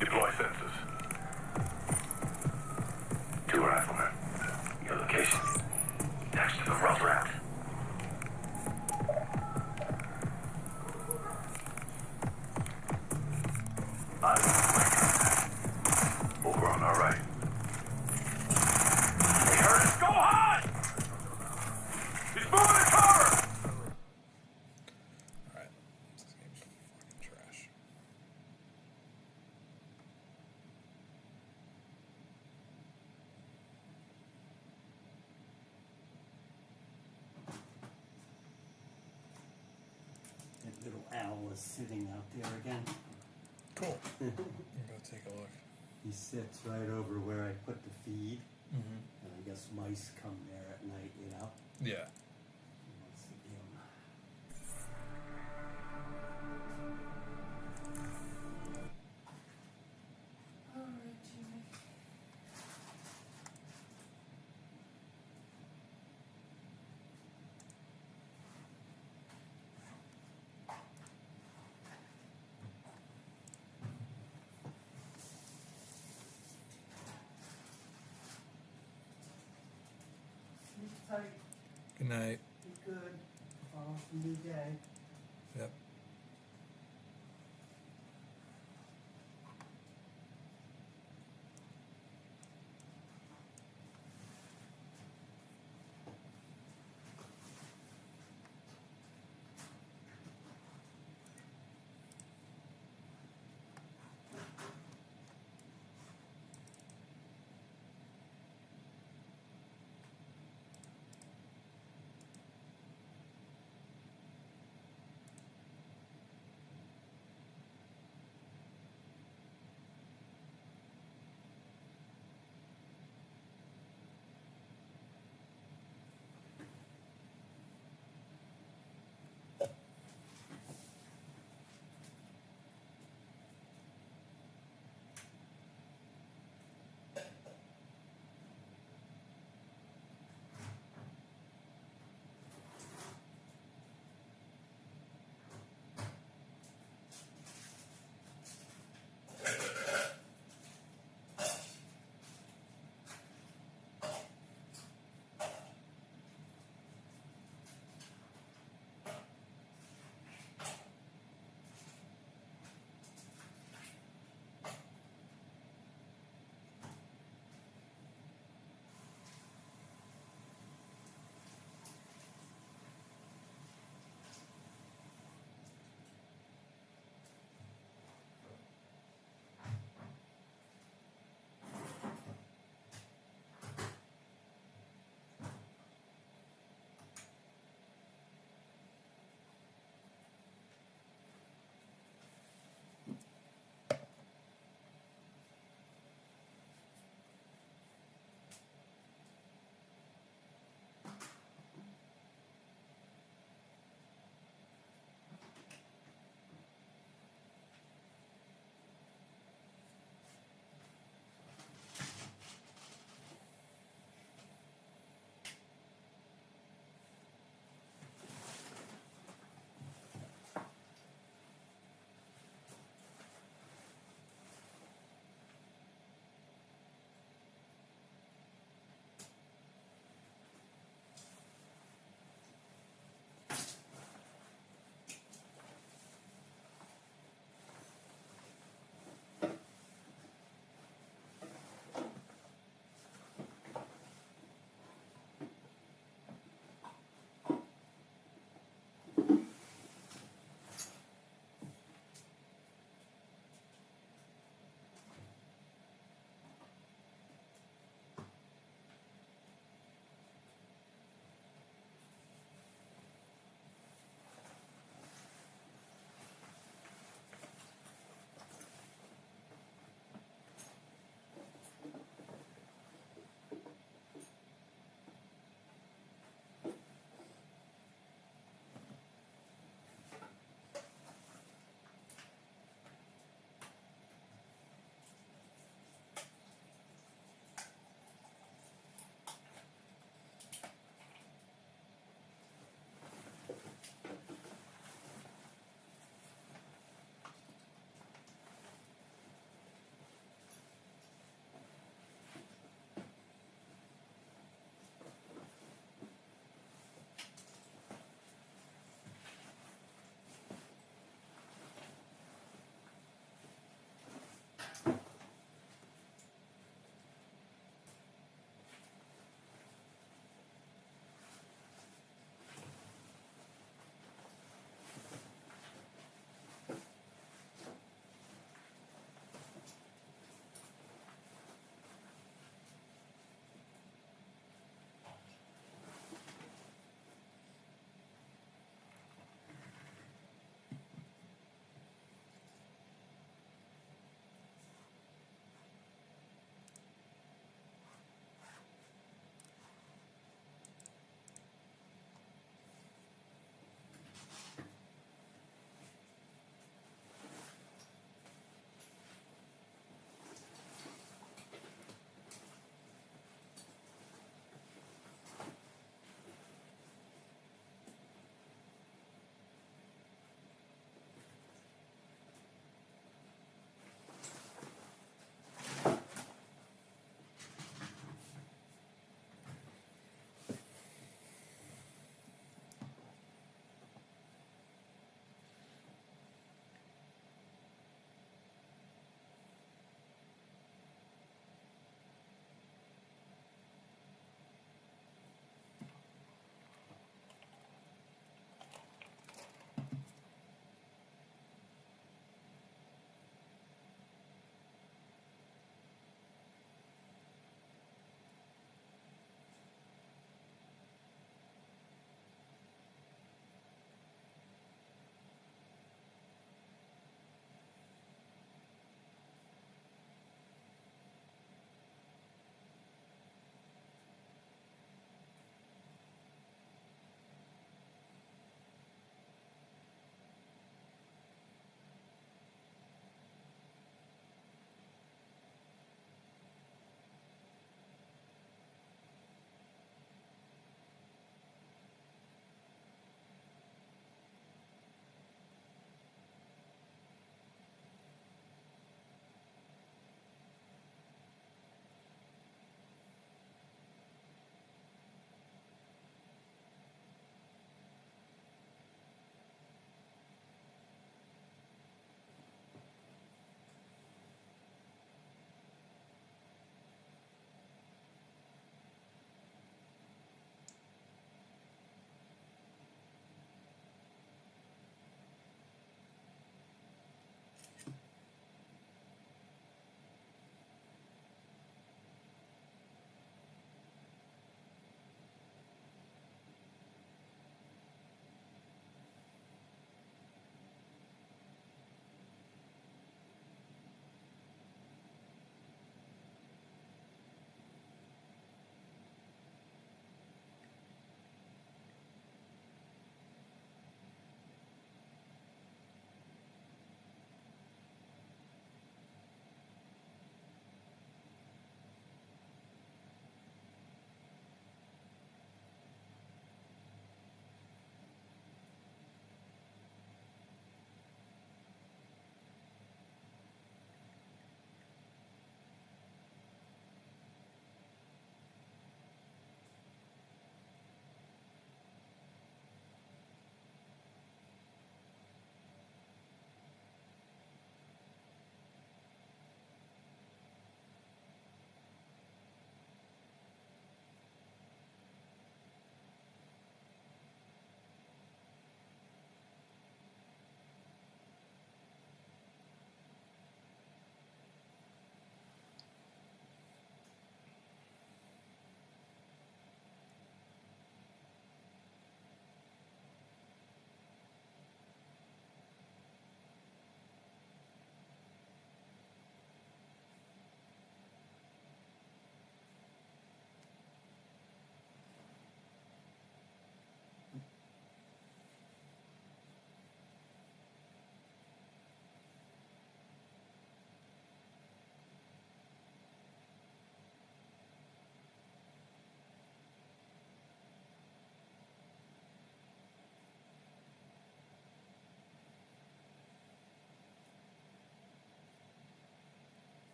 Deploy sensors. 2 riflemen. Your location. Next to the rough route. Over on our right. They heard us! Go high! He's moving the cover! Alright. Let's is sitting out there again. Cool. I'll go take a look. He sits right over where I put the feed. Mm-hmm. And I guess mice come there at night, you know? Yeah. He wants to be him. Alright, Jimmy. Sleep tight. Good night. Be good. Follow some new day.